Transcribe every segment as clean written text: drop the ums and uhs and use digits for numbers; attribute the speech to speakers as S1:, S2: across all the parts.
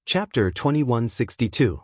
S1: Chapter 2162.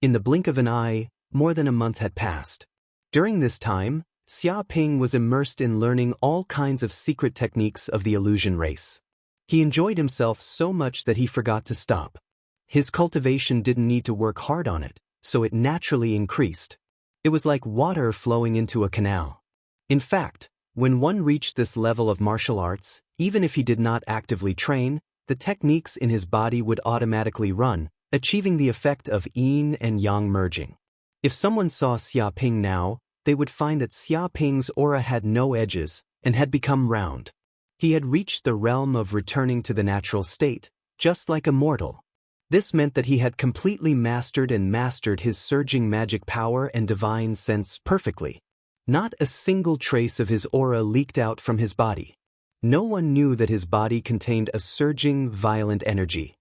S1: In the blink of an eye, more than a month had passed. During this time, Xiaoping was immersed in learning all kinds of secret techniques of the illusion race. He enjoyed himself so much that he forgot to stop. His cultivation didn't need to work hard on it, so it naturally increased. It was like water flowing into a canal. In fact, when one reached this level of martial arts, even if he did not actively train, the techniques in his body would automatically run, achieving the effect of yin and yang merging. If someone saw Xiaoping now, they would find that Xiaoping's aura had no edges and had become round. He had reached the realm of returning to the natural state, just like a mortal. This meant that he had completely mastered his surging magic power and divine sense perfectly. Not a single trace of his aura leaked out from his body. No one knew that his body contained a surging, violent energy.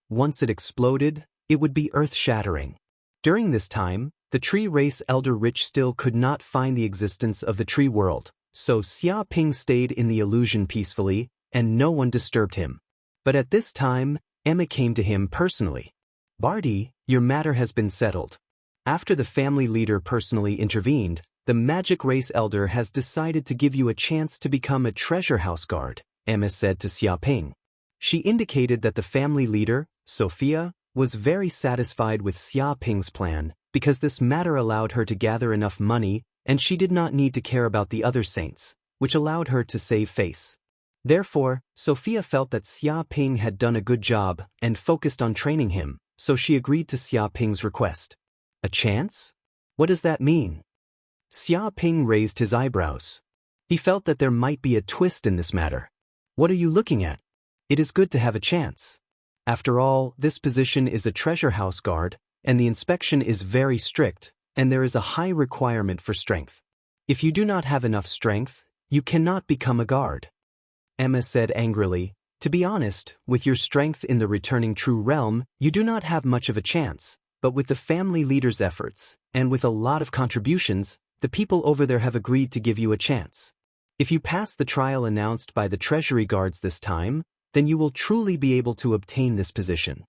S1: Once it exploded, it would be earth-shattering. During this time, the tree race elder Rich still could not find the existence of the tree world, so Xiaoping stayed in the illusion peacefully, and no one disturbed him. But at this time, Emma came to him personally. "Barty, your matter has been settled. After the family leader personally intervened, the magic race elder has decided to give you a chance to become a treasure house guard," Emma said to Xiaoping. She indicated that the family leader, Sophia, was very satisfied with Xiaoping's plan because this matter allowed her to gather enough money and she did not need to care about the other saints, which allowed her to save face. Therefore, Sophia felt that Xiaoping had done a good job and focused on training him, so she agreed to Xiaoping's request. "A chance? What does that mean?" Xiaoping raised his eyebrows. He felt that there might be a twist in this matter. "What are you looking at? It is good to have a chance. After all, this position is a treasure house guard, and the inspection is very strict, and there is a high requirement for strength. If you do not have enough strength, you cannot become a guard." Emma said angrily, "To be honest, with your strength in the returning true realm, you do not have much of a chance, but with the family leader's efforts, and with a lot of contributions, the people over there have agreed to give you a chance. If you pass the trial announced by the treasury guards this time, then you will truly be able to obtain this position."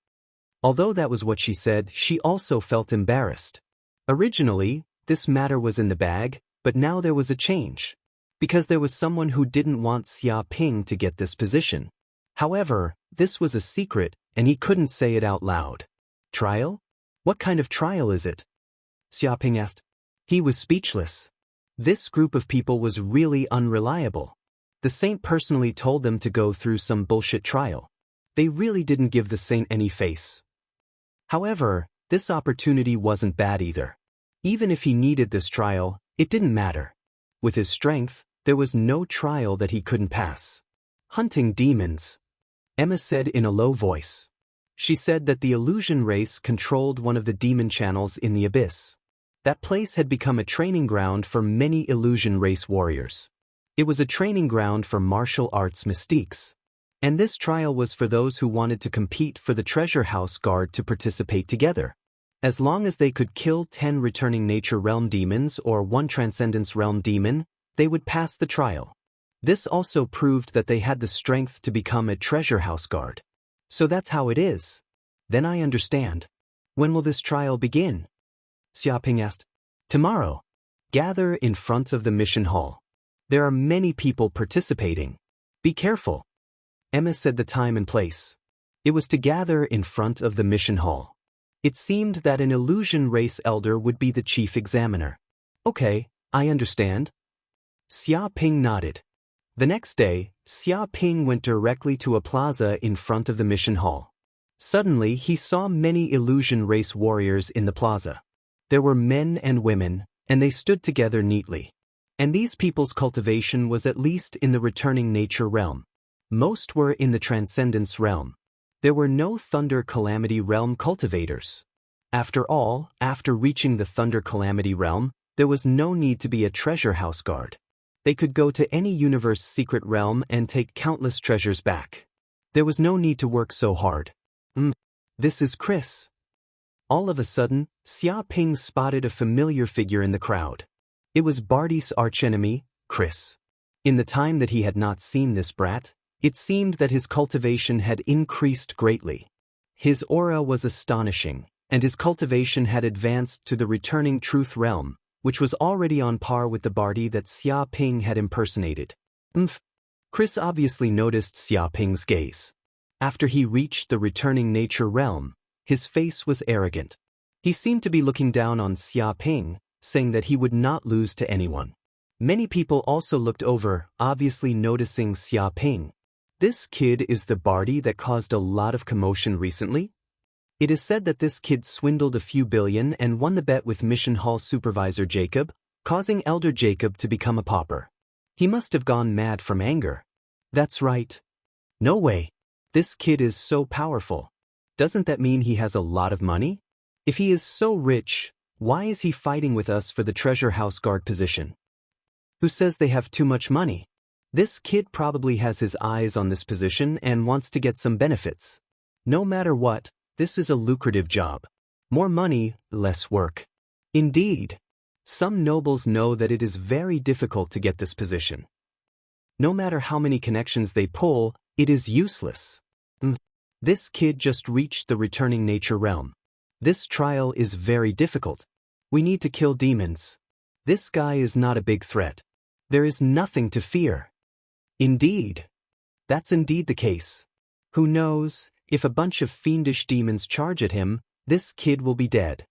S1: Although that was what she said, she also felt embarrassed. Originally, this matter was in the bag, but now there was a change. Because there was someone who didn't want Xiaoping to get this position. However, this was a secret, and he couldn't say it out loud. "Trial? What kind of trial is it?" Xiaoping asked. He was speechless. This group of people was really unreliable. The saint personally told them to go through some bullshit trial. They really didn't give the saint any face. However, this opportunity wasn't bad either. Even if he needed this trial, it didn't matter. With his strength, there was no trial that he couldn't pass. "Hunting demons," Emma said in a low voice. She said that the illusion race controlled one of the demon channels in the abyss. That place had become a training ground for many illusion race warriors. It was a training ground for martial arts mystiques. And this trial was for those who wanted to compete for the treasure house guard to participate together. As long as they could kill 10 returning nature realm demons or 1 transcendence realm demon, they would pass the trial. This also proved that they had the strength to become a treasure house guard. "So that's how it is. Then I understand. When will this trial begin?" Xiaoping asked. "Tomorrow. Gather in front of the mission hall. There are many people participating. Be careful." Emma said the time and place. It was to gather in front of the mission hall. It seemed that an illusion race elder would be the chief examiner. "Okay, I understand." Xiaoping nodded. The next day, Xiaoping went directly to a plaza in front of the mission hall. Suddenly, he saw many illusion race warriors in the plaza. There were men and women, and they stood together neatly. And these people's cultivation was at least in the returning nature realm. Most were in the transcendence realm. There were no thunder calamity realm cultivators. After all, after reaching the thunder calamity realm, there was no need to be a treasure house guard. They could go to any universe secret realm and take countless treasures back. There was no need to work so hard. This is Chris." All of a sudden, Xiaoping spotted a familiar figure in the crowd. It was Barty's archenemy, Chris. In the time that he had not seen this brat, it seemed that his cultivation had increased greatly. His aura was astonishing, and his cultivation had advanced to the returning truth realm, which was already on par with the Bardi that Xia Ping had impersonated. Chris obviously noticed Xia Ping's gaze. After he reached the returning nature realm, his face was arrogant. He seemed to be looking down on Xia Ping, saying that he would not lose to anyone. Many people also looked over, obviously noticing Xia Ping. This kid is the Bardi that caused a lot of commotion recently? It is said that this kid swindled a few billion and won the bet with Mission Hall Supervisor Jacob, causing Elder Jacob to become a pauper. He must have gone mad from anger. That's right. No way. This kid is so powerful. Doesn't that mean he has a lot of money? If he is so rich, why is he fighting with us for the treasure house guard position? Who says they have too much money? This kid probably has his eyes on this position and wants to get some benefits. No matter what, this is a lucrative job. More money, less work. Indeed. Some nobles know that it is very difficult to get this position. No matter how many connections they pull, it is useless. This kid just reached the returning nature realm. This trial is very difficult. We need to kill demons. This guy is not a big threat. There is nothing to fear. Indeed. That's indeed the case. Who knows, if a bunch of fiendish demons charge at him, this kid will be dead.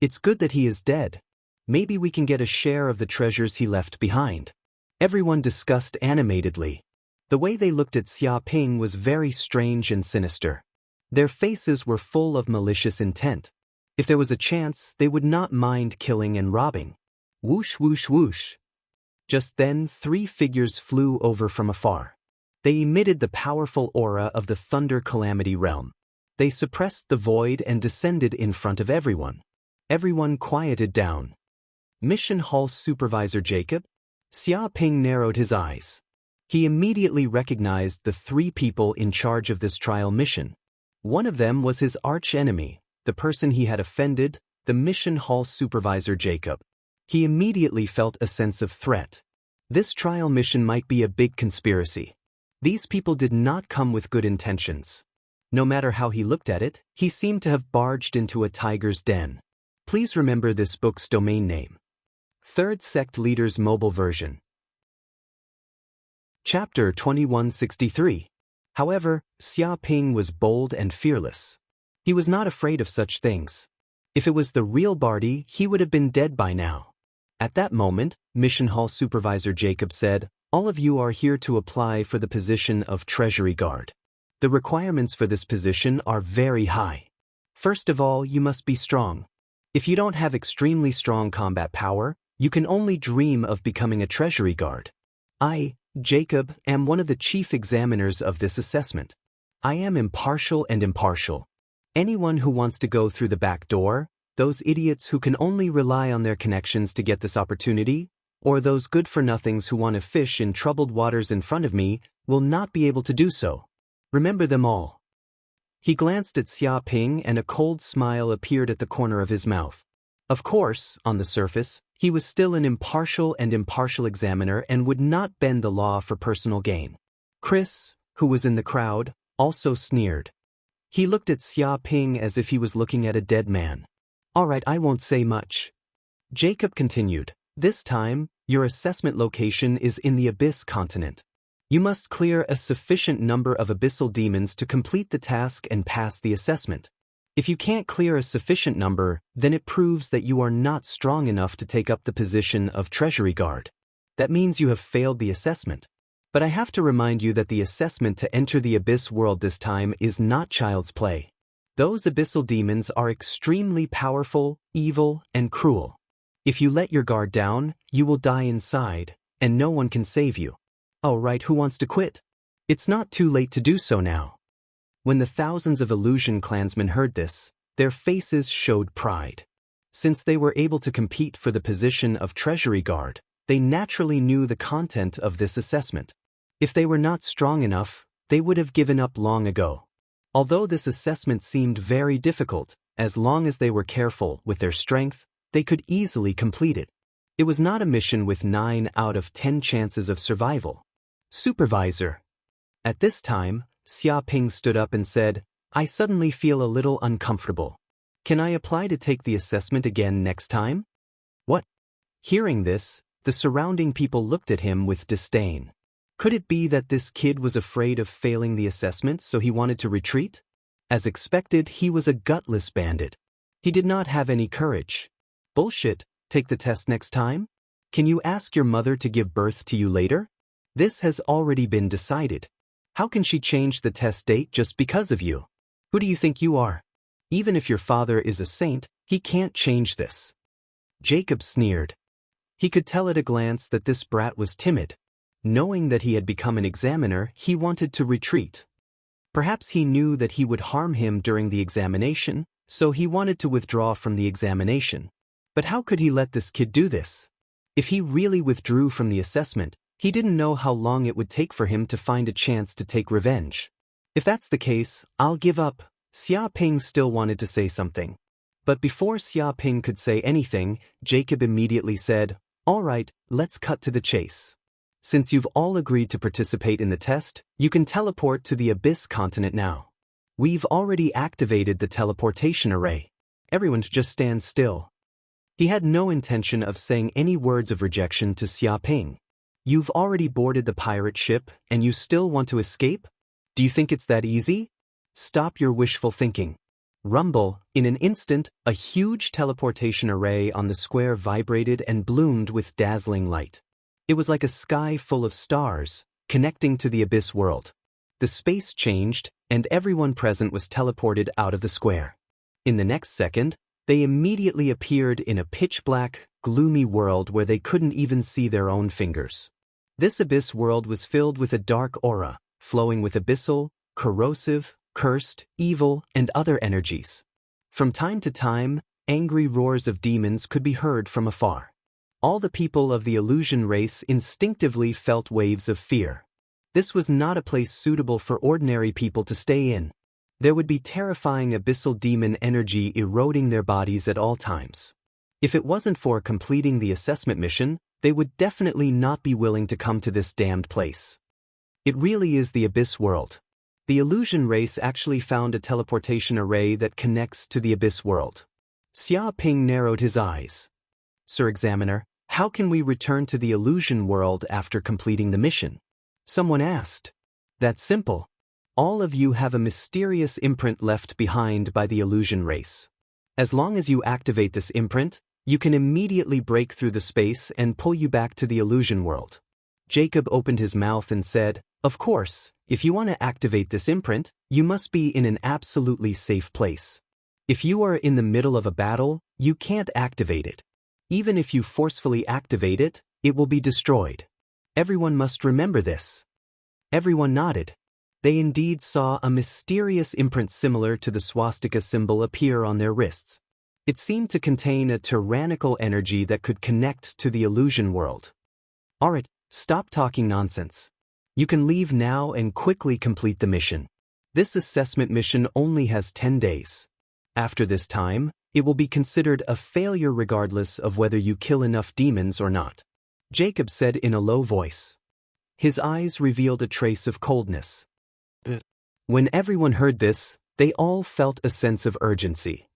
S1: It's good that he is dead. Maybe we can get a share of the treasures he left behind. Everyone discussed animatedly. The way they looked at Xia Ping was very strange and sinister. Their faces were full of malicious intent. If there was a chance, they would not mind killing and robbing. Whoosh whoosh whoosh. Just then 3 figures flew over from afar. They emitted the powerful aura of the Thunder Calamity realm. They suppressed the void and descended in front of everyone. Everyone quieted down. Mission Hall Supervisor Jacob? Xia Ping narrowed his eyes. He immediately recognized the 3 people in charge of this trial mission. One of them was his arch-enemy, the person he had offended, the Mission Hall Supervisor Jacob. He immediately felt a sense of threat. This trial mission might be a big conspiracy. These people did not come with good intentions. No matter how he looked at it, he seemed to have barged into a tiger's den. Please remember this book's domain name. Third Sect Leader's Mobile Version. Chapter 2163. However, Xia Ping was bold and fearless. He was not afraid of such things. If it was the real Bardi, he would have been dead by now. At that moment, Mission Hall Supervisor Jacob said, "All of you are here to apply for the position of Treasury Guard. The requirements for this position are very high. First of all, you must be strong. If you don't have extremely strong combat power, you can only dream of becoming a Treasury Guard. I, Jacob, am one of the chief examiners of this assessment. I am impartial and impartial. Anyone who wants to go through the back door, those idiots who can only rely on their connections to get this opportunity, or those good-for-nothings who want to fish in troubled waters in front of me, will not be able to do so. Remember them all." He glanced at Xia Ping and a cold smile appeared at the corner of his mouth. Of course, on the surface, he was still an impartial examiner and would not bend the law for personal gain. Chris, who was in the crowd, also sneered. He looked at Xia Ping as if he was looking at a dead man. "All right, I won't say much." Jacob continued, "This time, your assessment location is in the Abyss continent. You must clear a sufficient number of abyssal demons to complete the task and pass the assessment. If you can't clear a sufficient number, then it proves that you are not strong enough to take up the position of Treasury Guard. That means you have failed the assessment. But I have to remind you that the assessment to enter the Abyss world this time is not child's play. Those abyssal demons are extremely powerful, evil, and cruel. If you let your guard down, you will die inside, and no one can save you. Oh right, who wants to quit? It's not too late to do so now." When the thousands of illusion clansmen heard this, their faces showed pride. Since they were able to compete for the position of Treasury Guard, they naturally knew the content of this assessment. If they were not strong enough, they would have given up long ago. Although this assessment seemed very difficult, as long as they were careful with their strength, they could easily complete it. It was not a mission with 9 out of 10 chances of survival. "Supervisor." At this time, Xia Ping stood up and said, I suddenly feel a little uncomfortable. Can I apply to take the assessment again next time? What? Hearing this, the surrounding people looked at him with disdain. Could it be that this kid was afraid of failing the assessment, so he wanted to retreat? As expected, he was a gutless bandit. He did not have any courage. Bullshit, take the test next time? Can you ask your mother to give birth to you later? This has already been decided. How can she change the test date just because of you? Who do you think you are? Even if your father is a saint, he can't change this. Jacob sneered. He could tell at a glance that this brat was timid. Knowing that he had become an examiner, he wanted to retreat. Perhaps he knew that he would harm him during the examination, so he wanted to withdraw from the examination. But how could he let this kid do this? If he really withdrew from the assessment, he didn't know how long it would take for him to find a chance to take revenge. If that's the case, I'll give up. Xia Ping still wanted to say something. But before Xia Ping could say anything, Jacob immediately said, "All right, let's cut to the chase. Since you've all agreed to participate in the test, you can teleport to the Abyss continent now. We've already activated the teleportation array. Everyone just stand still." He had no intention of saying any words of rejection to Xia Ping. You've already boarded the pirate ship, and you still want to escape? Do you think it's that easy? Stop your wishful thinking. Rumble, in an instant, a huge teleportation array on the square vibrated and bloomed with dazzling light. It was like a sky full of stars, connecting to the Abyss world. The space changed, and everyone present was teleported out of the square. In the next second, they immediately appeared in a pitch-black, gloomy world where they couldn't even see their own fingers. This Abyss world was filled with a dark aura, flowing with abyssal, corrosive, cursed, evil, and other energies. From time to time, angry roars of demons could be heard from afar. All the people of the illusion race instinctively felt waves of fear. This was not a place suitable for ordinary people to stay in. There would be terrifying abyssal demon energy eroding their bodies at all times. If it wasn't for completing the assessment mission, they would definitely not be willing to come to this damned place. It really is the Abyss world. The illusion race actually found a teleportation array that connects to the Abyss world. Xia Ping narrowed his eyes. Sir Examiner, how can we return to the illusion world after completing the mission? Someone asked. That's simple. All of you have a mysterious imprint left behind by the illusion race. As long as you activate this imprint, you can immediately break through the space and pull you back to the illusion world. Jacob opened his mouth and said, "Of course, if you want to activate this imprint, you must be in an absolutely safe place. If you are in the middle of a battle, you can't activate it. Even if you forcefully activate it, it will be destroyed. Everyone must remember this." Everyone nodded. They indeed saw a mysterious imprint similar to the swastika symbol appear on their wrists. It seemed to contain a tyrannical energy that could connect to the illusion world. Alright, stop talking nonsense. You can leave now and quickly complete the mission. This assessment mission only has 10 days. After this time, it will be considered a failure regardless of whether you kill enough demons or not. Jacob said in a low voice. His eyes revealed a trace of coldness. When everyone heard this, they all felt a sense of urgency.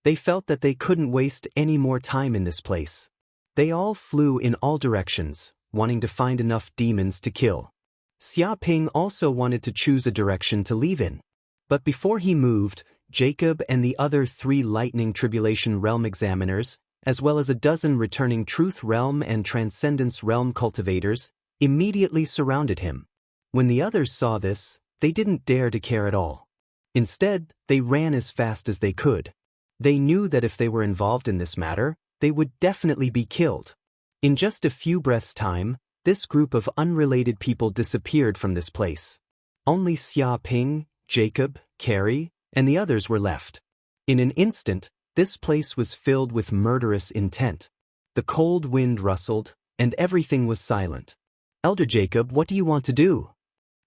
S1: They felt that they couldn't waste any more time in this place. They all flew in all directions, wanting to find enough demons to kill. Xia Ping also wanted to choose a direction to leave in. But before he moved, Jacob and the other 3 Lightning Tribulation Realm examiners, as well as a dozen returning Truth Realm and Transcendence Realm cultivators, immediately surrounded him. When the others saw this, they didn't dare to care at all. Instead, they ran as fast as they could. They knew that if they were involved in this matter, they would definitely be killed. In just a few breaths' time, this group of unrelated people disappeared from this place. Only Xia Ping, Jacob, Carrie, and the others were left. In an instant, this place was filled with murderous intent. The cold wind rustled, and everything was silent. Elder Jacob, what do you want to do?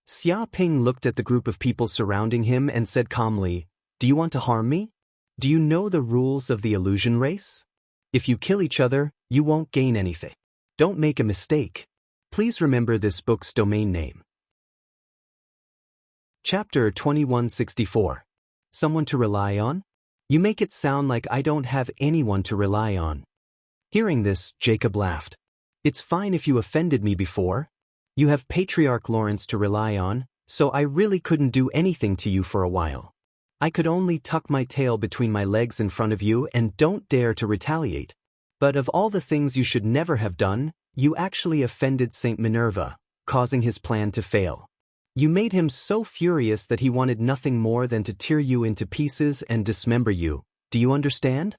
S1: Xia Ping looked at the group of people surrounding him and said calmly, "Do you want to harm me? Do you know the rules of the illusion race? If you kill each other, you won't gain anything. Don't make a mistake. Please remember this book's domain name." Chapter 2164. Someone to rely on? You make it sound like I don't have anyone to rely on. Hearing this, Jacob laughed. It's fine if you offended me before. You have Patriarch Lawrence to rely on, so I really couldn't do anything to you for a while. I could only tuck my tail between my legs in front of you and don't dare to retaliate. But of all the things you should never have done, you actually offended Saint Minerva, causing his plan to fail. You made him so furious that he wanted nothing more than to tear you into pieces and dismember you. Do you understand?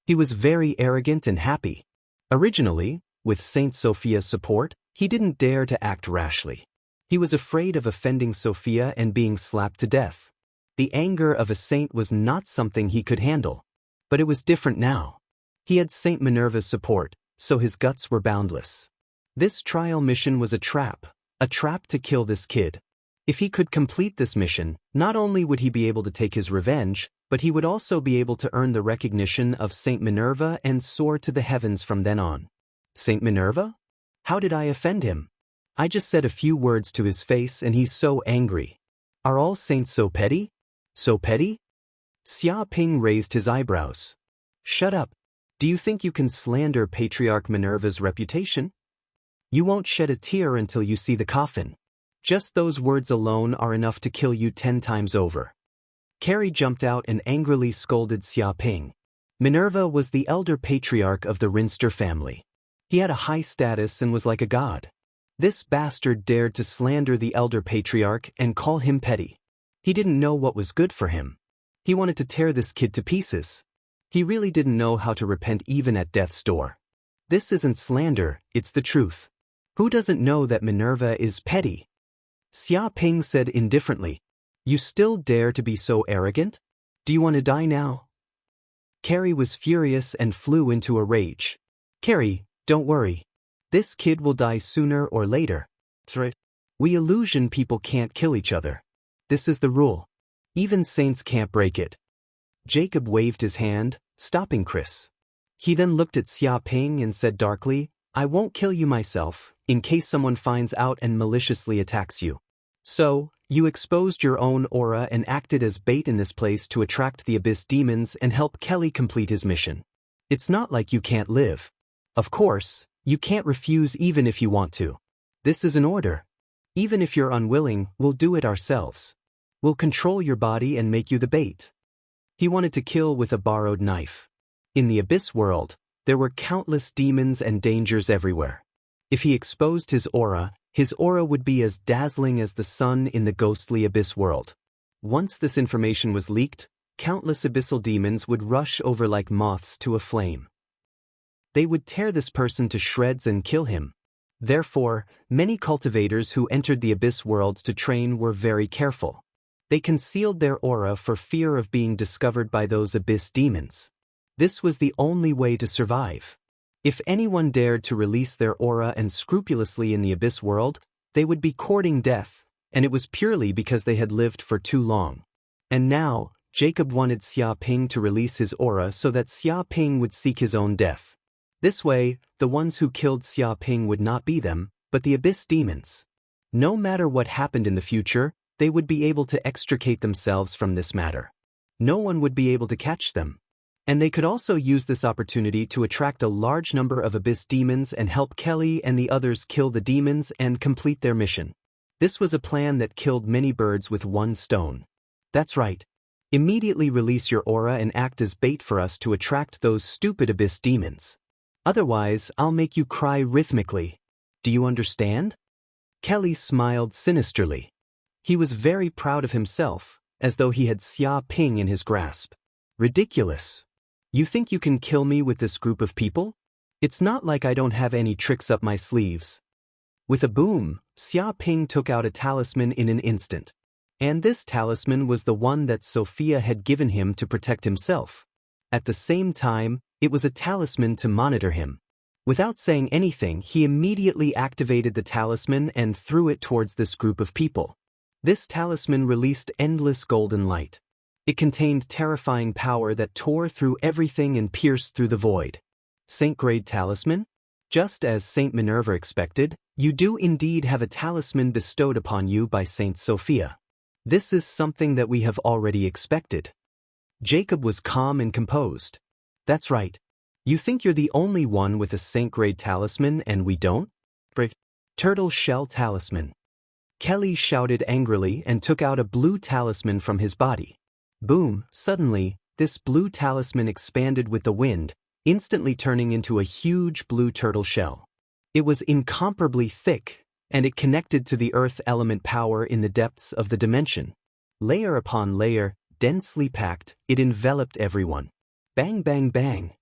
S1: He was very arrogant and happy. Originally, with Saint Sophia's support, he didn't dare to act rashly. He was afraid of offending Sophia and being slapped to death. The anger of a saint was not something he could handle. But it was different now. He had Saint Minerva's support, so his guts were boundless. This trial mission was a trap to kill this kid. If he could complete this mission, not only would he be able to take his revenge, but he would also be able to earn the recognition of Saint Minerva and soar to the heavens from then on. Saint Minerva? How did I offend him? I just said a few words to his face and he's so angry. Are all saints so petty? So petty? Xia Ping raised his eyebrows. Shut up. Do you think you can slander Patriarch Minerva's reputation? You won't shed a tear until you see the coffin. Just those words alone are enough to kill you 10 times over. Carrie jumped out and angrily scolded Xia Ping. Minerva was the elder patriarch of the Rinster family. He had a high status and was like a god. This bastard dared to slander the elder patriarch and call him petty. He didn't know what was good for him. He wanted to tear this kid to pieces. He really didn't know how to repent even at death's door. This isn't slander, it's the truth. Who doesn't know that Minerva is petty? Xia Ping said indifferently. You still dare to be so arrogant? Do you want to die now? Carrie was furious and flew into a rage. Carrie, don't worry. This kid will die sooner or later. We illusion people can't kill each other. This is the rule. Even saints can't break it. Jacob waved his hand, stopping Chris. He then looked at Xia Ping and said darkly, I won't kill you myself, in case someone finds out and maliciously attacks you. So, you exposed your own aura and acted as bait in this place to attract the Abyss demons and help Kelly complete his mission. It's not like you can't live. Of course, you can't refuse even if you want to. This is an order. Even if you're unwilling, we'll do it ourselves. We'll control your body and make you the bait. He wanted to kill with a borrowed knife. In the Abyss world, there were countless demons and dangers everywhere. If he exposed his aura would be as dazzling as the sun in the ghostly Abyss world. Once this information was leaked, countless abyssal demons would rush over like moths to a flame. They would tear this person to shreds and kill him. Therefore, many cultivators who entered the Abyss world to train were very careful. They concealed their aura for fear of being discovered by those Abyss demons. This was the only way to survive. If anyone dared to release their aura and scrupulously in the Abyss world, they would be courting death, and it was purely because they had lived for too long. And now, Jacob wanted Xia Ping to release his aura so that Xia Ping would seek his own death. This way, the ones who killed Xia Ping would not be them, but the Abyss demons. No matter what happened in the future, they would be able to extricate themselves from this matter. No one would be able to catch them. And they could also use this opportunity to attract a large number of Abyss demons and help Kelly and the others kill the demons and complete their mission. This was a plan that killed many birds with one stone. That's right. Immediately release your aura and act as bait for us to attract those stupid Abyss demons. Otherwise, I'll make you cry rhythmically. Do you understand? Kelly smiled sinisterly. He was very proud of himself, as though he had Xia Ping in his grasp. Ridiculous. You think you can kill me with this group of people? It's not like I don't have any tricks up my sleeves. With a boom, Xia Ping took out a talisman in an instant. And this talisman was the one that Sophia had given him to protect himself. At the same time, it was a talisman to monitor him. Without saying anything, he immediately activated the talisman and threw it towards this group of people. This talisman released endless golden light. It contained terrifying power that tore through everything and pierced through the void. Saint-grade talisman? Just as Saint Minerva expected, you do indeed have a talisman bestowed upon you by Saint Sophia. This is something that we have already expected. Jacob was calm and composed. That's right. You think you're the only one with a Saint-grade talisman and we don't? Turtle shell talisman. Kelly shouted angrily and took out a blue talisman from his body. Boom, suddenly, this blue talisman expanded with the wind, instantly turning into a huge blue turtle shell. It was incomparably thick, and it connected to the earth element power in the depths of the dimension. Layer upon layer, densely packed, it enveloped everyone. Bang bang bang.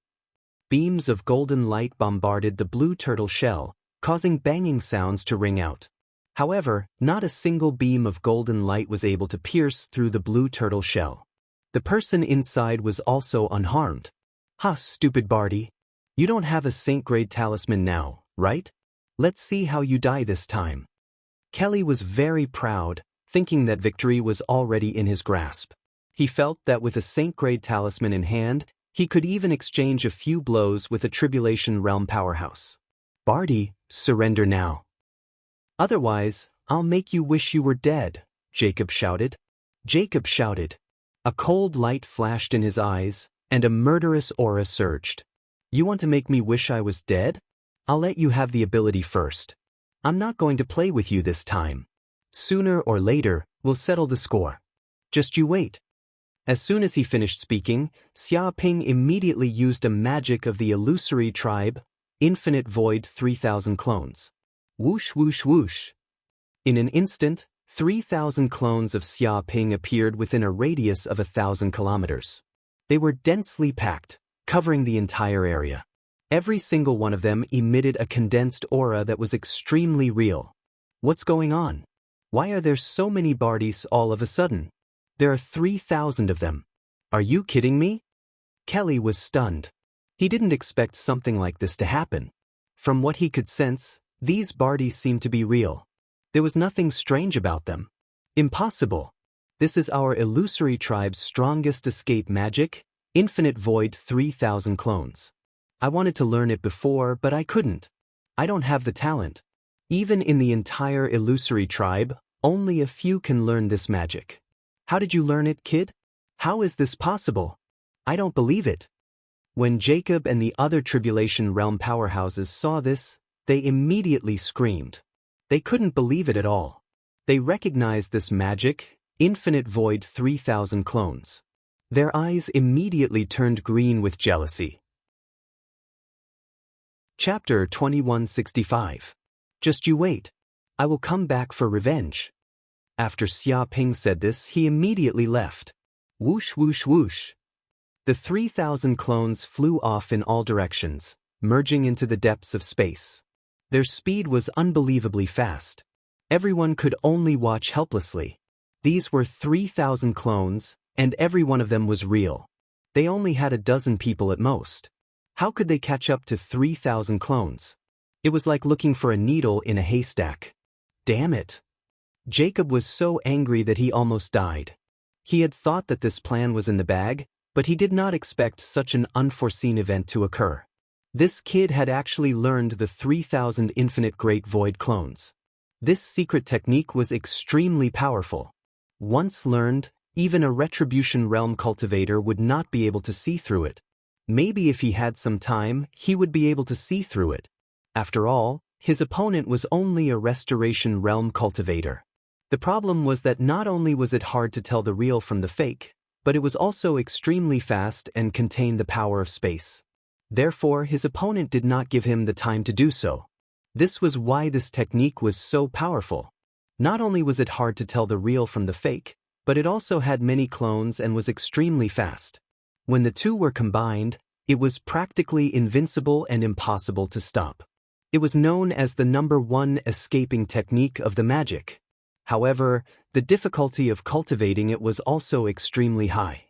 S1: Beams of golden light bombarded the blue turtle shell, causing banging sounds to ring out. However, not a single beam of golden light was able to pierce through the blue turtle shell. The person inside was also unharmed. Ha, stupid Barty. You don't have a Saint-grade talisman now, right? Let's see how you die this time. Kelly was very proud, thinking that victory was already in his grasp. He felt that with a Saint-grade talisman in hand, he could even exchange a few blows with a Tribulation Realm powerhouse. Barty, surrender now. Otherwise, I'll make you wish you were dead, Jacob shouted. Jacob shouted. A cold light flashed in his eyes, and a murderous aura surged. You want to make me wish I was dead? I'll let you have the ability first. I'm not going to play with you this time. Sooner or later, we'll settle the score. Just you wait. As soon as he finished speaking, Xia Ping immediately used a magic of the illusory tribe, Infinite Void 3000 clones. Whoosh whoosh whoosh. In an instant, 3,000 clones of Xia Ping appeared within a radius of 1,000 kilometers. They were densely packed, covering the entire area. Every single one of them emitted a condensed aura that was extremely real. What's going on? Why are there so many Bartys all of a sudden? There are 3,000 of them. Are you kidding me? Kelly was stunned. He didn't expect something like this to happen. From what he could sense, these Bartys seemed to be real. There was nothing strange about them. Impossible. This is our illusory tribe's strongest escape magic, Infinite Void 3000 clones. I wanted to learn it before, but I couldn't. I don't have the talent. Even in the entire illusory tribe, only a few can learn this magic. How did you learn it, kid? How is this possible? I don't believe it. When Jacob and the other Tribulation Realm powerhouses saw this, they immediately screamed. They couldn't believe it at all. They recognized this magic, Infinite Void 3000 clones. Their eyes immediately turned green with jealousy. Chapter 2165. Just you wait. I will come back for revenge. After Xia Ping said this, he immediately left. Whoosh whoosh whoosh. The 3,000 clones flew off in all directions, merging into the depths of space. Their speed was unbelievably fast. Everyone could only watch helplessly. These were 3,000 clones, and every one of them was real. They only had a dozen people at most. How could they catch up to 3,000 clones? It was like looking for a needle in a haystack. Damn it. Jacob was so angry that he almost died. He had thought that this plan was in the bag, but he did not expect such an unforeseen event to occur. This kid had actually learned the 3,000 Infinite Great Void clones. This secret technique was extremely powerful. Once learned, even a Retribution Realm cultivator would not be able to see through it. Maybe if he had some time, he would be able to see through it. After all, his opponent was only a Restoration Realm cultivator. The problem was that not only was it hard to tell the real from the fake, but it was also extremely fast and contained the power of space. Therefore, his opponent did not give him the time to do so. This was why this technique was so powerful. Not only was it hard to tell the real from the fake, but it also had many clones and was extremely fast. When the two were combined, it was practically invincible and impossible to stop. It was known as the #1 escaping technique of the magic. However, the difficulty of cultivating it was also extremely high.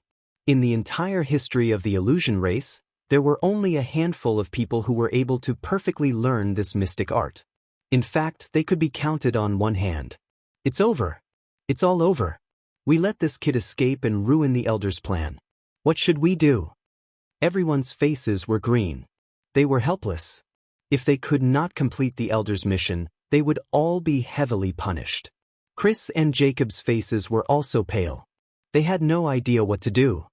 S1: In the entire history of the illusion race, there were only a handful of people who were able to perfectly learn this mystic art. In fact, they could be counted on one hand. It's over. It's all over. We let this kid escape and ruin the Elder's plan. What should we do? Everyone's faces were green. They were helpless. If they could not complete the Elder's mission, they would all be heavily punished. Chris and Jacob's faces were also pale. They had no idea what to do.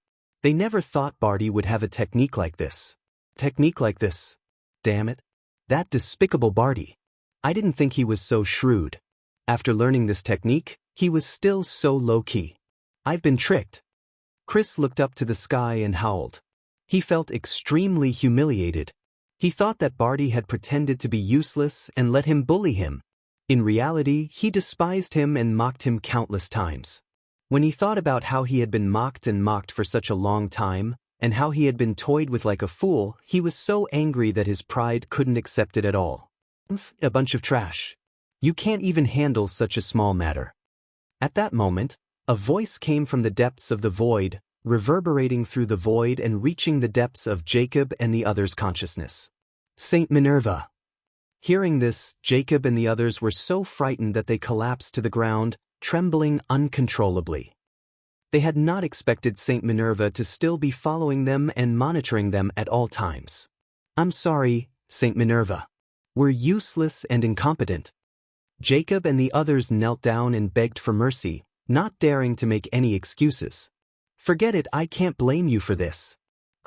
S1: They never thought Barty would have a technique like this. Technique like this? Damn it. That despicable Barty. I didn't think he was so shrewd. After learning this technique, he was still so low-key. I've been tricked. Chris looked up to the sky and howled. He felt extremely humiliated. He thought that Barty had pretended to be useless and let him bully him. In reality, he despised him and mocked him countless times. When he thought about how he had been mocked and mocked for such a long time, and how he had been toyed with like a fool, he was so angry that his pride couldn't accept it at all. A bunch of trash. You can't even handle such a small matter. At that moment, a voice came from the depths of the void, reverberating through the void and reaching the depths of Jacob and the others' consciousness. Saint Minerva. Hearing this, Jacob and the others were so frightened that they collapsed to the ground, trembling uncontrollably. They had not expected Saint Minerva to still be following them and monitoring them at all times. I'm sorry, Saint Minerva. We're useless and incompetent. Jacob and the others knelt down and begged for mercy, not daring to make any excuses. Forget it, I can't blame you for this.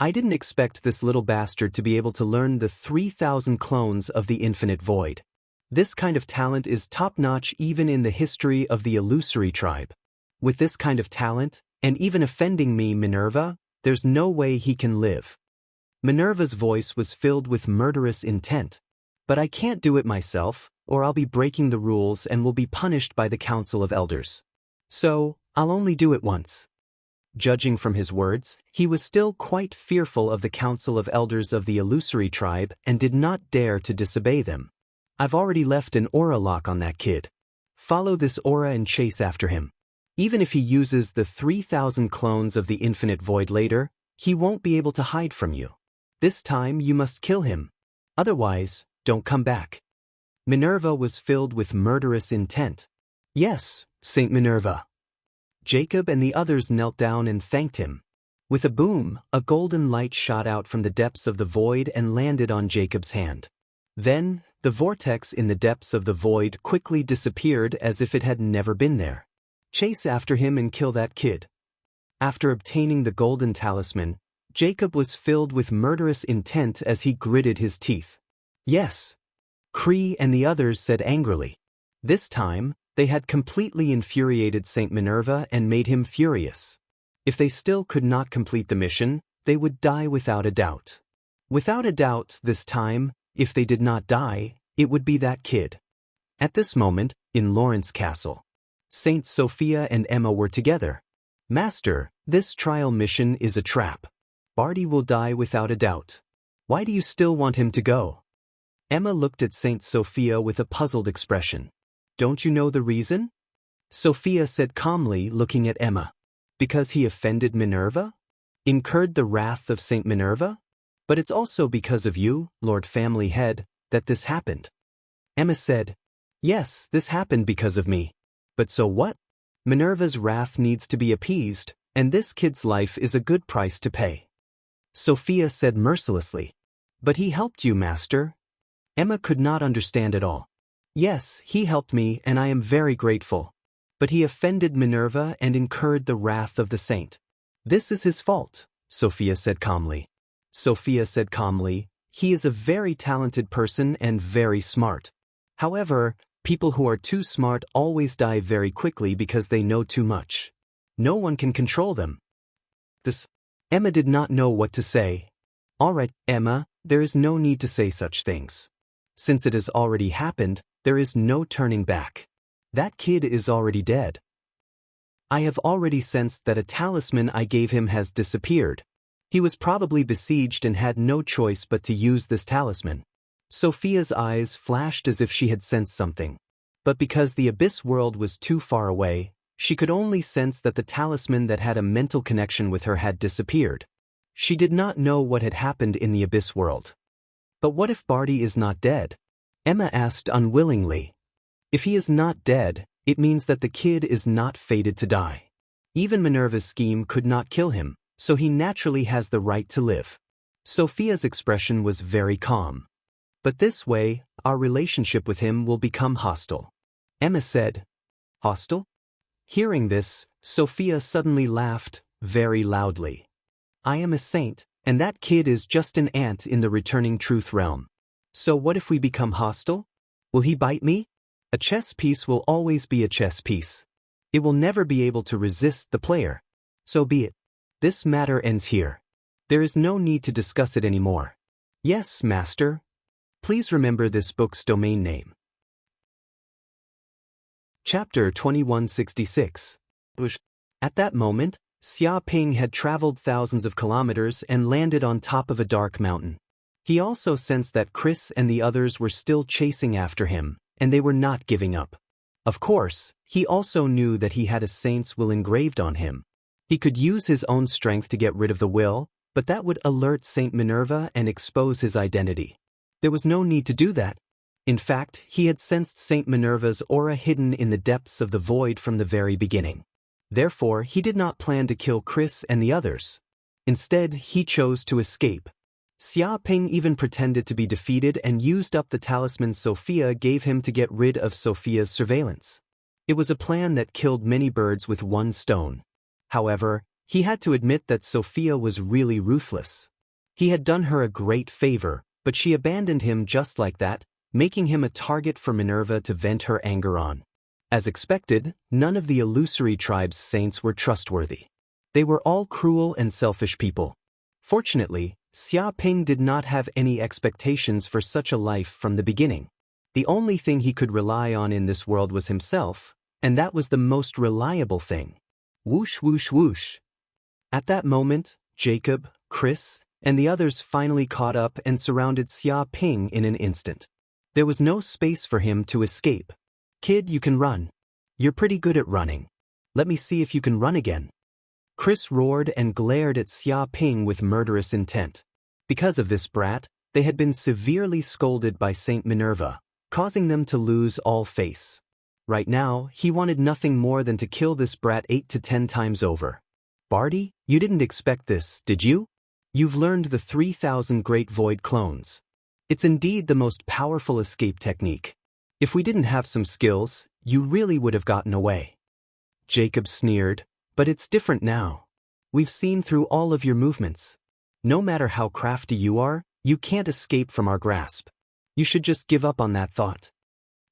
S1: I didn't expect this little bastard to be able to learn the 3,000 clones of the infinite void. This kind of talent is top-notch even in the history of the illusory tribe. With this kind of talent, and even offending me, Minerva, there's no way he can live. Minerva's voice was filled with murderous intent. But I can't do it myself, or I'll be breaking the rules and will be punished by the Council of Elders. So, I'll only do it once. Judging from his words, he was still quite fearful of the Council of Elders of the illusory tribe and did not dare to disobey them. I've already left an aura lock on that kid. Follow this aura and chase after him. Even if he uses the 3,000 clones of the infinite void later, he won't be able to hide from you. This time you must kill him. Otherwise, don't come back. Minerva was filled with murderous intent. Yes, Saint Minerva. Jacob and the others knelt down and thanked him. With a boom, a golden light shot out from the depths of the void and landed on Jacob's hand. Then, the vortex in the depths of the void quickly disappeared as if it had never been there. Chase after him and kill that kid. After obtaining the golden talisman, Jacob was filled with murderous intent as he gritted his teeth. Yes. Cree and the others said angrily. This time, they had completely infuriated Saint Minerva and made him furious. If they still could not complete the mission, they would die without a doubt. Without a doubt, this time, if they did not die, it would be that kid. At this moment, in Lawrence Castle, Saint Sophia and Emma were together. Master, this trial mission is a trap. Barty will die without a doubt. Why do you still want him to go? Emma looked at Saint Sophia with a puzzled expression. Don't you know the reason? Sophia said calmly, looking at Emma. Because he offended Minerva? Incurred the wrath of Saint Minerva? But it's also because of you, Lord Family Head, that this happened. Emma said, Yes, this happened because of me. But so what? Minerva's wrath needs to be appeased, and this kid's life is a good price to pay. Sophia said mercilessly. But he helped you, Master. Emma could not understand at all. Yes, he helped me and I am very grateful. But he offended Minerva and incurred the wrath of the saint. This is his fault, Sophia said calmly. Sophia said calmly, he is a very talented person and very smart. However, people who are too smart always die very quickly because they know too much. No one can control them. Emma did not know what to say. All right, Emma, there is no need to say such things. Since it has already happened, there is no turning back. That kid is already dead. I have already sensed that a talisman I gave him has disappeared. He was probably besieged and had no choice but to use this talisman. Sophia's eyes flashed as if she had sensed something. But because the abyss world was too far away, she could only sense that the talisman that had a mental connection with her had disappeared. She did not know what had happened in the abyss world. But what if Barty is not dead? Emma asked unwillingly. If he is not dead, it means that the kid is not fated to die. Even Minerva's scheme could not kill him, so he naturally has the right to live. Sophia's expression was very calm. But this way, our relationship with him will become hostile. Emma said, Hostile? Hearing this, Sophia suddenly laughed, very loudly. I am a saint, and that kid is just an ant in the returning truth realm. So what if we become hostile? Will he bite me? A chess piece will always be a chess piece. It will never be able to resist the player. So be it. This matter ends here. There is no need to discuss it anymore. Yes, master. Please remember this book's domain name. Chapter 2166. At that moment, Xia Ping had traveled thousands of kilometers and landed on top of a dark mountain. He also sensed that Chris and the others were still chasing after him, and they were not giving up. Of course, he also knew that he had a saint's will engraved on him. He could use his own strength to get rid of the will, but that would alert Saint Minerva and expose his identity. There was no need to do that. In fact, he had sensed Saint Minerva's aura hidden in the depths of the void from the very beginning. Therefore, he did not plan to kill Chris and the others. Instead, he chose to escape. Xia Ping even pretended to be defeated and used up the talisman Sophia gave him to get rid of Sophia's surveillance. It was a plan that killed many birds with one stone. However, he had to admit that Sophia was really ruthless. He had done her a great favor, but she abandoned him just like that, making him a target for Minerva to vent her anger on. As expected, none of the illusory tribe's saints were trustworthy. They were all cruel and selfish people. Fortunately, Xia Ping did not have any expectations for such a life from the beginning. The only thing he could rely on in this world was himself, and that was the most reliable thing. Whoosh whoosh whoosh. At that moment, Jacob, Chris, and the others finally caught up and surrounded Xia Ping in an instant. There was no space for him to escape. Kid, you can run. You're pretty good at running. Let me see if you can run again. Chris roared and glared at Xia Ping with murderous intent. Because of this brat, they had been severely scolded by Saint Minerva, causing them to lose all face. Right now, he wanted nothing more than to kill this brat 8 to 10 times over. Barty, you didn't expect this, did you? You've learned the 3,000 Great Void clones. It's indeed the most powerful escape technique. If we didn't have some skills, you really would have gotten away. Jacob sneered, but it's different now. We've seen through all of your movements. No matter how crafty you are, you can't escape from our grasp. You should just give up on that thought.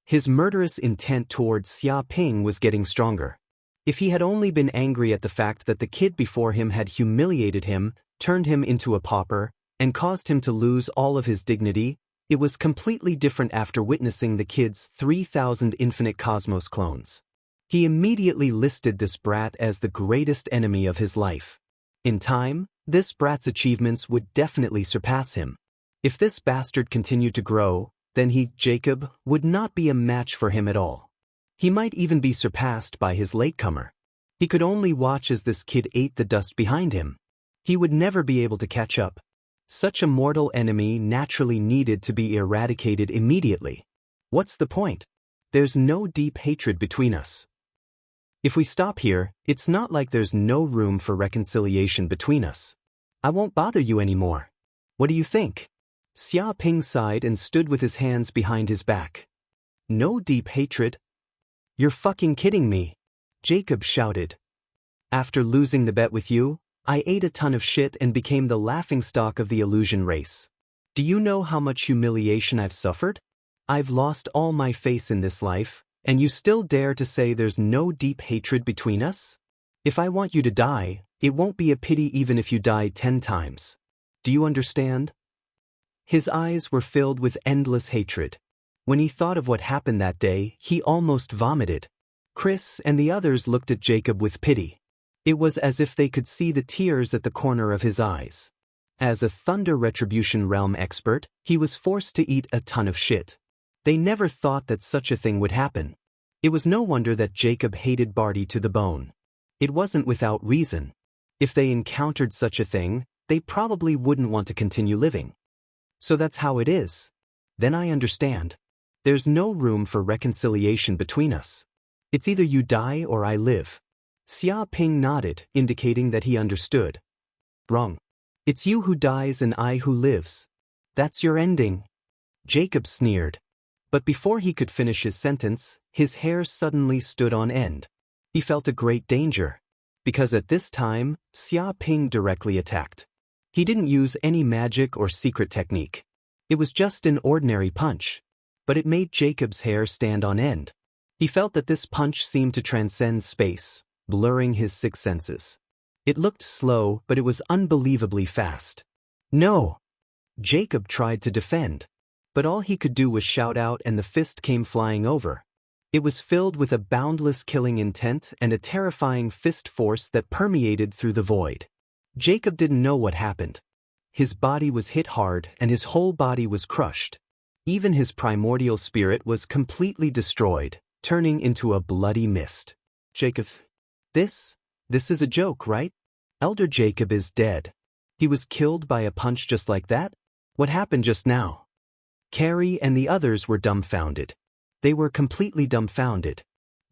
S1: His murderous intent towards Xia Ping was getting stronger. If he had only been angry at the fact that the kid before him had humiliated him, turned him into a pauper, and caused him to lose all of his dignity, it was completely different after witnessing the kid's 3,000 infinite cosmos clones. He immediately listed this brat as the greatest enemy of his life. In time, this brat's achievements would definitely surpass him. If this bastard continued to grow, then he, Jacob, would not be a match for him at all. He might even be surpassed by his latecomer. He could only watch as this kid ate the dust behind him. He would never be able to catch up. Such a mortal enemy naturally needed to be eradicated immediately. What's the point? There's no deep hatred between us. If we stop here, it's not like there's no room for reconciliation between us. I won't bother you anymore. What do you think? Xia Ping sighed and stood with his hands behind his back. No deep hatred? You're fucking kidding me, Jacob shouted. After losing the bet with you, I ate a ton of shit and became the laughingstock of the illusion race. Do you know how much humiliation I've suffered? I've lost all my face in this life, and you still dare to say there's no deep hatred between us? If I want you to die, it won't be a pity even if you die 10 times. Do you understand? His eyes were filled with endless hatred. When he thought of what happened that day, he almost vomited. Chris and the others looked at Jacob with pity. It was as if they could see the tears at the corner of his eyes. As a Thunder Retribution Realm expert, he was forced to eat a ton of shit. They never thought that such a thing would happen. It was no wonder that Jacob hated Barty to the bone. It wasn't without reason. If they encountered such a thing, they probably wouldn't want to continue living. So that's how it is. Then I understand. There's no room for reconciliation between us. It's either you die or I live. Xia Ping nodded, indicating that he understood. Wrong. It's you who dies and I who lives. That's your ending. Jacob sneered. But before he could finish his sentence, his hair suddenly stood on end. He felt a great danger. Because at this time, Xia Ping directly attacked. He didn't use any magic or secret technique. It was just an ordinary punch. But it made Jacob's hair stand on end. He felt that this punch seemed to transcend space, blurring his six senses. It looked slow, but it was unbelievably fast. No! Jacob tried to defend. But all he could do was shout out and the fist came flying over. It was filled with a boundless killing intent and a terrifying fist force that permeated through the void. Jacob didn't know what happened. His body was hit hard and his whole body was crushed. Even his primordial spirit was completely destroyed, turning into a bloody mist. Jacob, this is a joke, right? Elder Jacob is dead. He was killed by a punch just like that? What happened just now? Carrie and the others were dumbfounded. They were completely dumbfounded.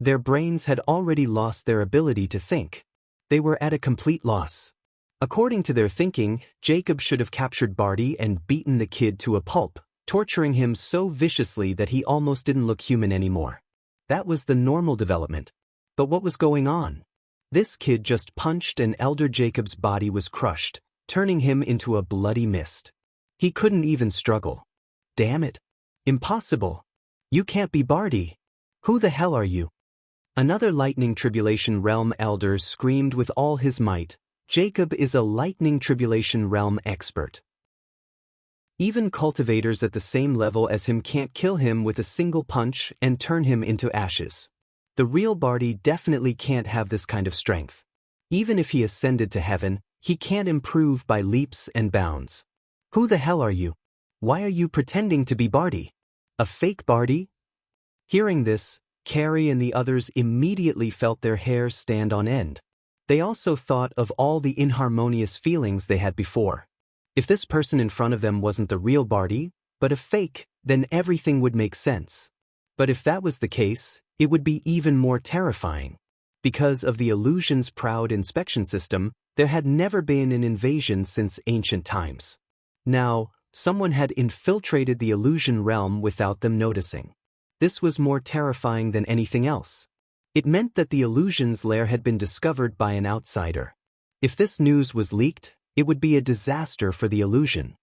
S1: Their brains had already lost their ability to think. They were at a complete loss. According to their thinking, Jacob should have captured Barty and beaten the kid to a pulp, torturing him so viciously that he almost didn't look human anymore. That was the normal development. But what was going on? This kid just punched and Elder Jacob's body was crushed, turning him into a bloody mist. He couldn't even struggle. Damn it. Impossible. You can't be Barty. Who the hell are you? Another Lightning Tribulation Realm elder screamed with all his might. Jacob is a Lightning Tribulation Realm expert. Even cultivators at the same level as him can't kill him with a single punch and turn him into ashes. The real Barty definitely can't have this kind of strength. Even if he ascended to heaven, he can't improve by leaps and bounds. Who the hell are you? Why are you pretending to be Barty? A fake Barty? Hearing this, Carrie and the others immediately felt their hair stand on end. They also thought of all the inharmonious feelings they had before. If this person in front of them wasn't the real Barty, but a fake, then everything would make sense. But if that was the case, it would be even more terrifying. Because of the illusion's proud inspection system, there had never been an invasion since ancient times. Now, someone had infiltrated the illusion realm without them noticing. This was more terrifying than anything else. It meant that the illusion's lair had been discovered by an outsider. If this news was leaked, it would be a disaster for the illusion.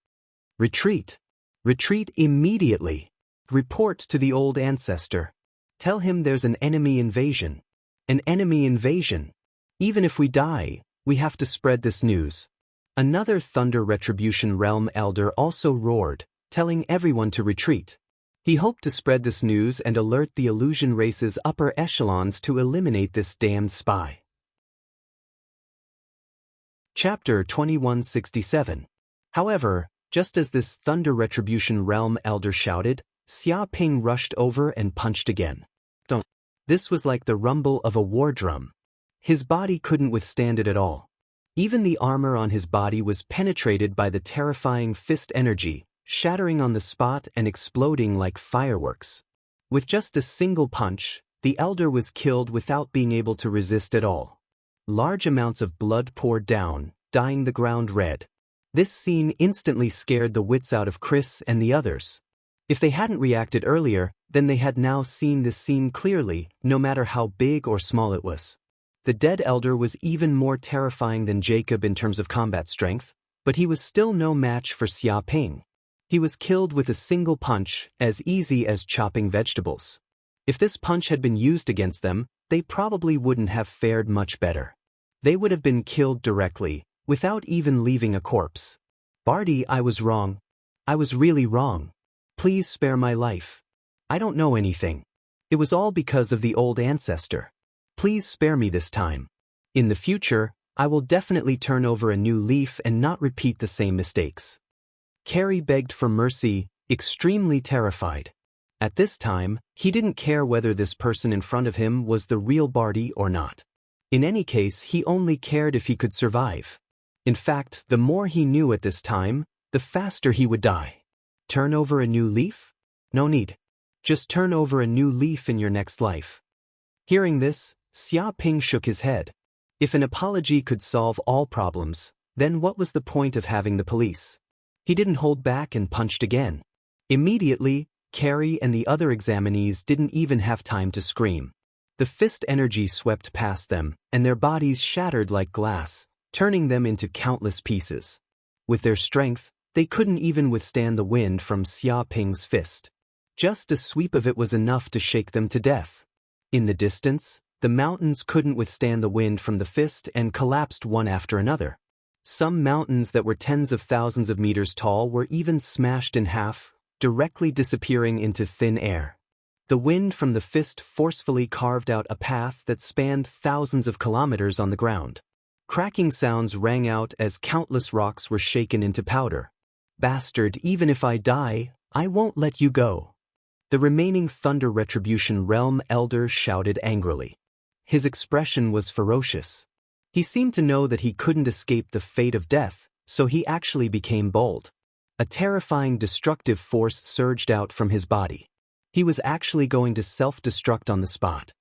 S1: Retreat. Retreat immediately. Report to the old ancestor. Tell him there's an enemy invasion. An enemy invasion. Even if we die, we have to spread this news. Another Thunder Retribution Realm elder also roared, telling everyone to retreat. He hoped to spread this news and alert the illusion race's upper echelons to eliminate this damned spy. Chapter 2167. However, just as this Thunder Retribution Realm elder shouted, Xia Ping rushed over and punched again. This was like the rumble of a war drum. His body couldn't withstand it at all. Even the armor on his body was penetrated by the terrifying fist energy, shattering on the spot and exploding like fireworks. With just a single punch, the elder was killed without being able to resist at all. Large amounts of blood poured down, dyeing the ground red. This scene instantly scared the wits out of Chris and the others. If they hadn't reacted earlier, then they had now seen this scene clearly, no matter how big or small it was. The dead elder was even more terrifying than Jacob in terms of combat strength, but he was still no match for Xia Ping. He was killed with a single punch, as easy as chopping vegetables. If this punch had been used against them, they probably wouldn't have fared much better. They would have been killed directly, without even leaving a corpse. Barty, I was wrong. I was really wrong. Please spare my life. I don't know anything. It was all because of the old ancestor. Please spare me this time. In the future, I will definitely turn over a new leaf and not repeat the same mistakes. Carrie begged for mercy, extremely terrified. At this time, he didn't care whether this person in front of him was the real Barty or not. In any case, he only cared if he could survive. In fact, the more he knew at this time, the faster he would die. Turn over a new leaf? No need. Just turn over a new leaf in your next life. Hearing this, Xia Ping shook his head. If an apology could solve all problems, then what was the point of having the police? He didn't hold back and punched again. Immediately, Carrie and the other examinees didn't even have time to scream. The fist energy swept past them, and their bodies shattered like glass, turning them into countless pieces. With their strength, they couldn't even withstand the wind from Xia Ping's fist. Just a sweep of it was enough to shake them to death. In the distance, the mountains couldn't withstand the wind from the fist and collapsed one after another. Some mountains that were tens of thousands of meters tall were even smashed in half, directly disappearing into thin air. The wind from the fist forcefully carved out a path that spanned thousands of kilometers on the ground. Cracking sounds rang out as countless rocks were shaken into powder. "Bastard, even if I die, I won't let you go." The remaining Thunder Retribution Realm Elder shouted angrily. His expression was ferocious. He seemed to know that he couldn't escape the fate of death, so he actually became bold. A terrifying destructive force surged out from his body. He was actually going to self-destruct on the spot.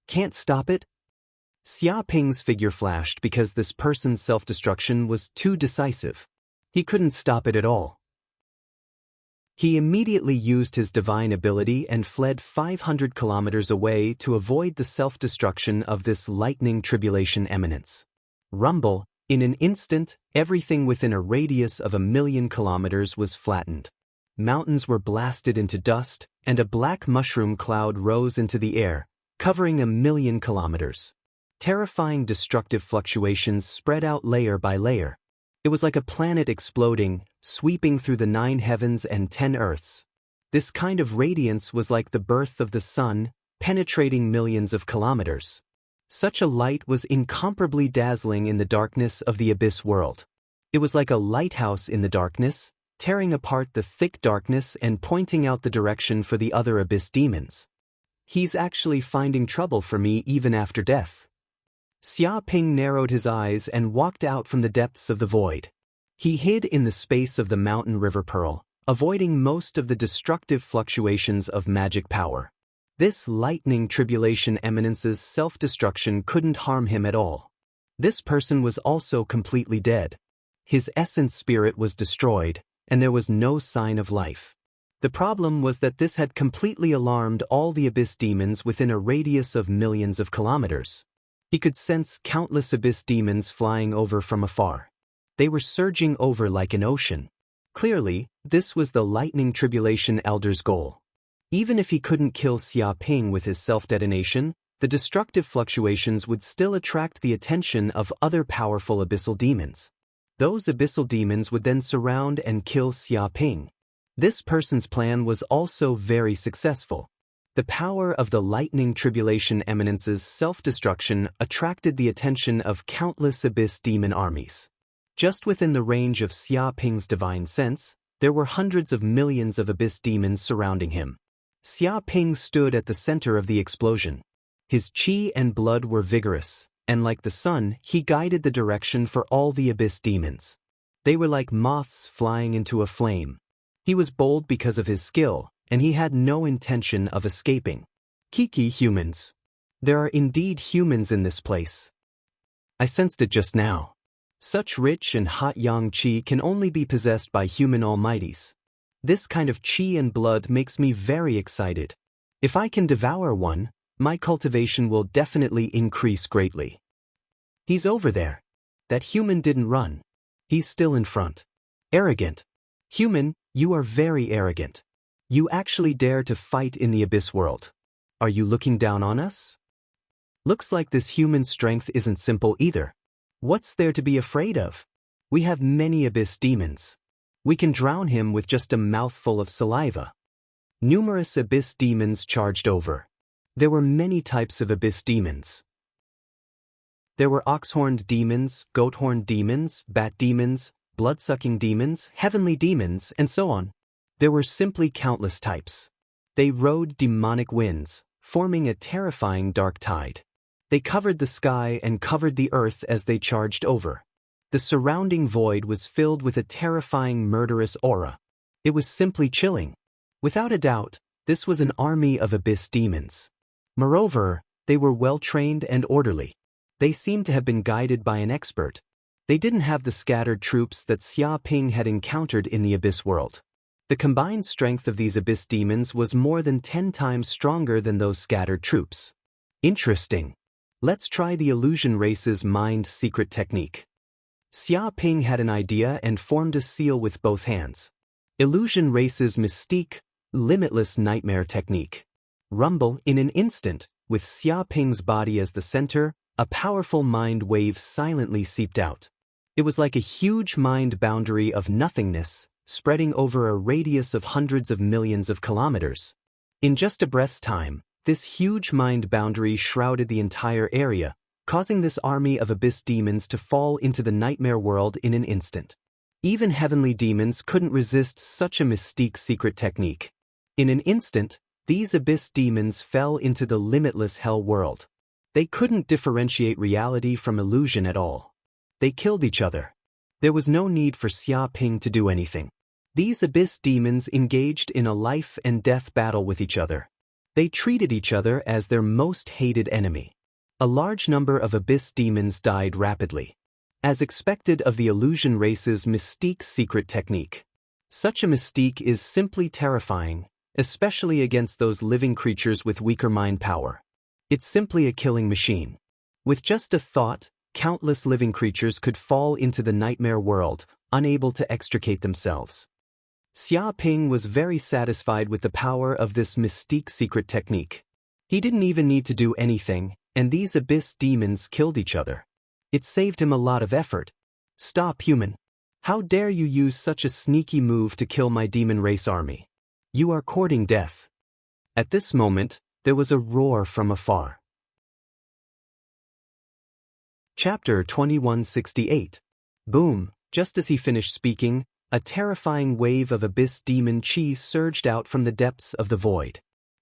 S1: Can't stop it? Xia Ping's figure flashed because this person's self-destruction was too decisive. He couldn't stop it at all. He immediately used his divine ability and fled 500 kilometers away to avoid the self-destruction of this lightning tribulation eminence. Rumble, in an instant, everything within a radius of 1,000,000 kilometers was flattened. Mountains were blasted into dust, and a black mushroom cloud rose into the air, covering 1,000,000 kilometers. Terrifying destructive fluctuations spread out layer by layer. It was like a planet exploding, sweeping through the 9 heavens and 10 earths. This kind of radiance was like the birth of the sun, penetrating millions of kilometers. Such a light was incomparably dazzling in the darkness of the abyss world. It was like a lighthouse in the darkness, tearing apart the thick darkness and pointing out the direction for the other abyss demons. "He's actually finding trouble for me even after death." Xia Ping narrowed his eyes and walked out from the depths of the void. He hid in the space of the mountain river Pearl, avoiding most of the destructive fluctuations of magic power. This lightning tribulation eminence's self-destruction couldn't harm him at all. This person was also completely dead. His essence spirit was destroyed, and there was no sign of life. The problem was that this had completely alarmed all the abyss demons within a radius of millions of kilometers. He could sense countless abyss demons flying over from afar. They were surging over like an ocean. Clearly, this was the lightning tribulation elder's goal. Even if he couldn't kill Xia Ping with his self-detonation, the destructive fluctuations would still attract the attention of other powerful abyssal demons. Those abyssal demons would then surround and kill Xia Ping. This person's plan was also very successful. The power of the lightning tribulation eminence's self-destruction attracted the attention of countless abyss demon armies. Just within the range of Xia Ping's divine sense, there were hundreds of millions of abyss demons surrounding him. Xia Ping stood at the center of the explosion. His qi and blood were vigorous, and like the sun, he guided the direction for all the abyss demons. They were like moths flying into a flame. He was bold because of his skill, and he had no intention of escaping. Kiki humans. There are indeed humans in this place. I sensed it just now. Such rich and hot yang qi can only be possessed by human almighties. This kind of qi and blood makes me very excited. If I can devour one, my cultivation will definitely increase greatly. He's over there. That human didn't run. He's still in front. Arrogant. Human, you are very arrogant. You actually dare to fight in the abyss world. Are you looking down on us? Looks like this human strength isn't simple either. What's there to be afraid of? We have many abyss demons. We can drown him with just a mouthful of saliva. Numerous abyss demons charged over. There were many types of abyss demons. There were ox-horned demons, goat-horned demons, bat demons, blood-sucking demons, heavenly demons, and so on. There were simply countless types. They rode demonic winds, forming a terrifying dark tide. They covered the sky and covered the earth as they charged over. The surrounding void was filled with a terrifying murderous aura. It was simply chilling. Without a doubt, this was an army of abyss demons. Moreover, they were well-trained and orderly. They seemed to have been guided by an expert. They didn't have the scattered troops that Xia Ping had encountered in the abyss world. The combined strength of these abyss demons was more than 10 times stronger than those scattered troops. Interesting. Let's try the illusion race's mind secret technique. Xia Ping had an idea and formed a seal with both hands. Illusion race's mystique, limitless nightmare technique. Rumble in an instant, with Xia Ping's body as the center, a powerful mind wave silently seeped out. It was like a huge mind boundary of nothingness, spreading over a radius of hundreds of millions of kilometers. In just a breath's time, this huge mind boundary shrouded the entire area, causing this army of abyss demons to fall into the nightmare world in an instant. Even heavenly demons couldn't resist such a mystique secret technique. In an instant, these abyss demons fell into the limitless hell world. They couldn't differentiate reality from illusion at all. They killed each other. There was no need for Xia Ping to do anything. These abyss demons engaged in a life and death battle with each other. They treated each other as their most hated enemy. A large number of abyss demons died rapidly, as expected of the illusion race's mystique secret technique. Such a mystique is simply terrifying, especially against those living creatures with weaker mind power. It's simply a killing machine. With just a thought, countless living creatures could fall into the nightmare world, unable to extricate themselves. Xia Ping was very satisfied with the power of this mystique secret technique. He didn't even need to do anything, and these abyss demons killed each other. It saved him a lot of effort. Stop, human. How dare you use such a sneaky move to kill my demon race army? You are courting death. At this moment, there was a roar from afar. Chapter 2168. Boom! Just as he finished speaking, a terrifying wave of abyss demon chi surged out from the depths of the void.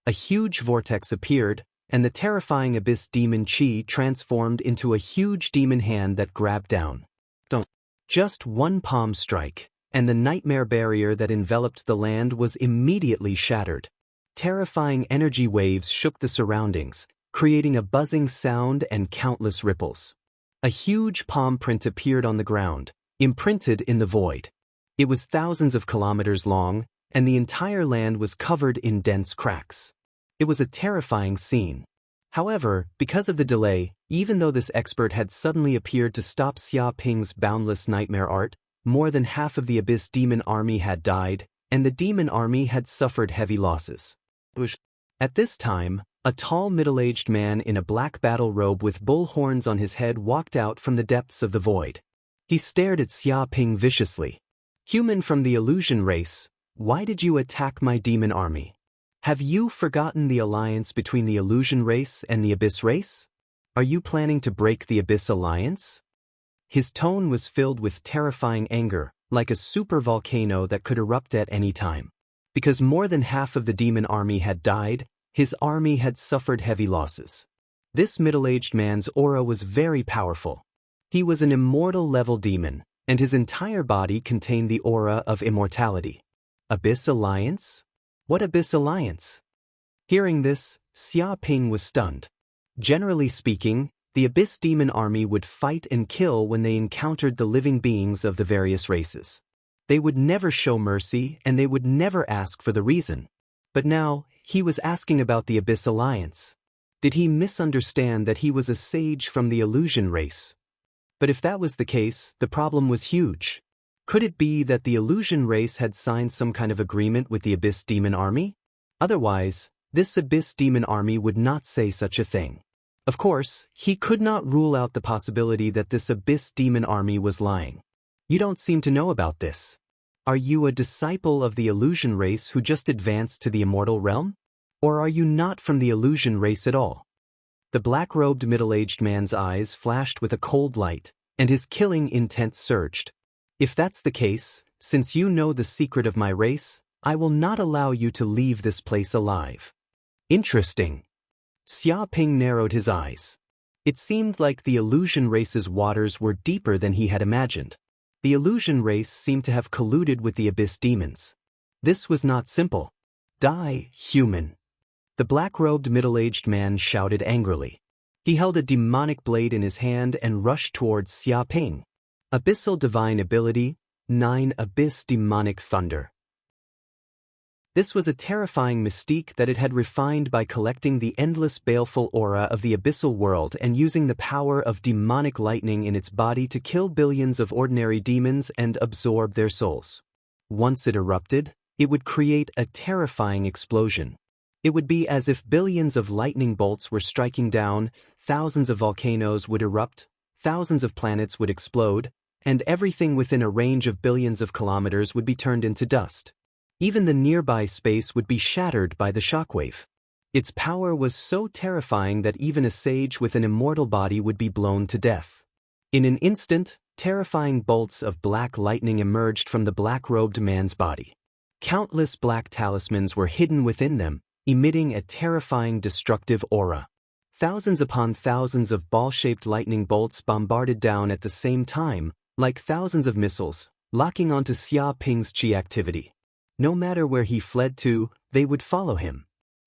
S1: A huge vortex appeared, and the terrifying abyss demon chi transformed into a huge demon hand that grabbed down. Just one palm strike, and the nightmare barrier that enveloped the land was immediately shattered. Terrifying energy waves shook the surroundings, creating a buzzing sound and countless ripples. A huge palm print appeared on the ground, imprinted in the void. It was thousands of kilometers long, and the entire land was covered in dense cracks. It was a terrifying scene. However, because of the delay, even though this expert had suddenly appeared to stop Xia Ping's boundless nightmare art, more than half of the abyss demon army had died, and the demon army had suffered heavy losses. At this time, a tall middle-aged man in a black battle robe with bull horns on his head walked out from the depths of the void. He stared at Xia Ping viciously. Human from the illusion race, why did you attack my demon army? Have you forgotten the alliance between the illusion race and the abyss race? Are you planning to break the abyss alliance? His tone was filled with terrifying anger, like a super volcano that could erupt at any time. Because more than half of the demon army had died, his army had suffered heavy losses. This middle-aged man's aura was very powerful. He was an immortal-level demon, and his entire body contained the aura of immortality. Abyss Alliance? What Abyss Alliance? Hearing this, Xia Ping was stunned. Generally speaking, the Abyss Demon Army would fight and kill when they encountered the living beings of the various races. They would never show mercy, and they would never ask for the reason. But now, he was asking about the Abyss Alliance. Did he misunderstand that he was a sage from the illusion race? But if that was the case, the problem was huge. Could it be that the illusion race had signed some kind of agreement with the Abyss Demon Army? Otherwise, this Abyss Demon Army would not say such a thing. Of course, he could not rule out the possibility that this Abyss Demon Army was lying. You don't seem to know about this. Are you a disciple of the illusion race who just advanced to the immortal realm? Or are you not from the illusion race at all? The black-robed middle-aged man's eyes flashed with a cold light, and his killing intent surged. If that's the case, since you know the secret of my race, I will not allow you to leave this place alive. Interesting. Xia Ping narrowed his eyes. It seemed like the illusion race's waters were deeper than he had imagined. The illusion race seemed to have colluded with the abyss demons. This was not simple. Die, human. The black-robed middle-aged man shouted angrily. He held a demonic blade in his hand and rushed towards Xia Ping. Abyssal Divine Ability, 9 Abyss Demonic Thunder. This was a terrifying mystique that it had refined by collecting the endless baleful aura of the abyssal world and using the power of demonic lightning in its body to kill billions of ordinary demons and absorb their souls. Once it erupted, it would create a terrifying explosion. It would be as if billions of lightning bolts were striking down, thousands of volcanoes would erupt, thousands of planets would explode, and everything within a range of billions of kilometers would be turned into dust. Even the nearby space would be shattered by the shockwave. Its power was so terrifying that even a sage with an immortal body would be blown to death. In an instant, terrifying bolts of black lightning emerged from the black-robed man's body. Countless black talismans were hidden within them, emitting a terrifying destructive aura. Thousands upon thousands of ball-shaped lightning bolts bombarded down at the same time, like thousands of missiles, locking onto Xia Ping's chi activity. No matter where he fled to, they would follow him.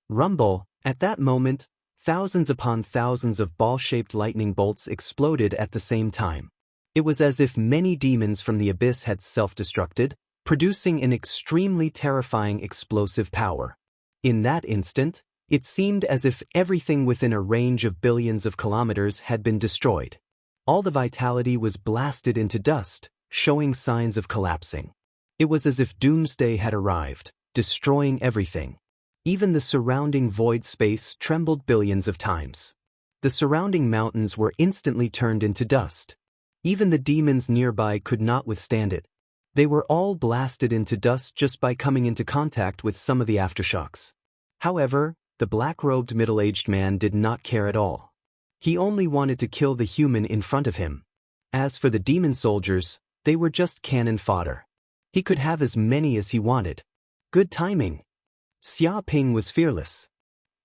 S1: Rumble, at that moment, thousands upon thousands of ball-shaped lightning bolts exploded at the same time. It was as if many demons from the abyss had self-destructed, producing an extremely terrifying explosive power. In that instant, it seemed as if everything within a range of billions of kilometers had been destroyed. All the vitality was blasted into dust, showing signs of collapsing. It was as if doomsday had arrived, destroying everything. Even the surrounding void space trembled billions of times. The surrounding mountains were instantly turned into dust. Even the demons nearby could not withstand it. They were all blasted into dust just by coming into contact with some of the aftershocks. However, the black-robed middle-aged man did not care at all. He only wanted to kill the human in front of him. As for the demon soldiers, they were just cannon fodder. He could have as many as he wanted. Good timing. Xia Ping was fearless.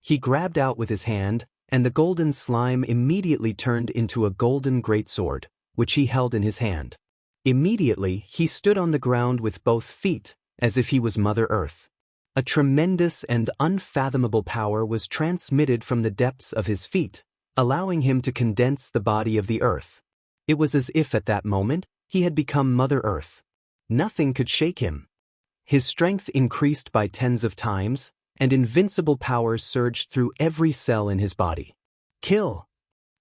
S1: He grabbed out with his hand, and the golden slime immediately turned into a golden greatsword, which he held in his hand. Immediately, he stood on the ground with both feet, as if he was Mother Earth. A tremendous and unfathomable power was transmitted from the depths of his feet, allowing him to condense the body of the earth. It was as if at that moment, he had become Mother Earth. Nothing could shake him. His strength increased by tens of times, and invincible power surged through every cell in his body. Kill!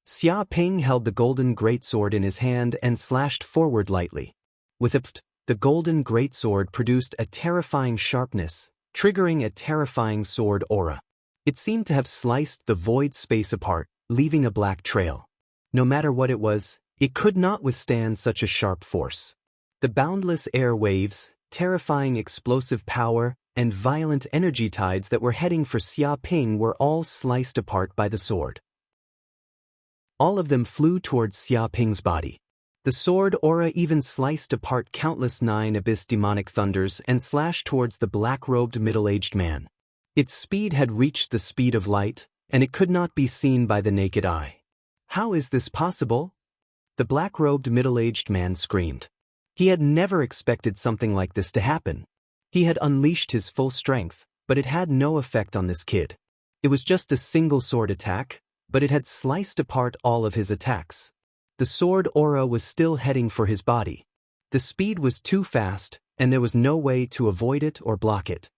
S1: Xia Ping held the golden greatsword in his hand and slashed forward lightly. With it, the golden greatsword produced a terrifying sharpness, triggering a terrifying sword aura. It seemed to have sliced the void space apart, leaving a black trail. No matter what it was, it could not withstand such a sharp force. The boundless air waves, terrifying explosive power, and violent energy tides that were heading for Xia Ping were all sliced apart by the sword. All of them flew towards Xia Ping's body. The sword aura even sliced apart countless 9 abyss demonic thunders and slashed towards the black-robed middle-aged man. Its speed had reached the speed of light, and it could not be seen by the naked eye. How is this possible? The black-robed middle-aged man screamed. He had never expected something like this to happen. He had unleashed his full strength, but it had no effect on this kid. It was just a single sword attack, but it had sliced apart all of his attacks. The sword aura was still heading for his body. The speed was too fast, and there was no way to avoid it or block it.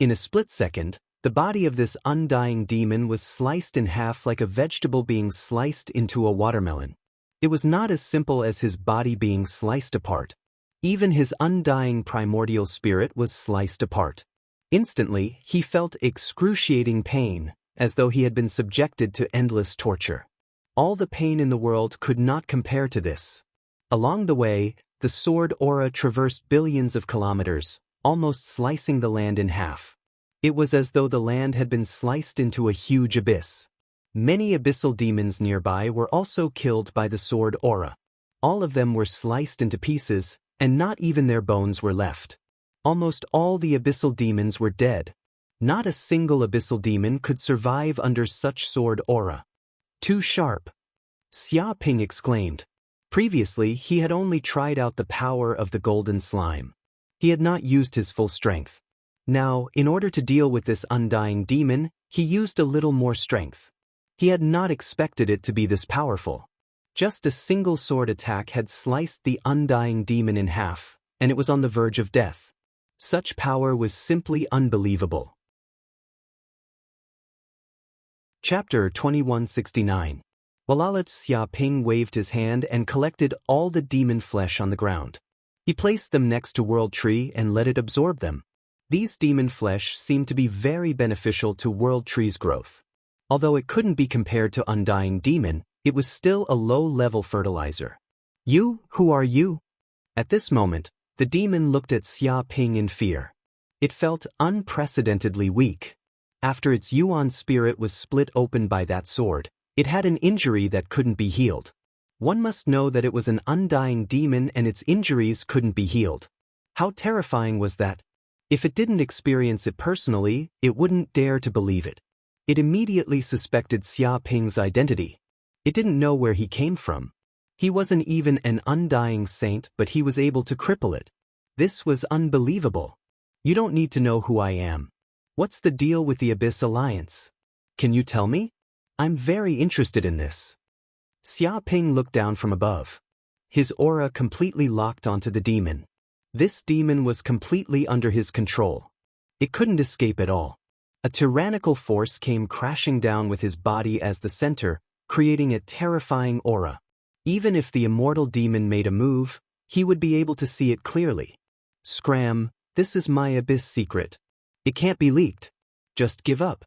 S1: In a split second, the body of this undying demon was sliced in half like a vegetable being sliced into a watermelon. It was not as simple as his body being sliced apart. Even his undying primordial spirit was sliced apart. Instantly, he felt excruciating pain, as though he had been subjected to endless torture. All the pain in the world could not compare to this. Along the way, the sword aura traversed billions of kilometers, almost slicing the land in half. It was as though the land had been sliced into a huge abyss. Many abyssal demons nearby were also killed by the sword aura. All of them were sliced into pieces, and not even their bones were left. Almost all the abyssal demons were dead. Not a single abyssal demon could survive under such sword aura. Too sharp. Xia Ping exclaimed. Previously, he had only tried out the power of the golden slime. He had not used his full strength. Now, in order to deal with this undying demon, he used a little more strength. He had not expected it to be this powerful. Just a single sword attack had sliced the undying demon in half, and it was on the verge of death. Such power was simply unbelievable. Chapter 2169. Walalat Xiaoping waved his hand and collected all the demon flesh on the ground. He placed them next to World Tree and let it absorb them. These demon flesh seemed to be very beneficial to World Tree's growth. Although it couldn't be compared to Undying Demon, it was still a low-level fertilizer. "You, who are you?" At this moment, the demon looked at Xiaoping in fear. It felt unprecedentedly weak. After its Yuan spirit was split open by that sword, it had an injury that couldn't be healed. One must know that it was an undying demon and its injuries couldn't be healed. How terrifying was that? If it didn't experience it personally, it wouldn't dare to believe it. It immediately suspected Xiaoping's identity. It didn't know where he came from. He wasn't even an undying saint, but he was able to cripple it. This was unbelievable. "You don't need to know who I am. What's the deal with the Abyss Alliance? Can you tell me? I'm very interested in this." Xiaoping looked down from above. His aura completely locked onto the demon. This demon was completely under his control. It couldn't escape at all. A tyrannical force came crashing down with his body as the center, creating a terrifying aura. Even if the immortal demon made a move, he would be able to see it clearly. "Scram, this is my abyss secret. It can't be leaked. Just give up."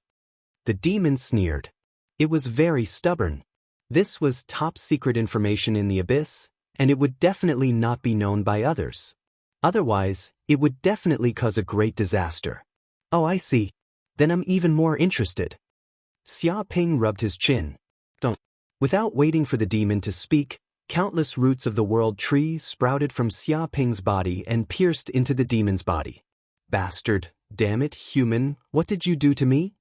S1: The demon sneered. It was very stubborn. This was top-secret information in the abyss, and it would definitely not be known by others. Otherwise, it would definitely cause a great disaster. "Oh, I see. Then I'm even more interested." Xiaoping rubbed his chin. "Don't." Without waiting for the demon to speak, countless roots of the World Tree sprouted from Xiaoping's body and pierced into the demon's body. "Bastard, damn it, human, what did you do to me?"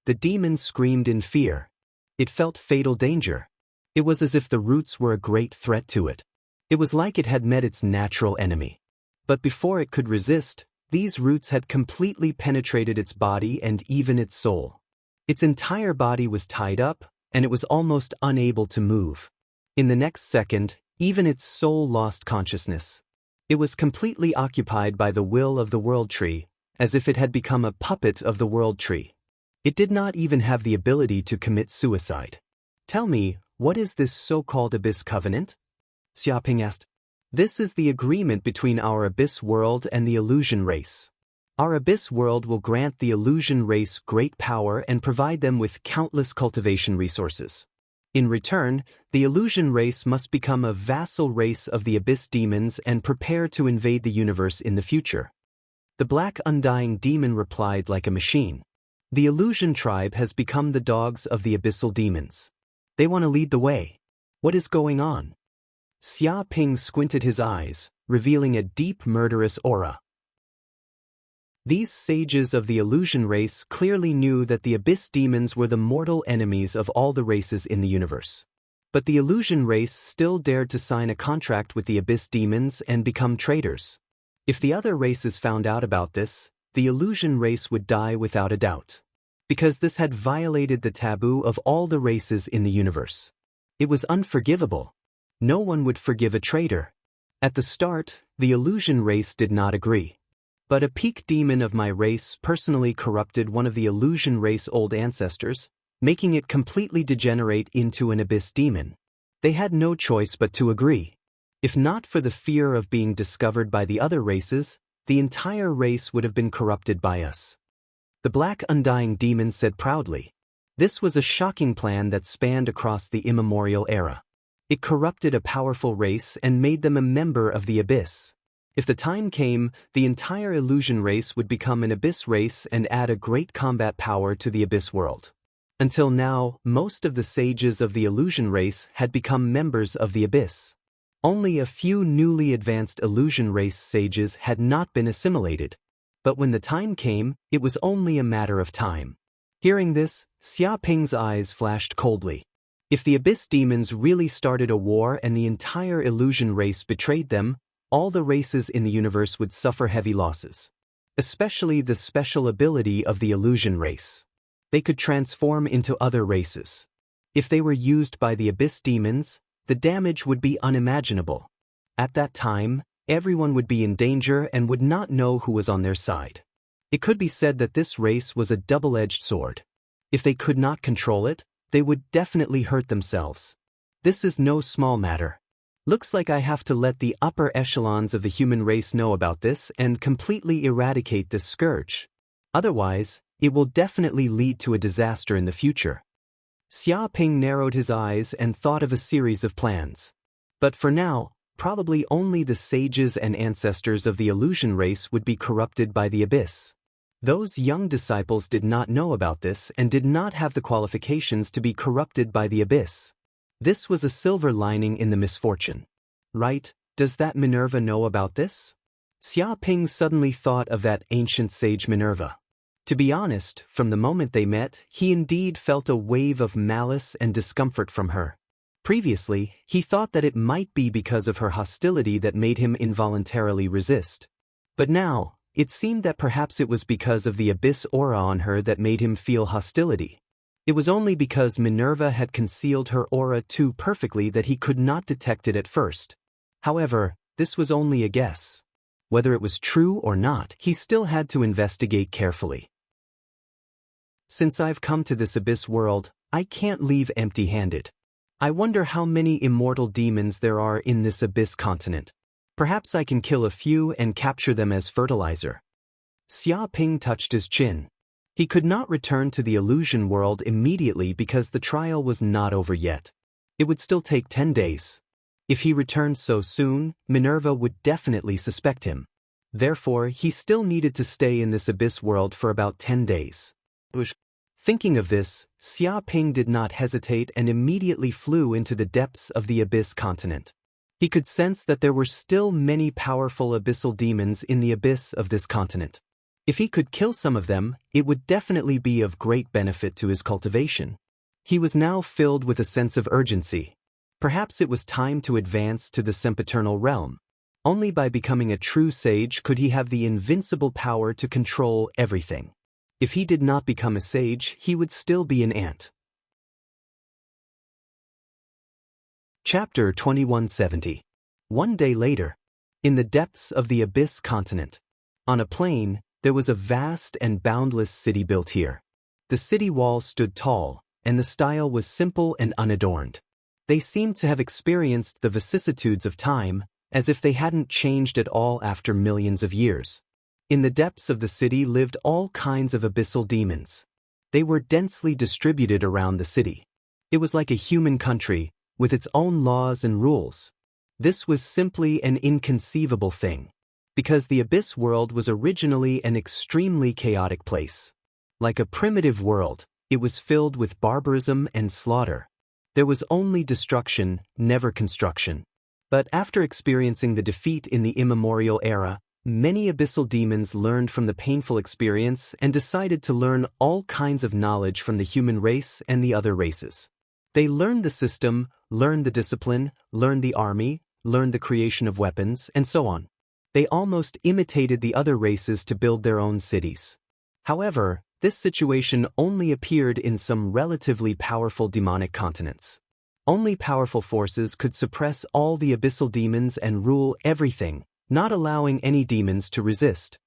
S1: The demon screamed in fear. It felt fatal danger. It was as if the roots were a great threat to it. It was like it had met its natural enemy. But before it could resist, these roots had completely penetrated its body and even its soul. Its entire body was tied up, and it was almost unable to move. In the next second, even its soul lost consciousness. It was completely occupied by the will of the World Tree, as if it had become a puppet of the World Tree. It did not even have the ability to commit suicide. "Tell me, what is this so-called Abyss Covenant?" Xiaoping asked. "This is the agreement between our Abyss world and the Illusion race. Our Abyss world will grant the Illusion race great power and provide them with countless cultivation resources. In return, the Illusion race must become a vassal race of the Abyss demons and prepare to invade the universe in the future." The Black Undying Demon replied like a machine. "The Illusion tribe has become the dogs of the Abyssal demons. They want to lead the way. What is going on?" Xiaoping squinted his eyes, revealing a deep murderous aura. These sages of the Illusion race clearly knew that the Abyss demons were the mortal enemies of all the races in the universe. But the Illusion race still dared to sign a contract with the Abyss demons and become traitors. If the other races found out about this, the Illusion race would die without a doubt. Because this had violated the taboo of all the races in the universe. It was unforgivable. No one would forgive a traitor. At the start, the Illusion race did not agree. But a peak demon of my race personally corrupted one of the Illusion race old ancestors, making it completely degenerate into an Abyss demon. They had no choice but to agree. If not for the fear of being discovered by the other races, the entire race would have been corrupted by us. The Black Undying Demon said proudly. This was a shocking plan that spanned across the immemorial era. It corrupted a powerful race and made them a member of the Abyss. If the time came, the entire Illusion race would become an Abyss race and add a great combat power to the Abyss world. Until now, most of the sages of the Illusion race had become members of the Abyss. Only a few newly advanced Illusion race sages had not been assimilated. But when the time came, it was only a matter of time. Hearing this, Xiaoping's eyes flashed coldly. If the Abyss demons really started a war and the entire Illusion race betrayed them, all the races in the universe would suffer heavy losses. Especially the special ability of the Illusion race. They could transform into other races. If they were used by the Abyss demons, the damage would be unimaginable. At that time, everyone would be in danger and would not know who was on their side. It could be said that this race was a double-edged sword. If they could not control it, they would definitely hurt themselves. This is no small matter. Looks like I have to let the upper echelons of the human race know about this and completely eradicate this scourge. Otherwise, it will definitely lead to a disaster in the future. Xia Ping narrowed his eyes and thought of a series of plans. But for now, probably only the sages and ancestors of the illusion race would be corrupted by the abyss. Those young disciples did not know about this and did not have the qualifications to be corrupted by the abyss. This was a silver lining in the misfortune. Right, does that Minerva know about this? Xia Ping suddenly thought of that ancient sage Minerva. To be honest, from the moment they met, he indeed felt a wave of malice and discomfort from her. Previously, he thought that it might be because of her hostility that made him involuntarily resist. But now, it seemed that perhaps it was because of the abyss aura on her that made him feel hostility. It was only because Minerva had concealed her aura too perfectly that he could not detect it at first. However, this was only a guess. Whether it was true or not, he still had to investigate carefully. Since I've come to this abyss world, I can't leave empty-handed. I wonder how many immortal demons there are in this abyss continent. Perhaps I can kill a few and capture them as fertilizer. Xia Ping touched his chin. He could not return to the illusion world immediately because the trial was not over yet. It would still take 10 days. If he returned so soon, Minerva would definitely suspect him. Therefore, he still needed to stay in this abyss world for about 10 days. Thinking of this, Xia Ping did not hesitate and immediately flew into the depths of the abyss continent. He could sense that there were still many powerful abyssal demons in the abyss of this continent. If he could kill some of them, it would definitely be of great benefit to his cultivation. He was now filled with a sense of urgency. Perhaps it was time to advance to the sempiternal realm. Only by becoming a true sage could he have the invincible power to control everything. If he did not become a sage, he would still be an ant. Chapter 2170. One day later. In the depths of the abyss continent. On a plain, there was a vast and boundless city built here. The city walls stood tall, and the style was simple and unadorned. They seemed to have experienced the vicissitudes of time, as if they hadn't changed at all after millions of years. In the depths of the city lived all kinds of abyssal demons. They were densely distributed around the city. It was like a human country, with its own laws and rules. This was simply an inconceivable thing, because the abyss world was originally an extremely chaotic place. Like a primitive world, it was filled with barbarism and slaughter. There was only destruction, never construction. But after experiencing the defeat in the immemorial era, many abyssal demons learned from the painful experience and decided to learn all kinds of knowledge from the human race and the other races. They learned the system, learned the discipline, learned the army, learned the creation of weapons, and so on. They almost imitated the other races to build their own cities. However, this situation only appeared in some relatively powerful demonic continents. Only powerful forces could suppress all the abyssal demons and rule everything, not allowing any demons to resist.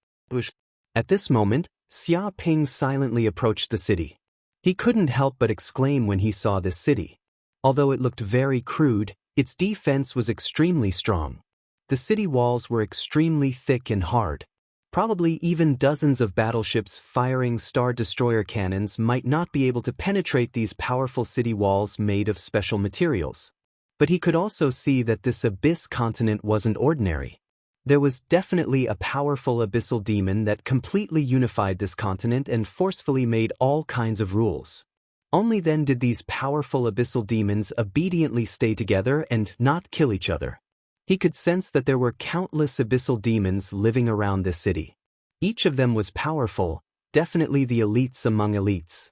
S1: At this moment, Xia Ping silently approached the city. He couldn't help but exclaim when he saw this city. Although it looked very crude, its defense was extremely strong. The city walls were extremely thick and hard. Probably even dozens of battleships firing Star Destroyer cannons might not be able to penetrate these powerful city walls made of special materials. But he could also see that this abyss continent wasn't ordinary. There was definitely a powerful abyssal demon that completely unified this continent and forcefully made all kinds of rules. Only then did these powerful abyssal demons obediently stay together and not kill each other. He could sense that there were countless abyssal demons living around this city. Each of them was powerful, definitely the elites among elites.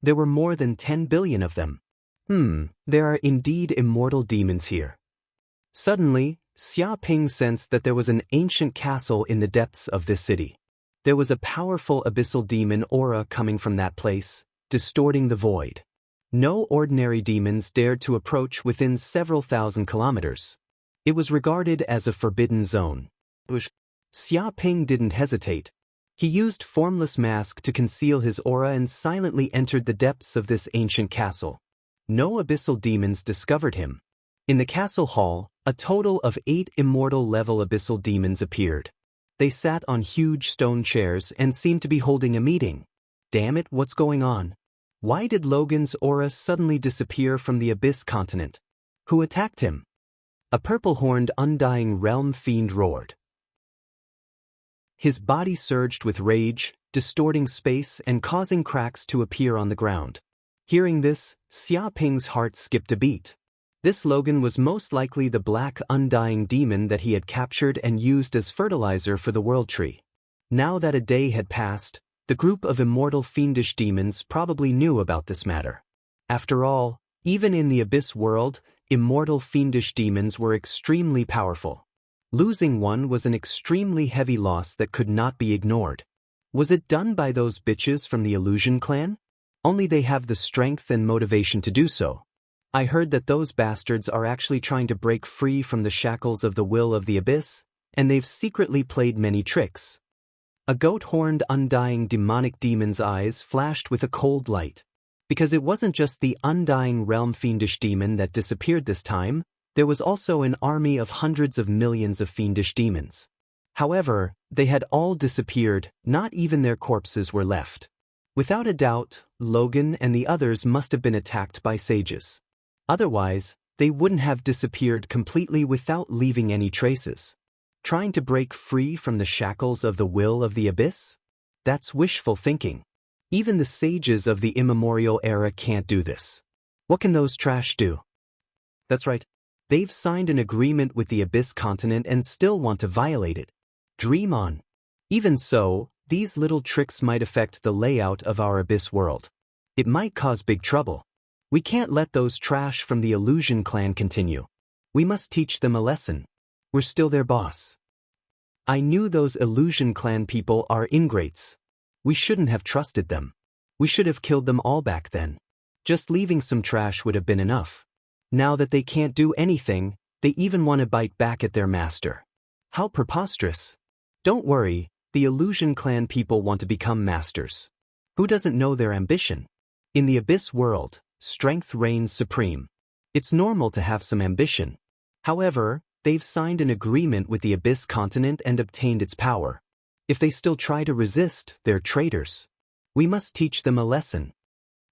S1: There were more than 10 billion of them. There are indeed immortal demons here. Suddenly, Xia Ping sensed that there was an ancient castle in the depths of this city. There was a powerful abyssal demon aura coming from that place, distorting the void. No ordinary demons dared to approach within several thousand kilometers. It was regarded as a forbidden zone. Xia Ping didn't hesitate. He used formless mask to conceal his aura and silently entered the depths of this ancient castle. No abyssal demons discovered him. In the castle hall, a total of 8 immortal-level abyssal demons appeared. They sat on huge stone chairs and seemed to be holding a meeting. Damn it, what's going on? Why did Logan's aura suddenly disappear from the Abyss continent? Who attacked him? A purple-horned undying realm fiend roared. His body surged with rage, distorting space and causing cracks to appear on the ground. Hearing this, Xia Ping's heart skipped a beat. This Logan was most likely the black undying demon that he had captured and used as fertilizer for the World Tree. Now that a day had passed, the group of immortal fiendish demons probably knew about this matter. After all, even in the Abyss world, immortal fiendish demons were extremely powerful. Losing one was an extremely heavy loss that could not be ignored. Was it done by those bitches from the Illusion clan? Only they have the strength and motivation to do so. I heard that those bastards are actually trying to break free from the shackles of the will of the Abyss, and they've secretly played many tricks. A goat-horned undying demonic demon's eyes flashed with a cold light. Because it wasn't just the undying realm fiendish demon that disappeared this time, there was also an army of hundreds of millions of fiendish demons. However, they had all disappeared, not even their corpses were left. Without a doubt, Logan and the others must have been attacked by sages. Otherwise, they wouldn't have disappeared completely without leaving any traces. Trying to break free from the shackles of the will of the Abyss? That's wishful thinking. Even the sages of the immemorial era can't do this. What can those trash do? That's right. They've signed an agreement with the Abyss continent and still want to violate it. Dream on. Even so, these little tricks might affect the layout of our Abyss world. It might cause big trouble. We can't let those trash from the Illusion clan continue. We must teach them a lesson. We're still their boss. I knew those Illusion clan people are ingrates. We shouldn't have trusted them. We should have killed them all back then. Just leaving some trash would have been enough. Now that they can't do anything, they even want to bite back at their master. How preposterous. Don't worry, the Illusion clan people want to become masters. Who doesn't know their ambition? In the Abyss world, strength reigns supreme. It's normal to have some ambition. However, they've signed an agreement with the Abyss continent and obtained its power. If they still try to resist, they're traitors. We must teach them a lesson.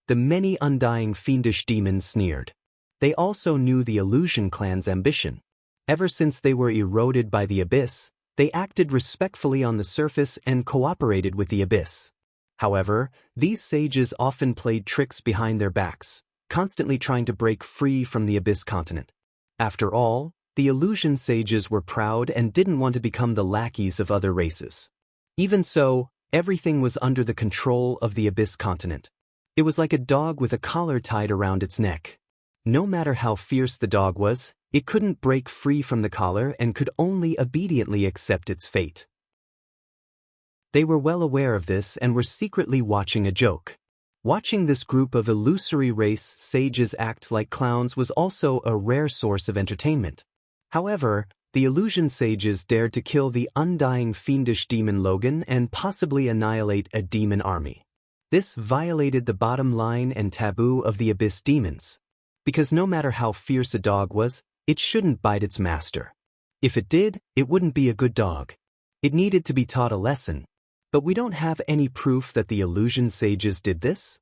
S1: The many undying fiendish demons sneered. They also knew the Illusion clan's ambition. Ever since they were eroded by the Abyss, they acted respectfully on the surface and cooperated with the Abyss. However, these sages often played tricks behind their backs, constantly trying to break free from the Abyss continent. After all, the Illusion sages were proud and didn't want to become the lackeys of other races. Even so, everything was under the control of the Abyss continent. It was like a dog with a collar tied around its neck. No matter how fierce the dog was, it couldn't break free from the collar and could only obediently accept its fate. They were well aware of this and were secretly watching a joke. Watching this group of illusory race sages act like clowns was also a rare source of entertainment. However, the Illusion sages dared to kill the undying fiendish demon Logan and possibly annihilate a demon army. This violated the bottom line and taboo of the Abyss demons. Because no matter how fierce a dog was, it shouldn't bite its master. If it did, it wouldn't be a good dog. It needed to be taught a lesson. But we don't have any proof that the Illusion sages did this?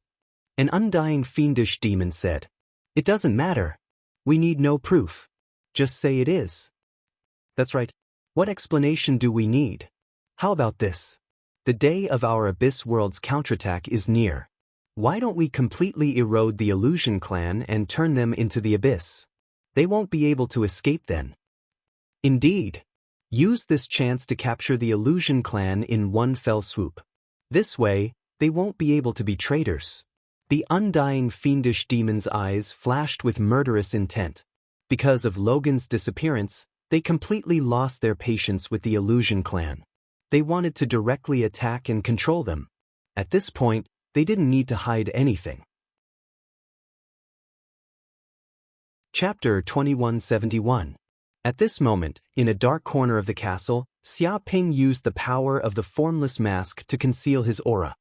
S1: An undying fiendish demon said. It doesn't matter. We need no proof. Just say it is. That's right. What explanation do we need? How about this? The day of our Abyss world's counterattack is near. Why don't we completely erode the Illusion clan and turn them into the Abyss? They won't be able to escape then. Indeed. Use this chance to capture the Illusion clan in one fell swoop. This way, they won't be able to be traitors. The undying fiendish demon's eyes flashed with murderous intent. Because of Logan's disappearance, they completely lost their patience with the Illusion clan. They wanted to directly attack and control them. At this point, they didn't need to hide anything. Chapter 2171. At this moment, in a dark corner of the castle, Xia Ping used the power of the formless mask to conceal his aura.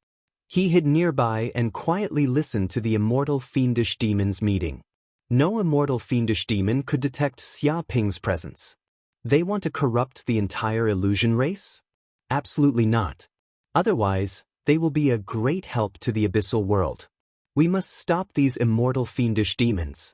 S1: He hid nearby and quietly listened to the immortal fiendish demons meeting. No immortal fiendish demon could detect Xia Ping's presence. They want to corrupt the entire illusion race? Absolutely not. Otherwise, they will be a great help to the abyssal world. We must stop these immortal fiendish demons.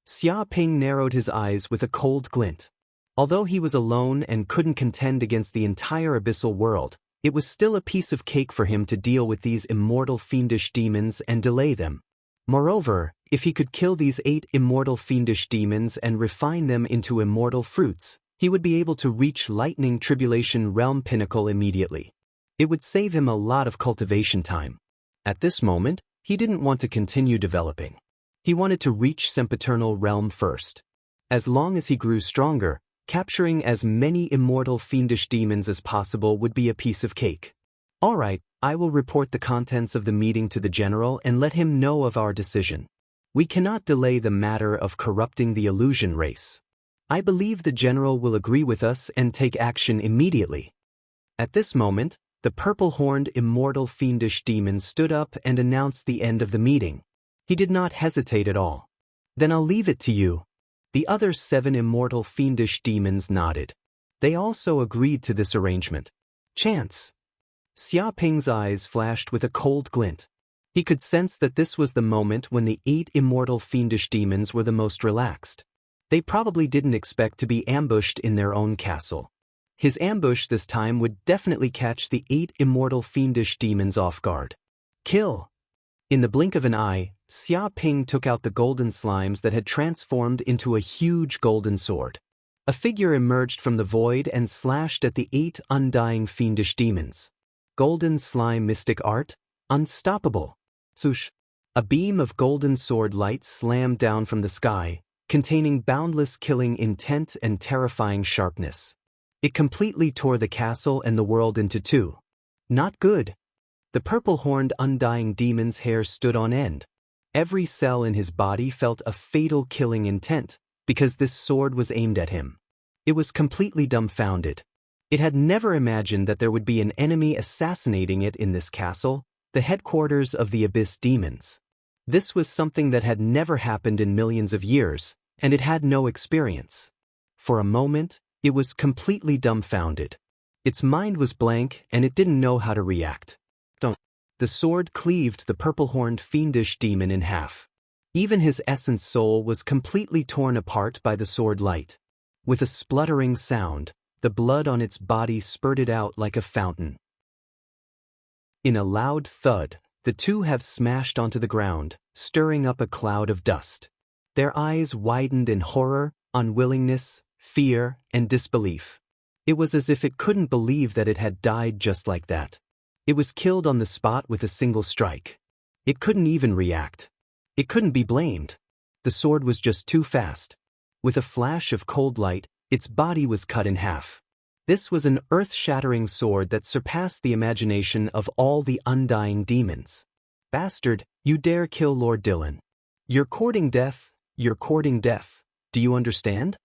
S1: Xia Ping narrowed his eyes with a cold glint. Although he was alone and couldn't contend against the entire abyssal world, it was still a piece of cake for him to deal with these immortal fiendish demons and delay them. Moreover, if he could kill these 8 immortal fiendish demons and refine them into immortal fruits, he would be able to reach Lightning Tribulation Realm Pinnacle immediately. It would save him a lot of cultivation time. At this moment, he didn't want to continue developing. He wanted to reach Sempiternal Realm first. As long as he grew stronger, capturing as many immortal fiendish demons as possible would be a piece of cake. Alright, I will report the contents of the meeting to the general and let him know of our decision. We cannot delay the matter of corrupting the illusion race. I believe the general will agree with us and take action immediately. At this moment, the purple-horned immortal fiendish demon stood up and announced the end of the meeting. He did not hesitate at all. Then I'll leave it to you. The other 7 immortal fiendish demons nodded. They also agreed to this arrangement. Chance. Xia Ping's eyes flashed with a cold glint. He could sense that this was the moment when the 8 immortal fiendish demons were the most relaxed. They probably didn't expect to be ambushed in their own castle. His ambush this time would definitely catch the 8 immortal fiendish demons off guard. Kill! In the blink of an eye, Xia Ping took out the golden slimes that had transformed into a huge golden sword. A figure emerged from the void and slashed at the 8 undying fiendish demons. Golden slime mystic art? Unstoppable! Swoosh! A beam of golden sword light slammed down from the sky, containing boundless killing intent and terrifying sharpness. It completely tore the castle and the world into 2. Not good. The purple-horned undying demon's hair stood on end. Every cell in his body felt a fatal killing intent, because this sword was aimed at him. It was completely dumbfounded. It had never imagined that there would be an enemy assassinating it in this castle, the headquarters of the Abyss Demons. This was something that had never happened in millions of years, and it had no experience. For a moment, it was completely dumbfounded. Its mind was blank and it didn't know how to react. The sword cleaved the purple-horned fiendish demon in half. Even his essence soul was completely torn apart by the sword light. With a spluttering sound, the blood on its body spurted out like a fountain. In a loud thud, the 2 have smashed onto the ground, stirring up a cloud of dust. Their eyes widened in horror, unwillingness, fear, and disbelief. It was as if it couldn't believe that it had died just like that. It was killed on the spot with a single strike. It couldn't even react. It couldn't be blamed. The sword was just too fast. With a flash of cold light, its body was cut in half. This was an earth-shattering sword that surpassed the imagination of all the undying demons. Bastard, you dare kill Lord Dylan. You're courting death, you're courting death. Do you understand?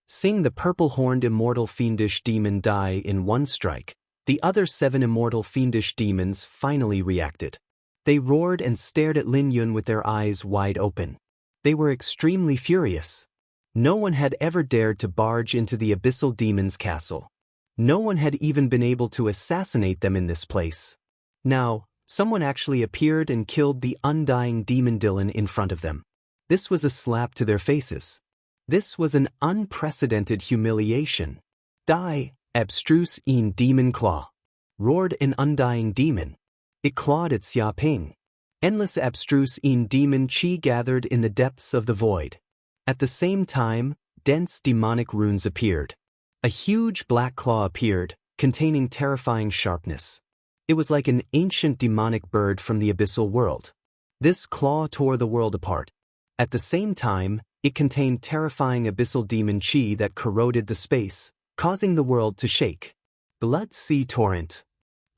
S1: Seeing the purple-horned immortal fiendish demon die in one strike, the other 7 immortal fiendish demons finally reacted. They roared and stared at Lin Yun with their eyes wide open. They were extremely furious. No one had ever dared to barge into the abyssal demon's castle. No one had even been able to assassinate them in this place. Now, someone actually appeared and killed the undying demon Dylan in front of them. This was a slap to their faces. This was an unprecedented humiliation. Die, abstruse in demon claw! Roared an undying demon. It clawed at Xia Ping. Endless abstruse in demon chi gathered in the depths of the void. At the same time, dense demonic runes appeared. A huge black claw appeared, containing terrifying sharpness. It was like an ancient demonic bird from the abyssal world. This claw tore the world apart. At the same time, it contained terrifying abyssal demon chi that corroded the space, causing the world to shake. Blood Sea Torrent.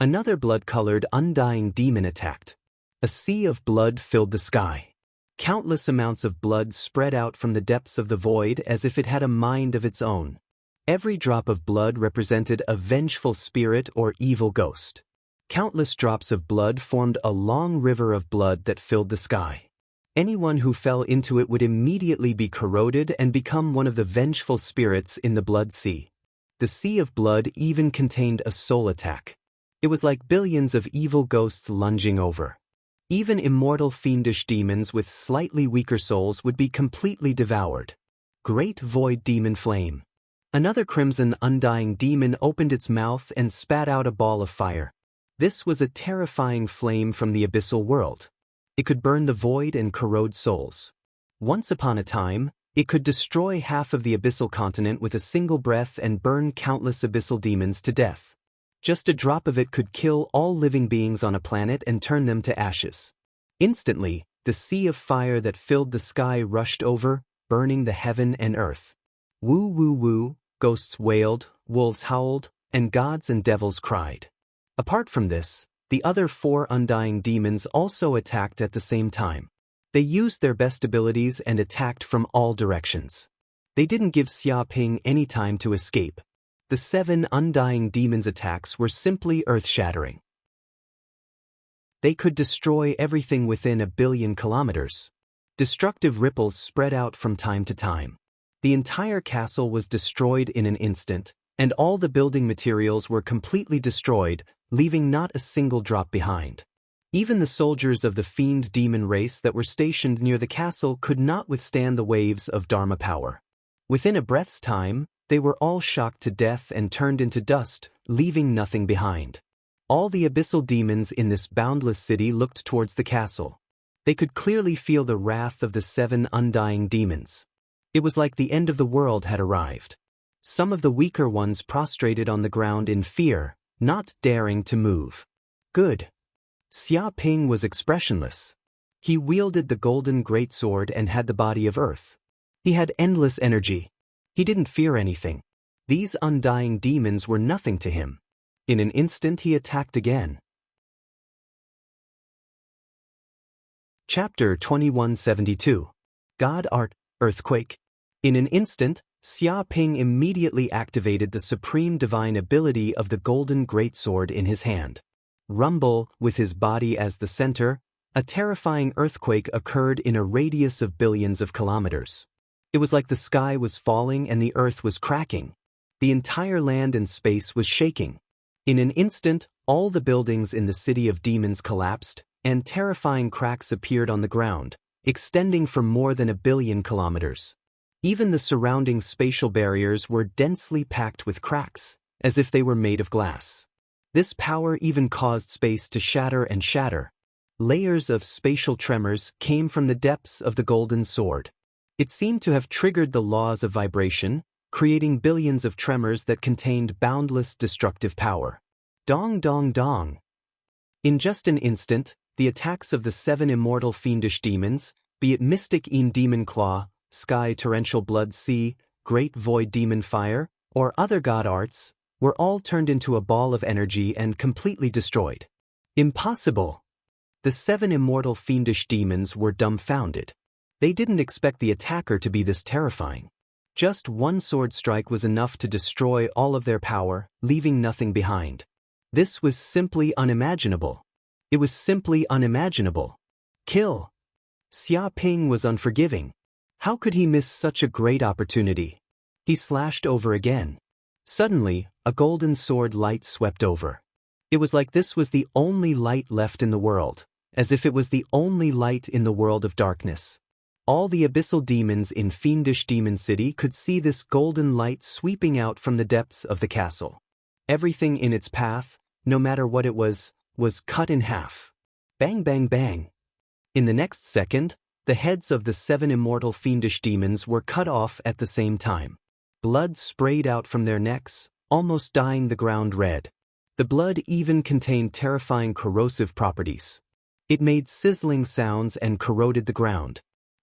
S1: Another blood-colored undying demon attacked. A sea of blood filled the sky. Countless amounts of blood spread out from the depths of the void as if it had a mind of its own. Every drop of blood represented a vengeful spirit or evil ghost. Countless drops of blood formed a long river of blood that filled the sky. Anyone who fell into it would immediately be corroded and become one of the vengeful spirits in the blood sea. The sea of blood even contained a soul attack. It was like billions of evil ghosts lunging over. Even immortal fiendish demons with slightly weaker souls would be completely devoured. Great Void Demon Flame. Another crimson undying demon opened its mouth and spat out a ball of fire. This was a terrifying flame from the abyssal world. It could burn the void and corrode souls. Once upon a time, it could destroy half of the abyssal continent with a single breath and burn countless abyssal demons to death. Just a drop of it could kill all living beings on a planet and turn them to ashes. Instantly, the sea of fire that filled the sky rushed over, burning the heaven and earth. Woo woo woo, ghosts wailed, wolves howled, and gods and devils cried. Apart from this, the other 4 undying demons also attacked at the same time. They used their best abilities and attacked from all directions. They didn't give Xia Ping any time to escape. The 7 undying demons' attacks were simply earth-shattering. They could destroy everything within 1 billion kilometers. Destructive ripples spread out from time to time. The entire castle was destroyed in an instant, and all the building materials were completely destroyed, leaving not a single drop behind. Even the soldiers of the fiend demon race that were stationed near the castle could not withstand the waves of Dharma power. Within a breath's time, they were all shocked to death and turned into dust, leaving nothing behind. All the abyssal demons in this boundless city looked towards the castle. They could clearly feel the wrath of the 7 undying demons. It was like the end of the world had arrived. Some of the weaker ones prostrated on the ground in fear, not daring to move. Good. Xia Ping was expressionless. He wielded the golden greatsword and had the body of earth. He had endless energy. He didn't fear anything. These undying demons were nothing to him. In an instant he attacked again. Chapter 2172. God Art, Earthquake. In an instant, Xia Ping immediately activated the supreme divine ability of the golden greatsword in his hand. Rumble, with his body as the center, a terrifying earthquake occurred in a radius of billions of kilometers. It was like the sky was falling and the earth was cracking. The entire land and space was shaking. In an instant, all the buildings in the city of demons collapsed, and terrifying cracks appeared on the ground, extending for more than 1 billion kilometers. Even the surrounding spatial barriers were densely packed with cracks, as if they were made of glass. This power even caused space to shatter and shatter. Layers of spatial tremors came from the depths of the golden sword. It seemed to have triggered the laws of vibration, creating billions of tremors that contained boundless destructive power. Dong dong dong. In just an instant, the attacks of the 7 immortal fiendish demons, be it Mystic Een Demon Claw, Sky Torrential Blood Sea, Great Void Demon Fire, or other god arts, were all turned into a ball of energy and completely destroyed. Impossible! The 7 immortal fiendish demons were dumbfounded. They didn't expect the attacker to be this terrifying. Just one sword strike was enough to destroy all of their power, leaving nothing behind. This was simply unimaginable. It was simply unimaginable. Kill! Xia Ping was unforgiving. How could he miss such a great opportunity? He slashed over again. Suddenly, a golden sword light swept over. It was like this was the only light left in the world, as if it was the only light in the world of darkness. All the abyssal demons in Fiendish Demon City could see this golden light sweeping out from the depths of the castle. Everything in its path, no matter what it was cut in half. Bang bang bang. In the next second, the heads of the 7 immortal fiendish demons were cut off at the same time. Blood sprayed out from their necks, almost dyeing the ground red. The blood even contained terrifying corrosive properties. It made sizzling sounds and corroded the ground.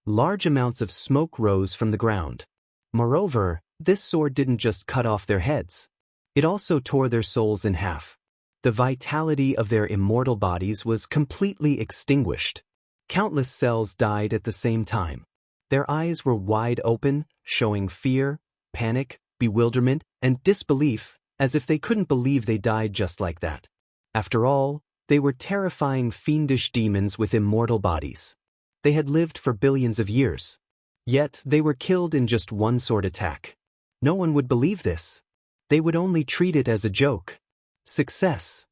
S1: Large amounts of smoke rose from the ground. Moreover, this sword didn't just cut off their heads. It also tore their souls in half. The vitality of their immortal bodies was completely extinguished. Countless cells died at the same time. Their eyes were wide open, showing fear, panic, bewilderment, and disbelief, as if they couldn't believe they died just like that. After all, they were terrifying fiendish demons with immortal bodies. They had lived for billions of years. Yet they were killed in just one sword attack. No one would believe this. They would only treat it as a joke. Success.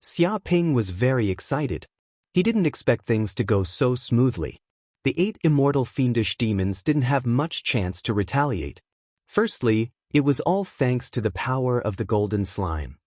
S1: Xia Ping was very excited. He didn't expect things to go so smoothly. The 8 immortal fiendish demons didn't have much chance to retaliate. Firstly, it was all thanks to the power of the golden slime.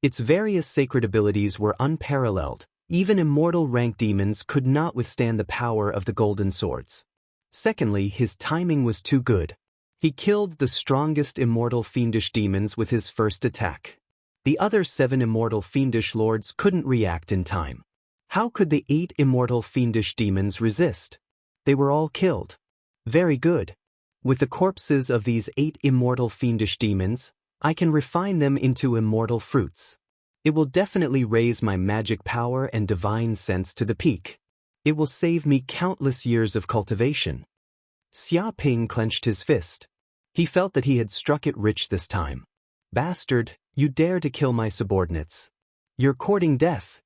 S1: Its various sacred abilities were unparalleled. Even immortal rank demons could not withstand the power of the golden swords. Secondly, his timing was too good. He killed the strongest immortal fiendish demons with his first attack. The other 7 immortal fiendish lords couldn't react in time. How could the 8 immortal fiendish demons resist? They were all killed. Very good. With the corpses of these 8 immortal fiendish demons, I can refine them into immortal fruits. It will definitely raise my magic power and divine sense to the peak. It will save me countless years of cultivation. Xia Ping clenched his fist. He felt that he had struck it rich this time. Bastard, you dare to kill my subordinates. You're courting death.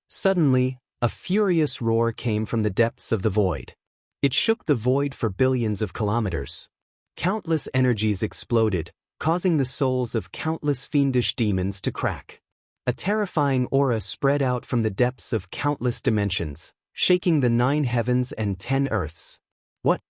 S1: Suddenly, a furious roar came from the depths of the void. It shook the void for billions of kilometers. Countless energies exploded, causing the souls of countless fiendish demons to crack. A terrifying aura spread out from the depths of countless dimensions, shaking the 9 heavens and 10 earths. What?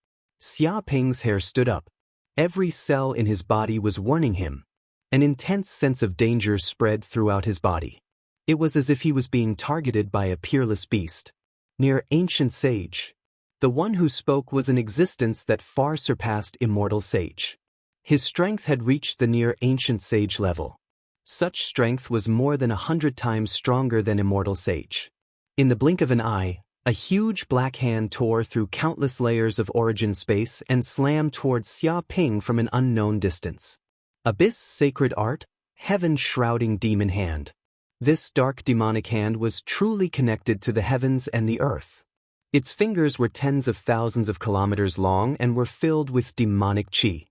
S1: Xia Ping's hair stood up. Every cell in his body was warning him. An intense sense of danger spread throughout his body. It was as if he was being targeted by a peerless beast. Near ancient sage. The one who spoke was an existence that far surpassed immortal sage. His strength had reached the near ancient sage level. Such strength was more than 100 times stronger than immortal sage. In the blink of an eye, a huge black hand tore through countless layers of origin space and slammed towards Xia Ping from an unknown distance. Abyss sacred art, heaven-shrouding demon hand. This dark demonic hand was truly connected to the heavens and the earth. Its fingers were tens of thousands of kilometers long and were filled with demonic chi.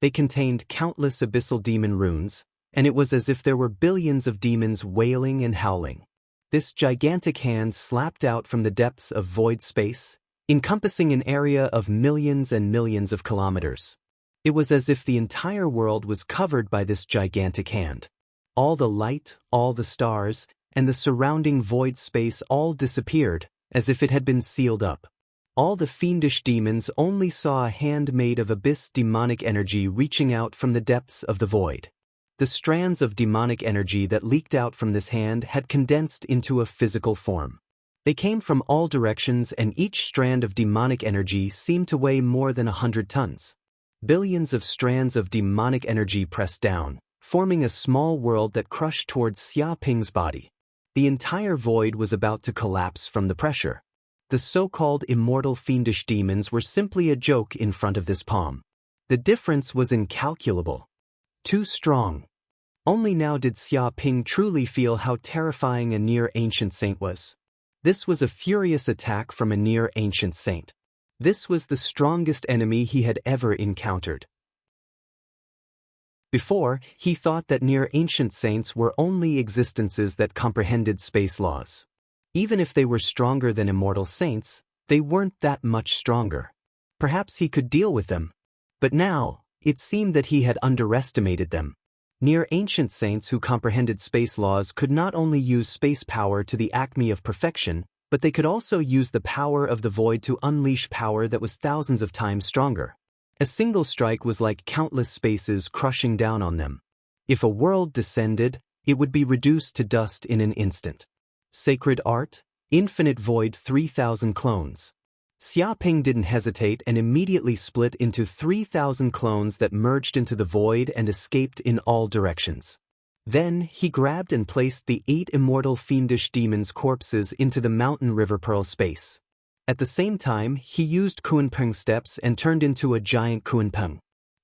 S1: They contained countless abyssal demon runes, and it was as if there were billions of demons wailing and howling. This gigantic hand slapped out from the depths of void space, encompassing an area of millions and millions of kilometers. It was as if the entire world was covered by this gigantic hand. All the light, all the stars, and the surrounding void space all disappeared, as if it had been sealed up. All the fiendish demons only saw a hand made of abyss demonic energy reaching out from the depths of the void. The strands of demonic energy that leaked out from this hand had condensed into a physical form. They came from all directions, and each strand of demonic energy seemed to weigh more than 100 tons. Billions of strands of demonic energy pressed down, forming a small world that crushed towards Xia Ping's body. The entire void was about to collapse from the pressure. The so-called immortal fiendish demons were simply a joke in front of this palm. The difference was incalculable. Too strong. Only now did Xia Ping truly feel how terrifying a near-ancient saint was. This was a furious attack from a near-ancient saint. This was the strongest enemy he had ever encountered. Before, he thought that near-ancient saints were only existences that comprehended space laws. Even if they were stronger than immortal saints, they weren't that much stronger. Perhaps he could deal with them. But now, it seemed that he had underestimated them. Near-ancient saints who comprehended space laws could not only use space power to the acme of perfection, but they could also use the power of the void to unleash power that was thousands of times stronger. A single strike was like countless spaces crushing down on them. If a world descended, it would be reduced to dust in an instant. Sacred art, infinite void 3,000 clones. Xia Ping didn't hesitate and immediately split into 3,000 clones that merged into the void and escaped in all directions. Then, he grabbed and placed the 8 immortal fiendish demons' corpses into the mountain river pearl space. At the same time, he used Kunpeng steps and turned into a giant Kunpeng.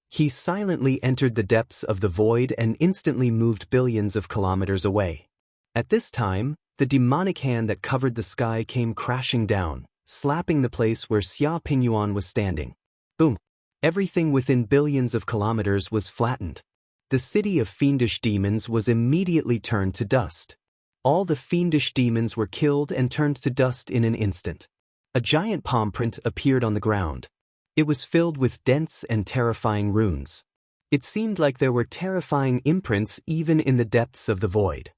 S1: He silently entered the depths of the void and instantly moved billions of kilometers away. At this time, the demonic hand that covered the sky came crashing down, slapping the place where Xia Pingyuan was standing. Boom! Everything within billions of kilometers was flattened. The city of fiendish demons was immediately turned to dust. All the fiendish demons were killed and turned to dust in an instant. A giant palm print appeared on the ground. It was filled with dense and terrifying runes. It seemed like there were terrifying imprints even in the depths of the void.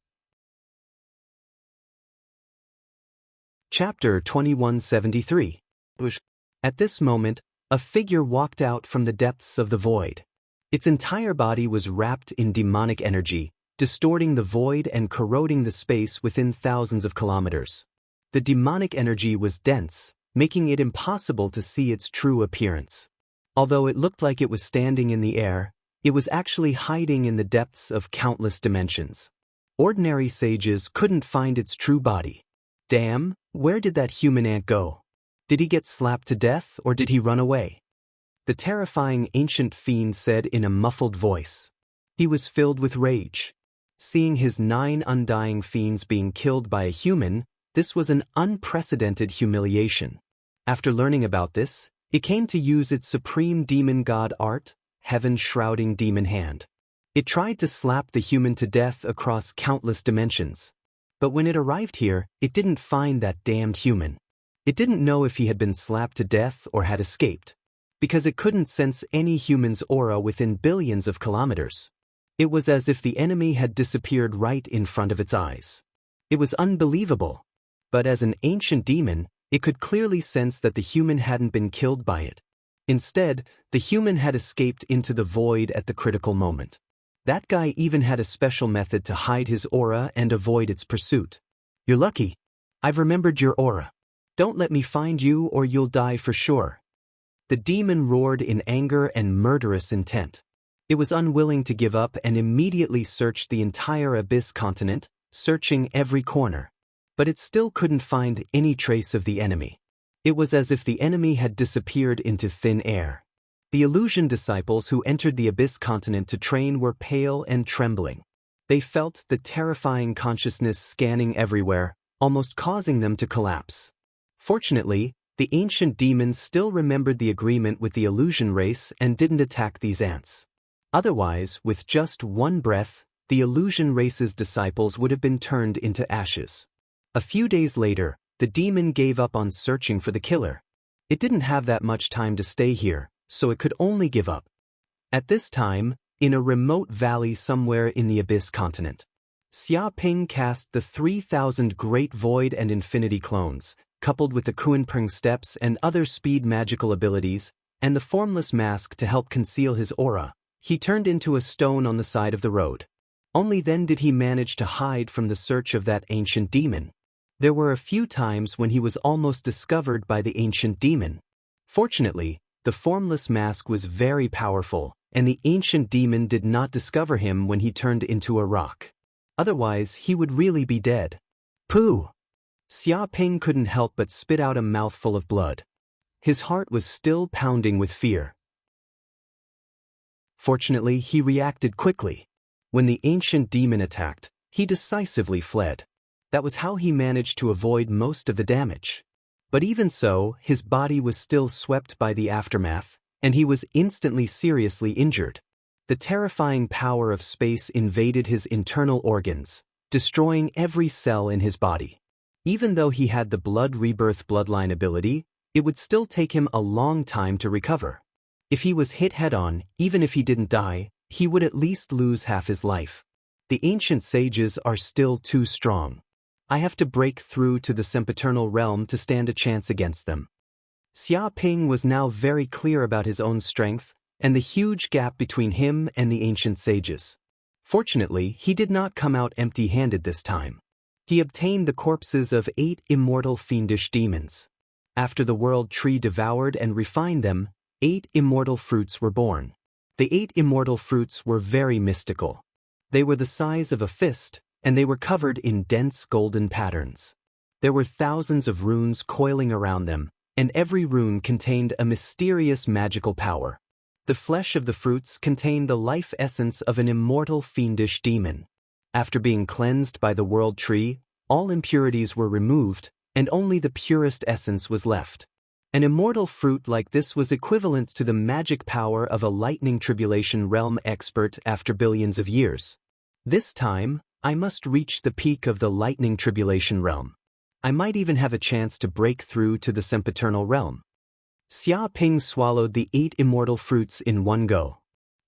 S1: Chapter 2173. At this moment, a figure walked out from the depths of the void. Its entire body was wrapped in demonic energy, distorting the void and corroding the space within thousands of kilometers. The demonic energy was dense, making it impossible to see its true appearance. Although it looked like it was standing in the air, it was actually hiding in the depths of countless dimensions. Ordinary sages couldn't find its true body. Damn, where did that human ant go? Did he get slapped to death or did he run away? The terrifying ancient fiend said in a muffled voice. He was filled with rage. Seeing his 9 undying fiends being killed by a human, this was an unprecedented humiliation. After learning about this, it came to use its supreme demon god art, Heaven Shrouding Demon Hand. It tried to slap the human to death across countless dimensions. But when it arrived here, it didn't find that damned human. It didn't know if he had been slapped to death or had escaped, because it couldn't sense any human's aura within billions of kilometers. It was as if the enemy had disappeared right in front of its eyes. It was unbelievable. But as an ancient demon, it could clearly sense that the human hadn't been killed by it. Instead, the human had escaped into the void at the critical moment. That guy even had a special method to hide his aura and avoid its pursuit. You're lucky. I've remembered your aura. Don't let me find you or you'll die for sure. The demon roared in anger and murderous intent. It was unwilling to give up and immediately searched the entire Abyss continent, searching every corner. But it still couldn't find any trace of the enemy. It was as if the enemy had disappeared into thin air. The illusion disciples who entered the Abyss continent to train were pale and trembling. They felt the terrifying consciousness scanning everywhere, almost causing them to collapse. Fortunately, the ancient demons still remembered the agreement with the illusion race and didn't attack these ants. Otherwise, with just one breath, the illusion race's disciples would have been turned into ashes. A few days later, the demon gave up on searching for the killer. It didn't have that much time to stay here, so it could only give up. At this time, in a remote valley somewhere in the Abyss continent, Xia Ping cast the 3,000 Great Void and Infinity clones, coupled with the Kunpeng steps and other speed magical abilities, and the formless mask to help conceal his aura. He turned into a stone on the side of the road. Only then did he manage to hide from the search of that ancient demon. There were a few times when he was almost discovered by the ancient demon. Fortunately, the formless mask was very powerful, and the ancient demon did not discover him when he turned into a rock. Otherwise, he would really be dead. Pooh! Xia Ping couldn't help but spit out a mouthful of blood. His heart was still pounding with fear. Fortunately, he reacted quickly. When the ancient demon attacked, he decisively fled. That was how he managed to avoid most of the damage. But even so, his body was still swept by the aftermath, and he was instantly seriously injured. The terrifying power of space invaded his internal organs, destroying every cell in his body. Even though he had the blood rebirth bloodline ability, it would still take him a long time to recover. If he was hit head-on, even if he didn't die, he would at least lose half his life. The ancient sages are still too strong. I have to break through to the sempiternal realm to stand a chance against them. Xia Ping was now very clear about his own strength and the huge gap between him and the ancient sages. Fortunately, he did not come out empty-handed this time. He obtained the corpses of 8 immortal fiendish demons. After the world tree devoured and refined them, 8 immortal fruits were born. The 8 immortal fruits were very mystical. They were the size of a fist, and they were covered in dense golden patterns. There were thousands of runes coiling around them, and every rune contained a mysterious magical power. The flesh of the fruits contained the life essence of an immortal fiendish demon. After being cleansed by the world tree, all impurities were removed, and only the purest essence was left. An immortal fruit like this was equivalent to the magic power of a lightning tribulation realm expert after billions of years. This time, I must reach the peak of the lightning tribulation realm. I might even have a chance to break through to the sempiternal realm. Xia Ping swallowed the 8 immortal fruits in one go.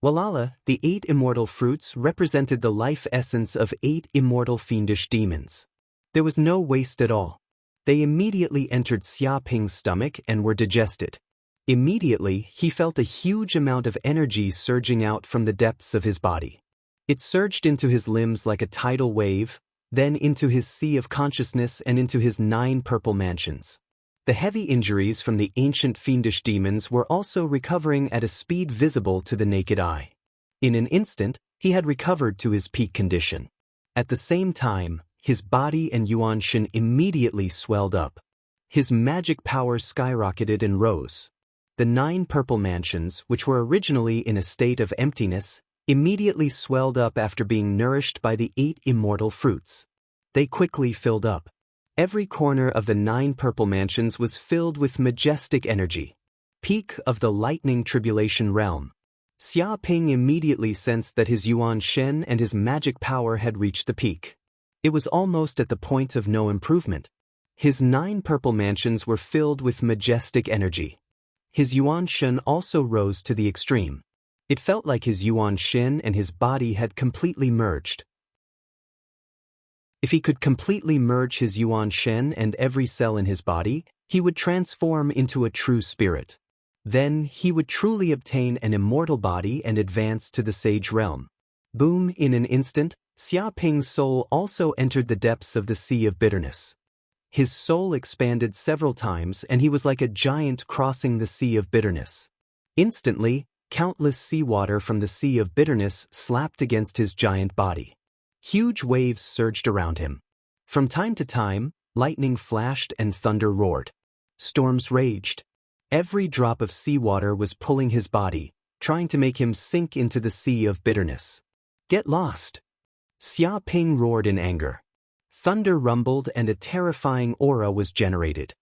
S1: Walala, the 8 immortal fruits represented the life essence of 8 immortal fiendish demons. There was no waste at all. They immediately entered Xia Ping's stomach and were digested. Immediately, he felt a huge amount of energy surging out from the depths of his body. It surged into his limbs like a tidal wave, then into his sea of consciousness and into his 9 purple mansions. The heavy injuries from the ancient fiendish demons were also recovering at a speed visible to the naked eye. In an instant, he had recovered to his peak condition. At the same time, his body and Yuan Shen immediately swelled up. His magic power skyrocketed and rose. The 9 purple mansions, which were originally in a state of emptiness, immediately swelled up after being nourished by the 8 immortal fruits. They quickly filled up. Every corner of the 9 purple mansions was filled with majestic energy. Peak of the lightning tribulation realm. Xia Ping immediately sensed that his Yuan Shen and his magic power had reached the peak. It was almost at the point of no improvement. His 9 purple mansions were filled with majestic energy. His Yuan Shen also rose to the extreme. It felt like his Yuan Shen and his body had completely merged. If he could completely merge his Yuan Shen and every cell in his body, he would transform into a true spirit. Then he would truly obtain an immortal body and advance to the sage realm. Boom! In an instant, Xia Ping's soul also entered the depths of the sea of bitterness. His soul expanded several times and he was like a giant crossing the sea of bitterness. Instantly, countless seawater from the sea of bitterness slapped against his giant body. Huge waves surged around him. From time to time, lightning flashed and thunder roared. Storms raged. Every drop of seawater was pulling his body, trying to make him sink into the sea of bitterness. Get lost! Xia Ping roared in anger. Thunder rumbled and a terrifying aura was generated.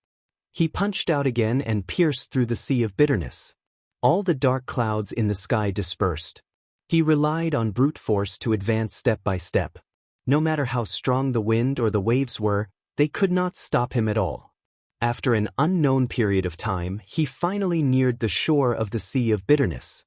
S1: He punched out again and pierced through the sea of bitterness. All the dark clouds in the sky dispersed. He relied on brute force to advance step by step. No matter how strong the wind or the waves were, they could not stop him at all. After an unknown period of time, he finally neared the shore of the sea of bitterness.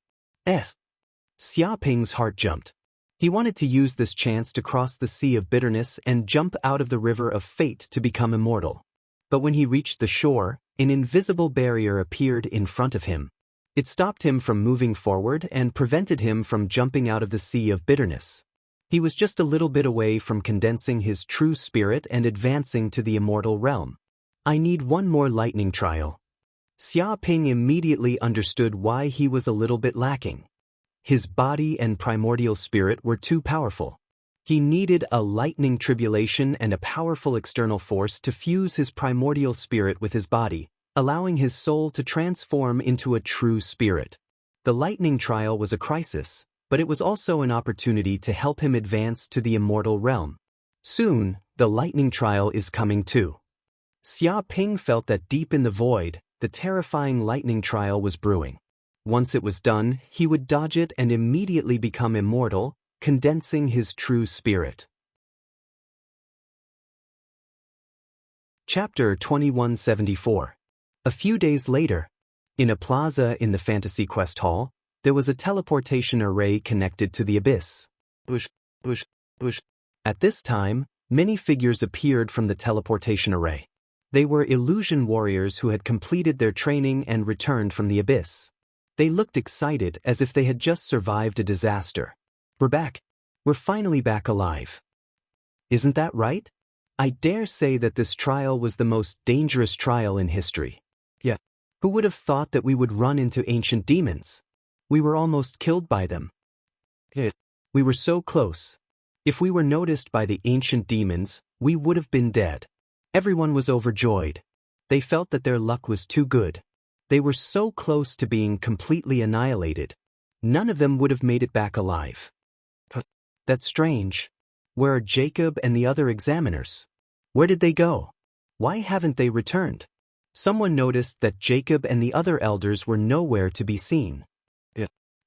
S1: Xia Ping's heart jumped. He wanted to use this chance to cross the sea of bitterness and jump out of the river of fate to become immortal. But when he reached the shore, an invisible barrier appeared in front of him. It stopped him from moving forward and prevented him from jumping out of the sea of bitterness. He was just a little bit away from condensing his true spirit and advancing to the immortal realm. I need one more lightning trial. Xia Ping immediately understood why he was a little bit lacking. His body and primordial spirit were too powerful. He needed a lightning tribulation and a powerful external force to fuse his primordial spirit with his body, allowing his soul to transform into a true spirit. The lightning trial was a crisis, but it was also an opportunity to help him advance to the immortal realm. Soon, the lightning trial is coming too. Xia Ping felt that deep in the void, the terrifying lightning trial was brewing. Once it was done, he would dodge it and immediately become immortal, condensing his true spirit. Chapter 2174. A few days later, in a plaza in the Fantasy Quest Hall, there was a teleportation array connected to the abyss. At this time, many figures appeared from the teleportation array. They were illusion warriors who had completed their training and returned from the abyss. They looked excited as if they had just survived a disaster. We're back. We're finally back alive. Isn't that right? I dare say that this trial was the most dangerous trial in history. Yeah. Who would have thought that we would run into ancient demons? We were almost killed by them. We were so close. If we were noticed by the ancient demons, we would have been dead. Everyone was overjoyed. They felt that their luck was too good. They were so close to being completely annihilated. None of them would have made it back alive. That's strange. Where are Jacob and the other examiners? Where did they go? Why haven't they returned? Someone noticed that Jacob and the other elders were nowhere to be seen.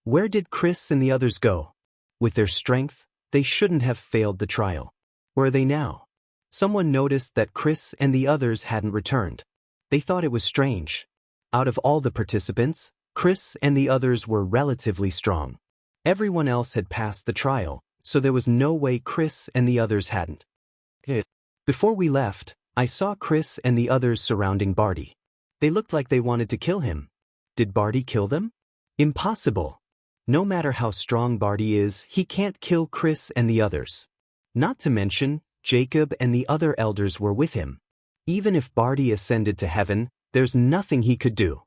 S1: Where did Chris and the others go? With their strength, they shouldn't have failed the trial. Where are they now? Someone noticed that Chris and the others hadn't returned. They thought it was strange. Out of all the participants, Chris and the others were relatively strong. Everyone else had passed the trial, so there was no way Chris and the others hadn't. Before we left, I saw Chris and the others surrounding Barty. They looked like they wanted to kill him. Did Barty kill them? Impossible. No matter how strong Barty is, he can't kill Chris and the others. Not to mention, Jacob and the other elders were with him. Even if Barty ascended to heaven, there's nothing he could do.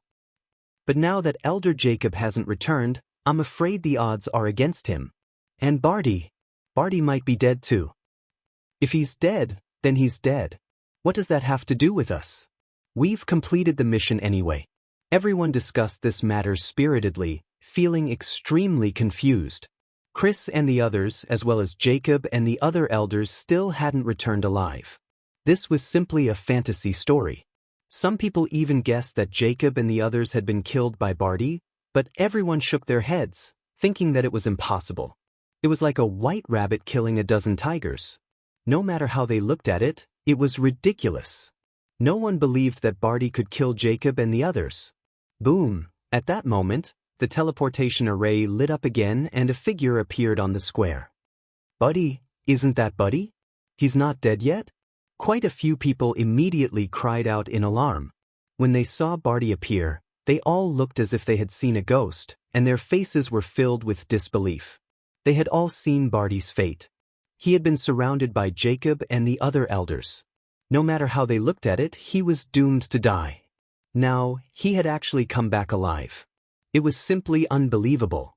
S1: But now that Elder Jacob hasn't returned, I'm afraid the odds are against him. And Barty might be dead too. If he's dead, then he's dead. What does that have to do with us? We've completed the mission anyway. Everyone discussed this matter spiritedly, feeling extremely confused. Chris and the others, as well as Jacob and the other elders, still hadn't returned alive. This was simply a fantasy story. Some people even guessed that Jacob and the others had been killed by Barty, but everyone shook their heads, thinking that it was impossible. It was like a white rabbit killing a dozen tigers. No matter how they looked at it, it was ridiculous. No one believed that Barty could kill Jacob and the others. Boom! At that moment, the teleportation array lit up again and a figure appeared on the square. Buddy, isn't that Buddy? He's not dead yet? Quite a few people immediately cried out in alarm. When they saw Barty appear, they all looked as if they had seen a ghost, and their faces were filled with disbelief. They had all seen Barty's fate. He had been surrounded by Jacob and the other elders. No matter how they looked at it, he was doomed to die. Now, he had actually come back alive. It was simply unbelievable.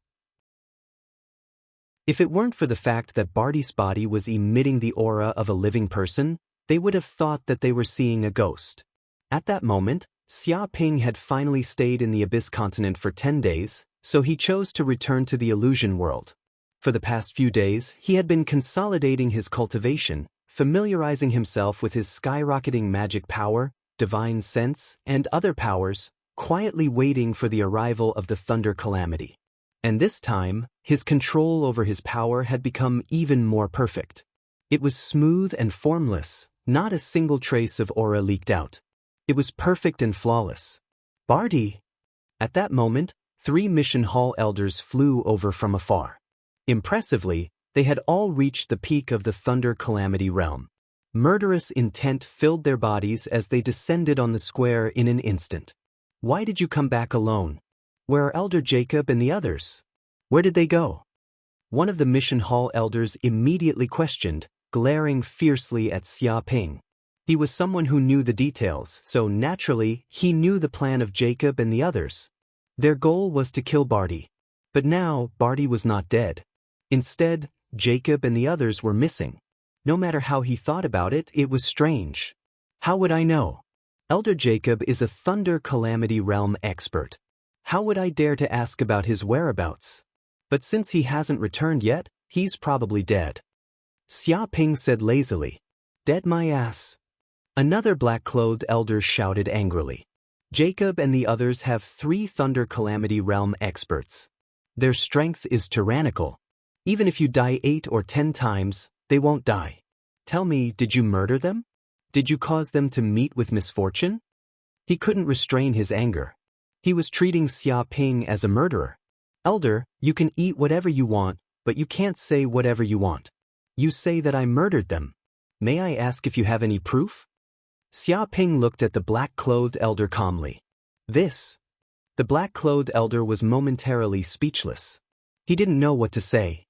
S1: If it weren't for the fact that Barty's body was emitting the aura of a living person, they would have thought that they were seeing a ghost. At that moment, Xia Ping had finally stayed in the Abyss continent for 10 days, so he chose to return to the illusion world. For the past few days, he had been consolidating his cultivation, familiarizing himself with his skyrocketing magic power, divine sense, and other powers, quietly waiting for the arrival of the Thunder Calamity. And this time, his control over his power had become even more perfect. It was smooth and formless, not a single trace of aura leaked out. It was perfect and flawless. Barty! At that moment, 3 mission hall elders flew over from afar. Impressively, they had all reached the peak of the Thunder Calamity realm. Murderous intent filled their bodies as they descended on the square in an instant. Why did you come back alone? Where are Elder Jacob and the others? Where did they go? One of the mission hall elders immediately questioned, glaring fiercely at Xia Ping. He was someone who knew the details, so naturally, he knew the plan of Jacob and the others. Their goal was to kill Barty. But now, Barty was not dead. Instead, Jacob and the others were missing. No matter how he thought about it, it was strange. How would I know? Elder Jacob is a Thunder Calamity realm expert. How would I dare to ask about his whereabouts? But since he hasn't returned yet, he's probably dead. Xia Ping said lazily. Dead my ass. Another black-clothed elder shouted angrily. Jacob and the others have 3 Thunder Calamity realm experts. Their strength is tyrannical. Even if you die 8 or 10 times, they won't die. Tell me, did you murder them? Did you cause them to meet with misfortune? He couldn't restrain his anger. He was treating Xia Ping as a murderer. Elder, you can eat whatever you want, but you can't say whatever you want. You say that I murdered them. May I ask if you have any proof? Xia Ping looked at the black-clothed elder calmly. This. The black-clothed elder was momentarily speechless. He didn't know what to say.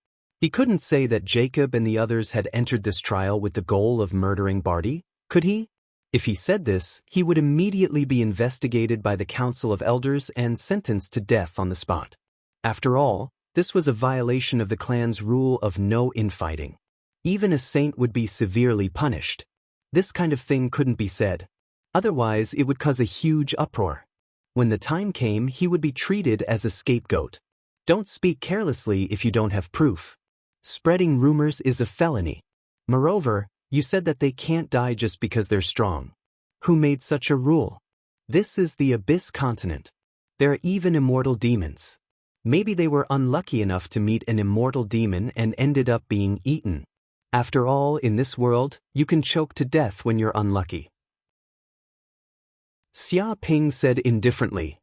S1: He couldn't say that Jacob and the others had entered this trial with the goal of murdering Barty, could he? If he said this, he would immediately be investigated by the Council of Elders and sentenced to death on the spot. After all, this was a violation of the clan's rule of no infighting. Even a saint would be severely punished. This kind of thing couldn't be said. Otherwise, it would cause a huge uproar. When the time came, he would be treated as a scapegoat. Don't speak carelessly if you don't have proof. Spreading rumors is a felony. Moreover, You said that they can't die just because they're strong. Who made such a rule? This is the Abyss continent. There are even immortal demons. Maybe they were unlucky enough to meet an immortal demon and ended up being eaten. After all, in this world, you can choke to death when you're unlucky. Xia Ping said indifferently.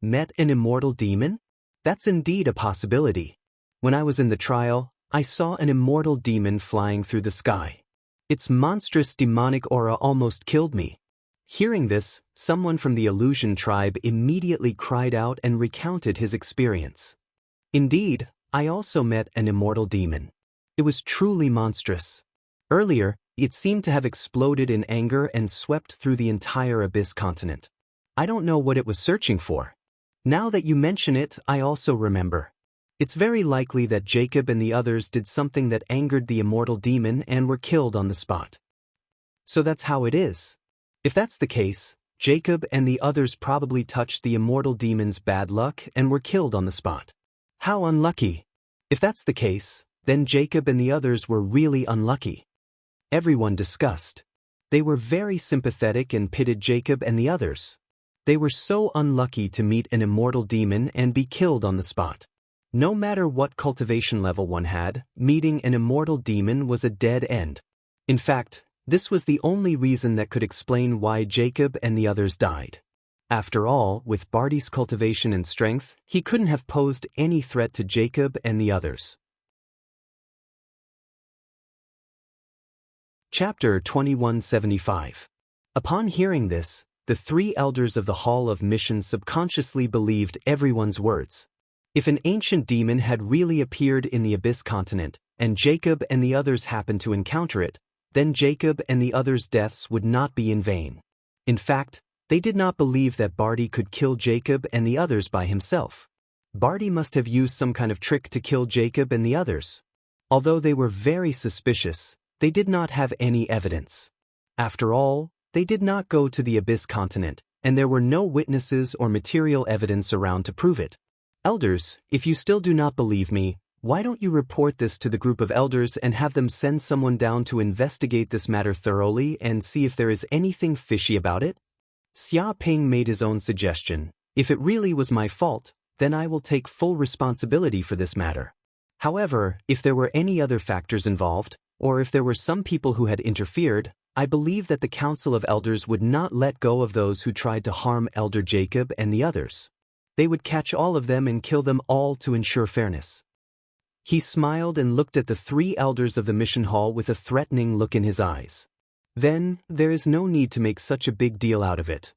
S1: Met an immortal demon? That's indeed a possibility. When I was in the trial, I saw an immortal demon flying through the sky. Its monstrous demonic aura almost killed me. Hearing this, someone from the illusion tribe immediately cried out and recounted his experience. Indeed, I also met an immortal demon. It was truly monstrous. Earlier, it seemed to have exploded in anger and swept through the entire Abyss continent. I don't know what it was searching for. Now that you mention it, I also remember. It's very likely that Jacob and the others did something that angered the immortal demon and were killed on the spot. So that's how it is. If that's the case, Jacob and the others probably touched the immortal demon's bad luck and were killed on the spot. How unlucky. If that's the case, then Jacob and the others were really unlucky. Everyone discussed. They were very sympathetic and pitied Jacob and the others. They were so unlucky to meet an immortal demon and be killed on the spot. No matter what cultivation level one had, meeting an immortal demon was a dead end. In fact, this was the only reason that could explain why Jacob and the others died. After all, with Barty's cultivation and strength, he couldn't have posed any threat to Jacob and the others. Chapter 2175. Upon hearing this, the three elders of the Hall of Mission subconsciously believed everyone's words. If an ancient demon had really appeared in the Abyss continent, and Jacob and the others happened to encounter it, then Jacob and the others' deaths would not be in vain. In fact, they did not believe that Barty could kill Jacob and the others by himself. Barty must have used some kind of trick to kill Jacob and the others. Although they were very suspicious, they did not have any evidence. After all, they did not go to the Abyss continent, and there were no witnesses or material evidence around to prove it. Elders, if you still do not believe me, why don't you report this to the group of elders and have them send someone down to investigate this matter thoroughly and see if there is anything fishy about it? Xia Ping made his own suggestion. If it really was my fault, then I will take full responsibility for this matter. However, if there were any other factors involved, or if there were some people who had interfered, I believe that the Council of Elders would not let go of those who tried to harm Elder Jacob and the others. They would catch all of them and kill them all to ensure fairness. He smiled and looked at the three elders of the mission hall with a threatening look in his eyes. Then, there is no need to make such a big deal out of it.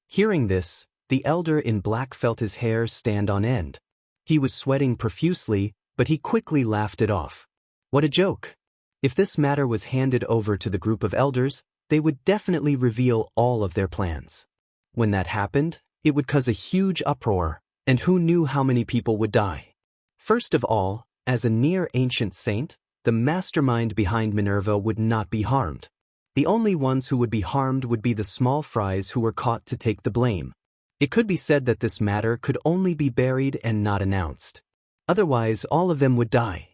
S1: Hearing this, the elder in black felt his hair stand on end. He was sweating profusely, but he quickly laughed it off. What a joke! If this matter was handed over to the group of elders, they would definitely reveal all of their plans. When that happened, it would cause a huge uproar, and who knew how many people would die. First of all, as a near-ancient saint, the mastermind behind Minerva would not be harmed. The only ones who would be harmed would be the small fries who were caught to take the blame. It could be said that this matter could only be buried and not announced. Otherwise, all of them would die.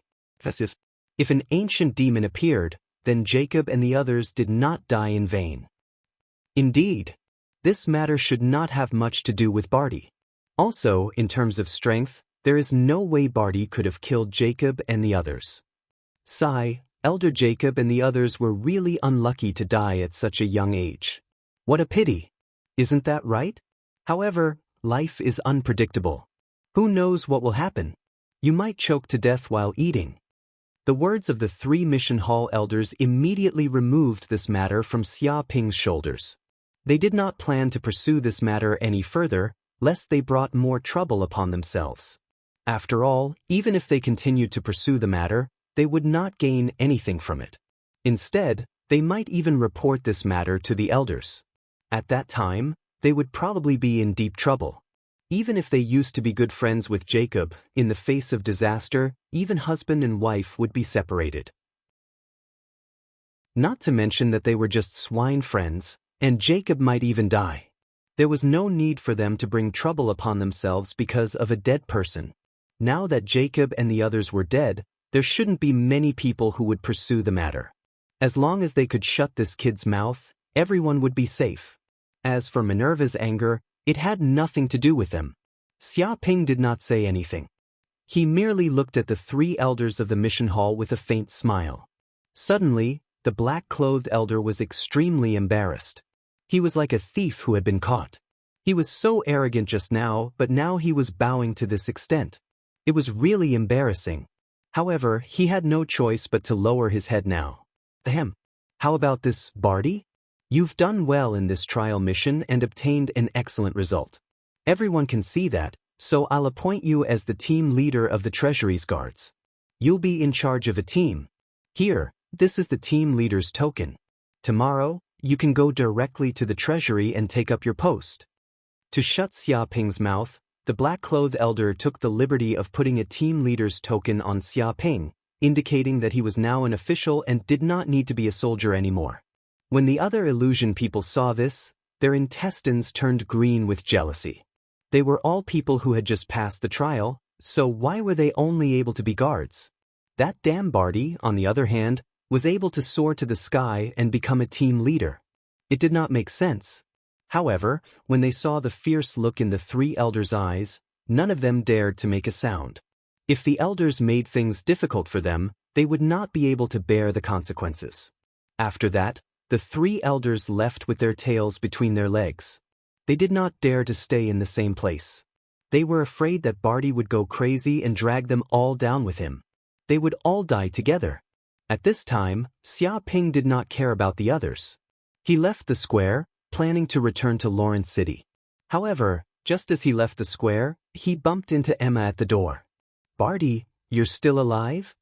S1: If an ancient demon appeared, then Jacob and the others did not die in vain. Indeed, this matter should not have much to do with Barty. Also, in terms of strength, there is no way Barty could have killed Jacob and the others. Sigh, Elder Jacob and the others were really unlucky to die at such a young age. What a pity. Isn't that right? However, life is unpredictable. Who knows what will happen? You might choke to death while eating. The words of the three mission hall elders immediately removed this matter from Xia Ping's shoulders. They did not plan to pursue this matter any further, lest they brought more trouble upon themselves. After all, even if they continued to pursue the matter, they would not gain anything from it. Instead, they might even report this matter to the elders. At that time, they would probably be in deep trouble. Even if they used to be good friends with Jacob, in the face of disaster, even husband and wife would be separated. Not to mention that they were just swine friends, and Jacob might even die. There was no need for them to bring trouble upon themselves because of a dead person. Now that Jacob and the others were dead, there shouldn't be many people who would pursue the matter. As long as they could shut this kid's mouth, everyone would be safe. As for Minerva's anger, it had nothing to do with them. Xia Ping did not say anything. He merely looked at the three elders of the mission hall with a faint smile. Suddenly, the black-clothed elder was extremely embarrassed. He was like a thief who had been caught. He was so arrogant just now, but now he was bowing to this extent. It was really embarrassing. However, he had no choice but to lower his head now. Ahem. How about this, Barty? You've done well in this trial mission and obtained an excellent result. Everyone can see that, so I'll appoint you as the team leader of the Treasury's guards. You'll be in charge of a team. Here, this is the team leader's token. Tomorrow, you can go directly to the Treasury and take up your post. To shut Xia Ping's mouth, the black-clothed elder took the liberty of putting a team leader's token on Xia Ping, indicating that he was now an official and did not need to be a soldier anymore. When the other illusion people saw this, their intestines turned green with jealousy. They were all people who had just passed the trial, so why were they only able to be guards? That damn Barty, on the other hand, was able to soar to the sky and become a team leader. It did not make sense. However, when they saw the fierce look in the three elders' eyes, none of them dared to make a sound. If the elders made things difficult for them, they would not be able to bear the consequences. After that, the three elders left with their tails between their legs. They did not dare to stay in the same place. They were afraid that Barty would go crazy and drag them all down with him. They would all die together. At this time, Xia Ping did not care about the others. He left the square, planning to return to Lawrence City. However, just as he left the square, he bumped into Emma at the door. "Barty, you're still alive?"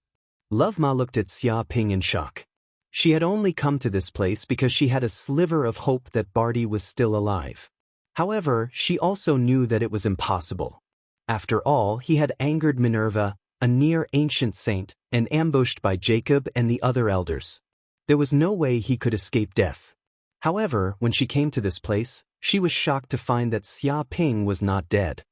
S1: Love Ma looked at Xia Ping in shock. She had only come to this place because she had a sliver of hope that Barty was still alive. However, she also knew that it was impossible. After all, he had angered Minerva, a near ancient saint, and ambushed by Jacob and the other elders. There was no way he could escape death. However, when she came to this place, she was shocked to find that Xia Ping was not dead.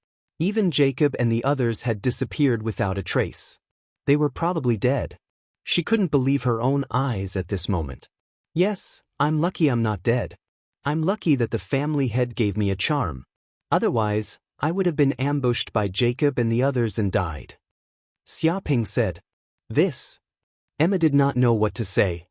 S1: Even Jacob and the others had disappeared without a trace. They were probably dead. She couldn't believe her own eyes at this moment. Yes, I'm lucky I'm not dead. I'm lucky that the family head gave me a charm. Otherwise, I would have been ambushed by Jacob and the others and died. Xia Ping said. This. Emma did not know what to say.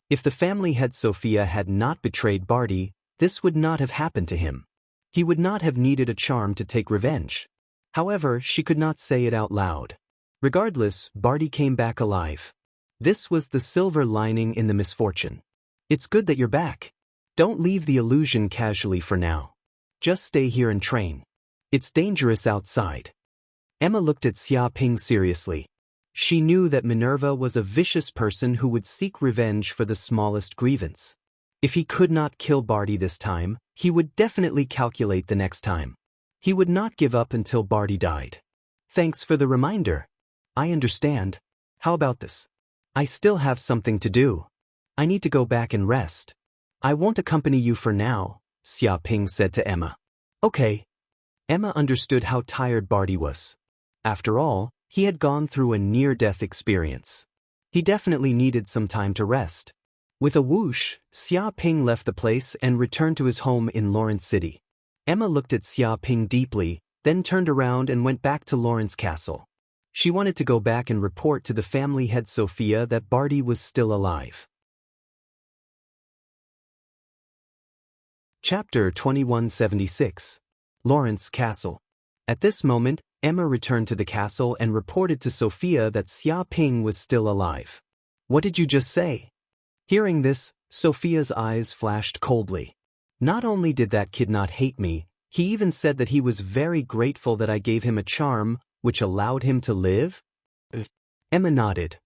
S1: If the family head Sophia had not betrayed Barty, this would not have happened to him. He would not have needed a charm to take revenge. However, she could not say it out loud. Regardless, Barty came back alive. This was the silver lining in the misfortune. It's good that you're back. Don't leave the illusion casually for now. Just stay here and train. It's dangerous outside. Emma looked at Xia Ping seriously. She knew that Minerva was a vicious person who would seek revenge for the smallest grievance. If he could not kill Barty this time, he would definitely calculate the next time. He would not give up until Barty died. Thanks for the reminder. I understand. How about this? I still have something to do. I need to go back and rest. I won't accompany you for now, Xia Ping said to Emma. Okay. Emma understood how tired Barty was. After all, he had gone through a near-death experience. He definitely needed some time to rest. With a whoosh, Xia Ping left the place and returned to his home in Lawrence City. Emma looked at Xia Ping deeply, then turned around and went back to Lawrence Castle. She wanted to go back and report to the family head Sophia that Barty was still alive. Chapter 2176. Lawrence Castle. At this moment, Emma returned to the castle and reported to Sophia that Xia Ping was still alive. What did you just say? Hearing this, Sophia's eyes flashed coldly. Not only did that kid not hate me, he even said that he was very grateful that I gave him a charm, which allowed him to live? Emma nodded.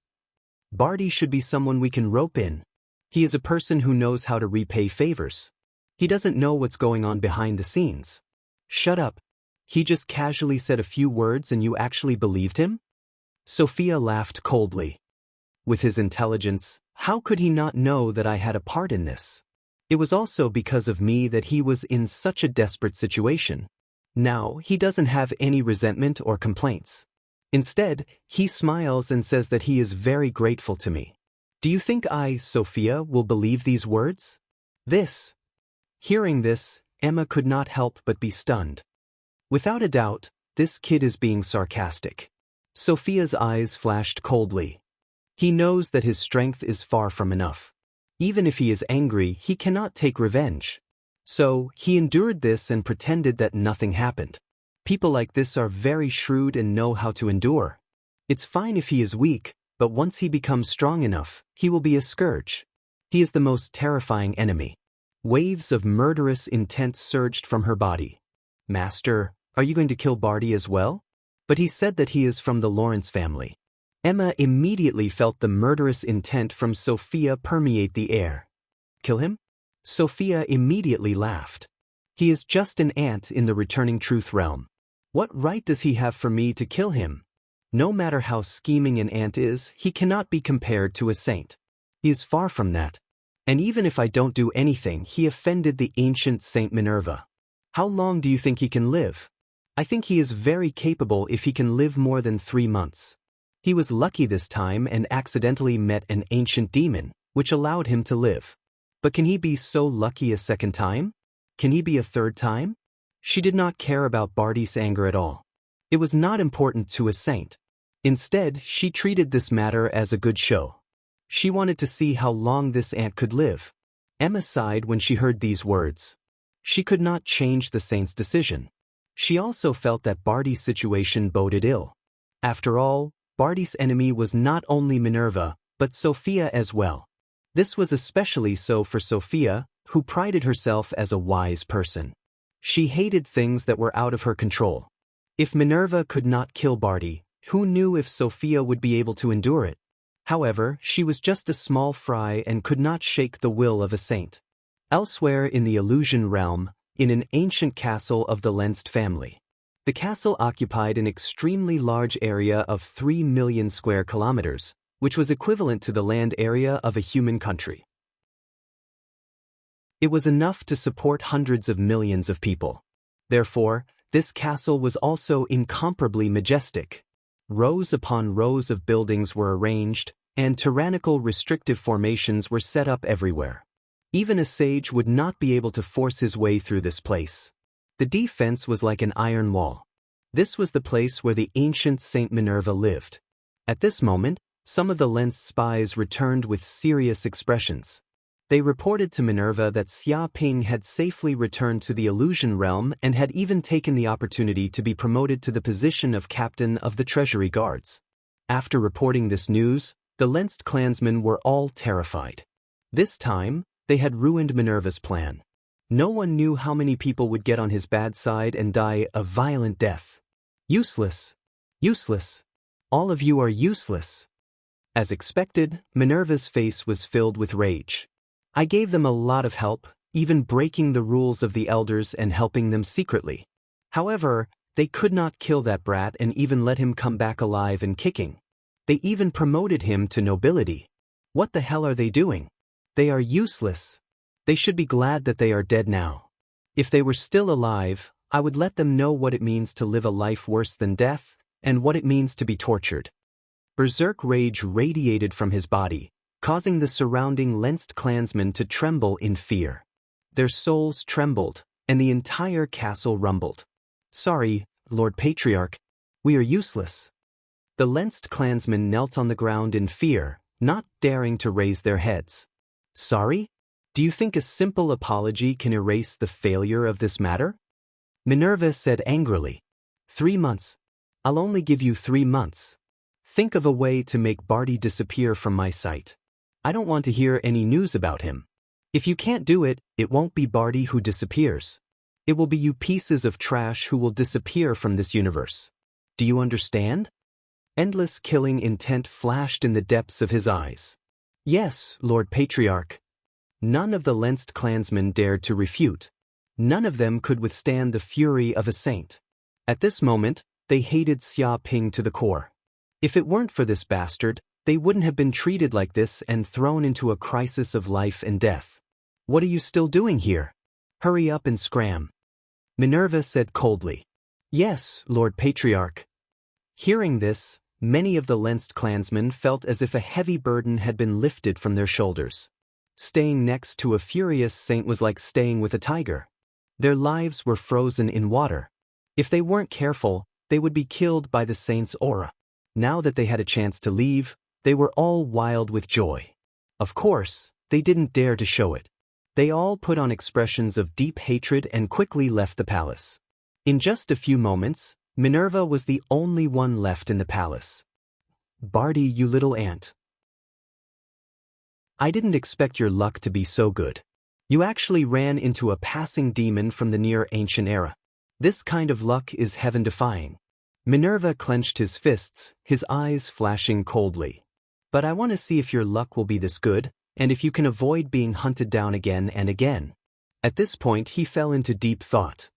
S1: Barty should be someone we can rope in. He is a person who knows how to repay favors. He doesn't know what's going on behind the scenes. Shut up. He just casually said a few words and you actually believed him? Sophia laughed coldly. With his intelligence, how could he not know that I had a part in this? It was also because of me that he was in such a desperate situation. Now, he doesn't have any resentment or complaints. Instead, he smiles and says that he is very grateful to me. Do you think I, Sophia, will believe these words? Hearing this, Emma could not help but be stunned. Without a doubt, this kid is being sarcastic. Sophia's eyes flashed coldly. He knows that his strength is far from enough. Even if he is angry, he cannot take revenge. So, he endured this and pretended that nothing happened. People like this are very shrewd and know how to endure. It's fine if he is weak, but once he becomes strong enough, he will be a scourge. He is the most terrifying enemy. Waves of murderous intent surged from her body. Master, are you going to kill Barty as well? But he said that he is from the Lawrence family. Emma immediately felt the murderous intent from Sophia permeate the air. Kill him? Sophia immediately laughed. He is just an ant in the returning truth realm. What right does he have for me to kill him? No matter how scheming an ant is, he cannot be compared to a saint. He is far from that. And even if I don't do anything, he offended the ancient Saint Minerva. How long do you think he can live? I think he is very capable if he can live more than 3 months. He was lucky this time and accidentally met an ancient demon, which allowed him to live. But can he be so lucky a second time? Can he be a third time? She did not care about Barty's anger at all. It was not important to a saint. Instead, she treated this matter as a good show. She wanted to see how long this ant could live. Emma sighed when she heard these words. She could not change the saint's decision. She also felt that Barty's situation boded ill. After all, Barty's enemy was not only Minerva, but Sophia as well. This was especially so for Sophia, who prided herself as a wise person. She hated things that were out of her control. If Minerva could not kill Barty, who knew if Sophia would be able to endure it? However, she was just a small fry and could not shake the will of a saint. Elsewhere in the illusion realm, in an ancient castle of the Lenst family. The castle occupied an extremely large area of 3 million square kilometers, which was equivalent to the land area of a human country. It was enough to support hundreds of millions of people. Therefore, this castle was also incomparably majestic. Rows upon rows of buildings were arranged, and tyrannical restrictive formations were set up everywhere. Even a sage would not be able to force his way through this place. The defense was like an iron wall. This was the place where the ancient Saint Minerva lived. At this moment, some of the Lenst spies returned with serious expressions. They reported to Minerva that Xia Ping had safely returned to the illusion realm and had even taken the opportunity to be promoted to the position of captain of the treasury guards. After reporting this news, the Lenst clansmen were all terrified. This time, they had ruined Minerva's plan. No one knew how many people would get on his bad side and die a violent death. Useless. Useless. All of you are useless. As expected, Minerva's face was filled with rage. I gave them a lot of help, even breaking the rules of the elders and helping them secretly. However, they could not kill that brat and even let him come back alive and kicking. They even promoted him to nobility. What the hell are they doing? They are useless. They should be glad that they are dead now. If they were still alive, I would let them know what it means to live a life worse than death, and what it means to be tortured. Berserk rage radiated from his body, causing the surrounding Lenst clansmen to tremble in fear. Their souls trembled, and the entire castle rumbled. Sorry, Lord Patriarch, we are useless. The Lenst clansmen knelt on the ground in fear, not daring to raise their heads. Sorry? Do you think a simple apology can erase the failure of this matter? Minerva said angrily. 3 months. I'll only give you 3 months. Think of a way to make Barty disappear from my sight. I don't want to hear any news about him. If you can't do it, it won't be Barty who disappears. It will be you pieces of trash who will disappear from this universe. Do you understand? Endless killing intent flashed in the depths of his eyes. Yes, Lord Patriarch. None of the Lenst clansmen dared to refute. None of them could withstand the fury of a saint. At this moment, they hated Xia Ping to the core. If it weren't for this bastard, they wouldn't have been treated like this and thrown into a crisis of life and death. What are you still doing here? Hurry up and scram. Minerva said coldly. Yes, Lord Patriarch. Hearing this, Many of the Lensed clansmen felt as if a heavy burden had been lifted from their shoulders. Staying next to a furious saint was like staying with a tiger. Their lives were frozen in water. If they weren't careful, they would be killed by the saint's aura. Now that they had a chance to leave, they were all wild with joy. Of course, they didn't dare to show it. They all put on expressions of deep hatred and quickly left the palace. In just a few moments, Minerva was the only one left in the palace. "Barty, you little ant. I didn't expect your luck to be so good. You actually ran into a passing demon from the near ancient era. This kind of luck is heaven-defying." Minerva clenched his fists, his eyes flashing coldly. "But I want to see if your luck will be this good, and if you can avoid being hunted down again and again." At this point he fell into deep thought.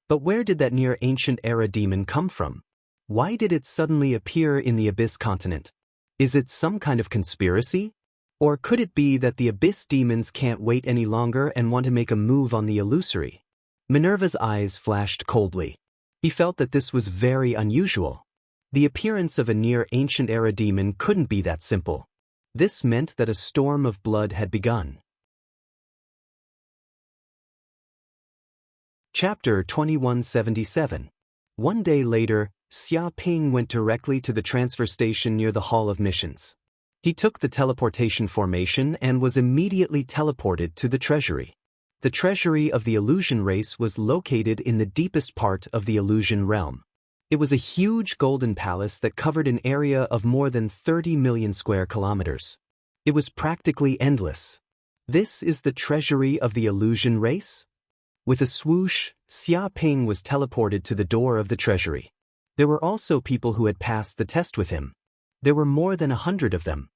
S1: But where did that near ancient era demon come from? Why did it suddenly appear in the Abyss continent? Is it some kind of conspiracy? Or could it be that the Abyss demons can't wait any longer and want to make a move on the illusory? Minerva's eyes flashed coldly. He felt that this was very unusual. The appearance of a near ancient era demon couldn't be that simple. This meant that a storm of blood had begun. Chapter 2177. One day later, Xia Ping went directly to the transfer station near the Hall of Missions. He took the teleportation formation and was immediately teleported to the treasury. The treasury of the illusion race was located in the deepest part of the illusion realm. It was a huge golden palace that covered an area of more than 30 million square kilometers. It was practically endless. This is the treasury of the illusion race? With a swoosh, Xia Ping was teleported to the door of the treasury. There were also people who had passed the test with him. There were more than 100 of them.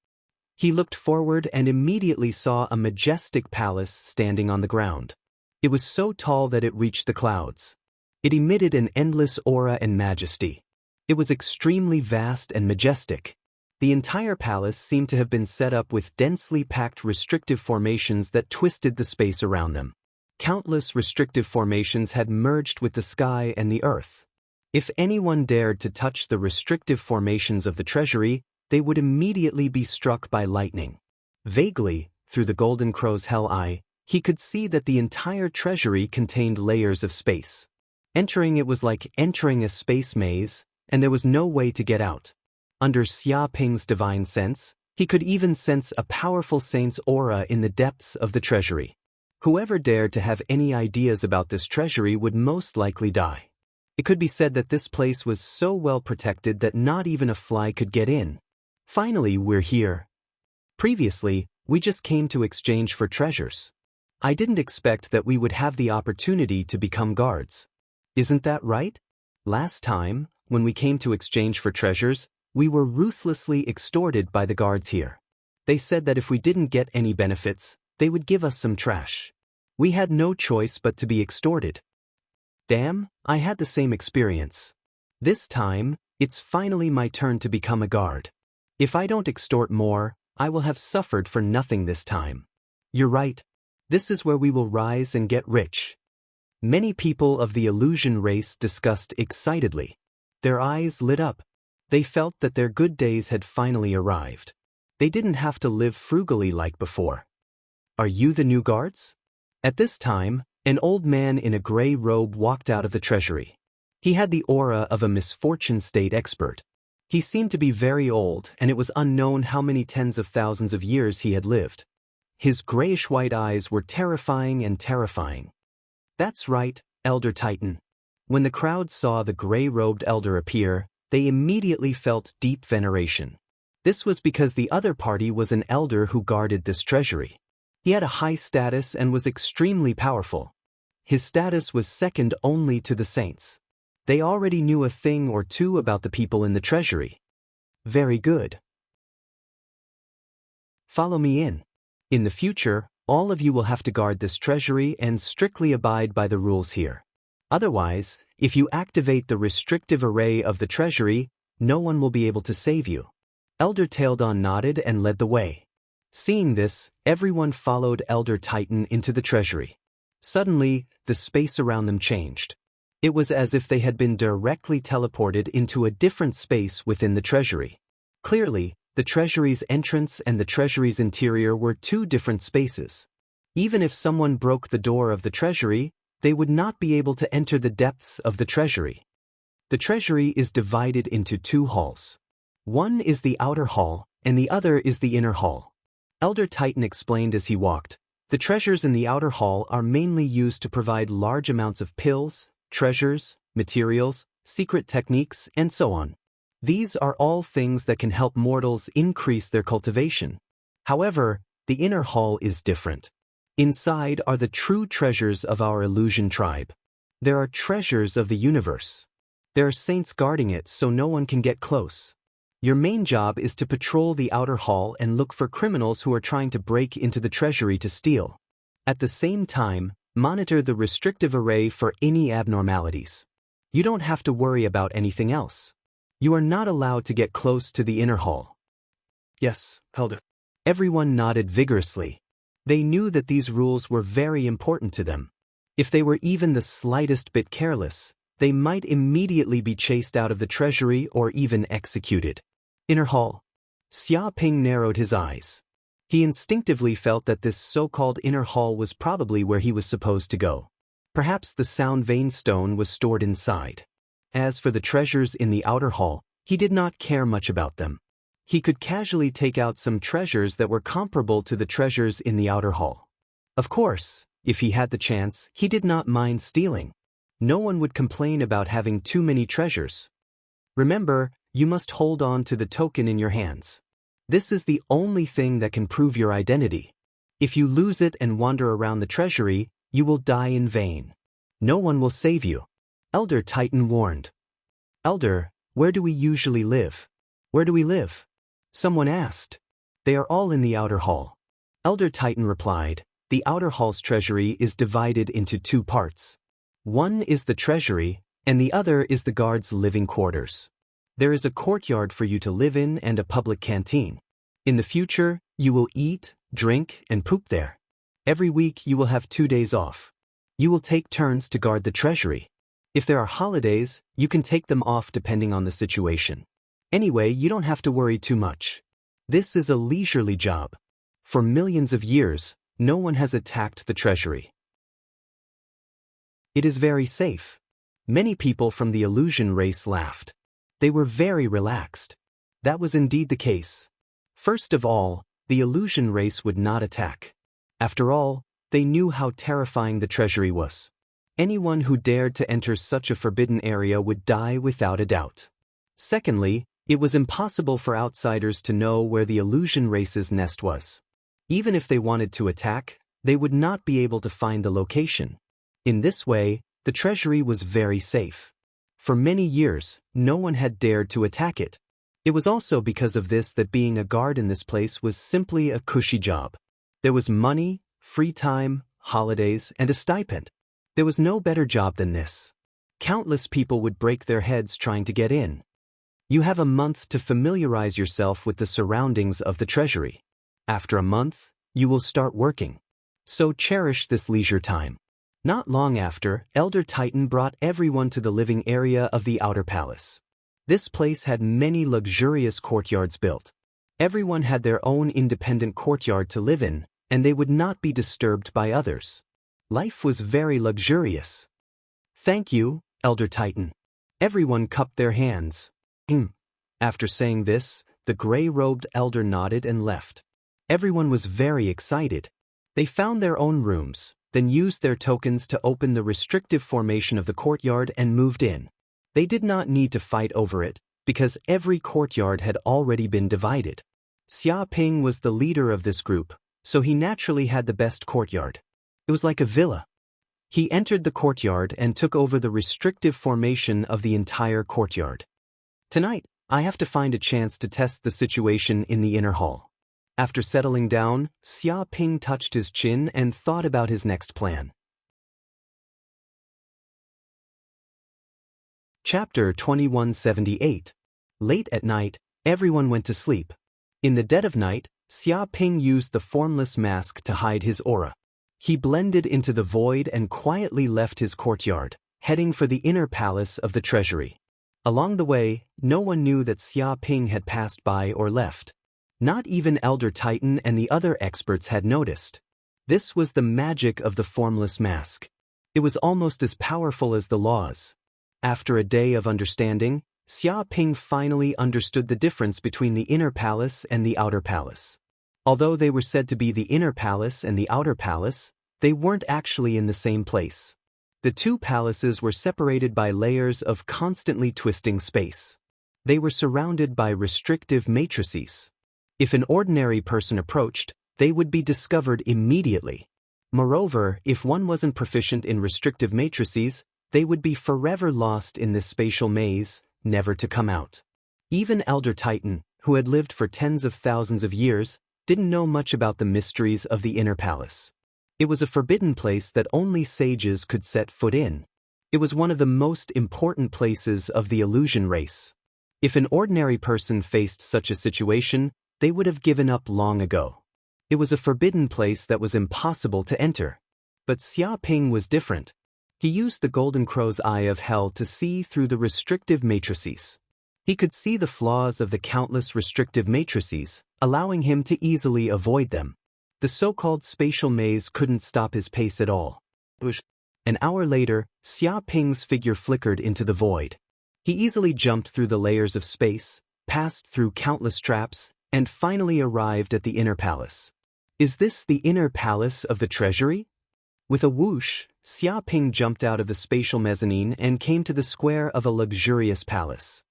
S1: He looked forward and immediately saw a majestic palace standing on the ground. It was so tall that it reached the clouds. It emitted an endless aura and majesty. It was extremely vast and majestic. The entire palace seemed to have been set up with densely packed restrictive formations that twisted the space around them. Countless restrictive formations had merged with the sky and the earth. If anyone dared to touch the restrictive formations of the treasury, they would immediately be struck by lightning. Vaguely, through the Golden Crow's hell eye, he could see that the entire treasury contained layers of space. Entering it was like entering a space maze, and there was no way to get out. Under Xia Ping's divine sense, he could even sense a powerful saint's aura in the depths of the treasury. Whoever dared to have any ideas about this treasury would most likely die. It could be said that this place was so well protected that not even a fly could get in. Finally, we're here. Previously, we just came to exchange for treasures. I didn't expect that we would have the opportunity to become guards. Isn't that right? Last time, when we came to exchange for treasures, we were ruthlessly extorted by the guards here. They said that if we didn't get any benefits, they would give us some trash. We had no choice but to be extorted. Damn, I had the same experience. This time, it's finally my turn to become a guard. If I don't extort more, I will have suffered for nothing this time. You're right. This is where we will rise and get rich. Many people of the illusion race discussed excitedly. Their eyes lit up. They felt that their good days had finally arrived. They didn't have to live frugally like before. Are you the new guards? At this time, an old man in a gray robe walked out of the treasury. He had the aura of a misfortune state expert. He seemed to be very old, and it was unknown how many tens of thousands of years he had lived. His grayish-white eyes were terrifying and terrifying. That's right, Elder Titan. When the crowd saw the gray-robed elder appear, they immediately felt deep veneration. This was because the other party was an elder who guarded this treasury. He had a high status and was extremely powerful. His status was second only to the saints. They already knew a thing or two about the people in the treasury. Very good. Follow me in. In the future, all of you will have to guard this treasury and strictly abide by the rules here. Otherwise, if you activate the restrictive array of the treasury, no one will be able to save you. Elder Taildon nodded and led the way. Seeing this, everyone followed Elder Titan into the treasury. Suddenly, the space around them changed. It was as if they had been directly teleported into a different space within the treasury. Clearly, the treasury's entrance and the treasury's interior were two different spaces. Even if someone broke the door of the treasury, they would not be able to enter the depths of the treasury. The treasury is divided into two halls. One is the outer hall, and the other is the inner hall. Elder Titan explained as he walked, the treasures in the outer hall are mainly used to provide large amounts of pills, treasures, materials, secret techniques, and so on. These are all things that can help mortals increase their cultivation. However, the inner hall is different. Inside are the true treasures of our illusion tribe. There are treasures of the universe. There are saints guarding it so no one can get close. Your main job is to patrol the outer hall and look for criminals who are trying to break into the treasury to steal. At the same time, monitor the restrictive array for any abnormalities. You don't have to worry about anything else. You are not allowed to get close to the inner hall. Yes, Elder. Everyone nodded vigorously. They knew that these rules were very important to them. If they were even the slightest bit careless, they might immediately be chased out of the treasury or even executed. Inner hall. Xia Ping narrowed his eyes. He instinctively felt that this so-called inner hall was probably where he was supposed to go. Perhaps the sound vein stone was stored inside. As for the treasures in the outer hall, he did not care much about them. He could casually take out some treasures that were comparable to the treasures in the outer hall. Of course, if he had the chance, he did not mind stealing. No one would complain about having too many treasures. Remember, you must hold on to the token in your hands. This is the only thing that can prove your identity. If you lose it and wander around the treasury, you will die in vain. No one will save you. Elder Titan warned. Elder, where do we usually live? Where do we live? Someone asked. They are all in the outer hall. Elder Titan replied, the outer hall's treasury is divided into two parts. One is the treasury, and the other is the guard's living quarters. There is a courtyard for you to live in and a public canteen. In the future, you will eat, drink, and poop there. Every week you will have 2 days off. You will take turns to guard the treasury. If there are holidays, you can take them off depending on the situation. Anyway, you don't have to worry too much. This is a leisurely job. For millions of years, no one has attacked the treasury. It is very safe. Many people from the illusion race laughed. They were very relaxed. That was indeed the case. First of all, the illusion race would not attack. After all, they knew how terrifying the treasury was. Anyone who dared to enter such a forbidden area would die without a doubt. Secondly, it was impossible for outsiders to know where the illusion race's nest was. Even if they wanted to attack, they would not be able to find the location. In this way, the treasury was very safe. For many years, no one had dared to attack it. It was also because of this that being a guard in this place was simply a cushy job. There was money, free time, holidays, and a stipend. There was no better job than this. Countless people would break their heads trying to get in. You have a month to familiarize yourself with the surroundings of the treasury. After a month, you will start working. So cherish this leisure time. Not long after, Elder Titan brought everyone to the living area of the outer palace. This place had many luxurious courtyards built. Everyone had their own independent courtyard to live in, and they would not be disturbed by others. Life was very luxurious. Thank you, Elder Titan. Everyone cupped their hands. After saying this, the gray-robed elder nodded and left. Everyone was very excited. They found their own rooms, then used their tokens to open the restrictive formation of the courtyard and moved in. They did not need to fight over it, because every courtyard had already been divided. Xia Ping was the leader of this group, so he naturally had the best courtyard. It was like a villa. He entered the courtyard and took over the restrictive formation of the entire courtyard. Tonight, I have to find a chance to test the situation in the inner hall. After settling down, Xia Ping touched his chin and thought about his next plan. Chapter 2178. Late at night, everyone went to sleep. In the dead of night, Xia Ping used the formless mask to hide his aura. He blended into the void and quietly left his courtyard, heading for the inner palace of the treasury. Along the way, no one knew that Xia Ping had passed by or left. Not even Elder Titan and the other experts had noticed. This was the magic of the formless mask. It was almost as powerful as the laws. After a day of understanding, Xia Ping finally understood the difference between the inner palace and the outer palace. Although they were said to be the inner palace and the outer palace, they weren't actually in the same place. The two palaces were separated by layers of constantly twisting space. They were surrounded by restrictive matrices. If an ordinary person approached, they would be discovered immediately. Moreover, if one wasn't proficient in restrictive matrices, they would be forever lost in this spatial maze, never to come out. Even Elder Titan, who had lived for tens of thousands of years, didn't know much about the mysteries of the inner palace. It was a forbidden place that only sages could set foot in. It was one of the most important places of the illusion race. If an ordinary person faced such a situation, they would have given up long ago. It was a forbidden place that was impossible to enter. But Xia Ping was different. He used the Golden Crow's eye of hell to see through the restrictive matrices. He could see the flaws of the countless restrictive matrices, allowing him to easily avoid them. The so-called spatial maze couldn't stop his pace at all. An hour later, Xia Ping's figure flickered into the void. He easily jumped through the layers of space, passed through countless traps, and finally arrived at the inner palace. Is this the inner palace of the treasury? With a whoosh, Xia Ping jumped out of the spatial mezzanine and came to the square of a luxurious palace.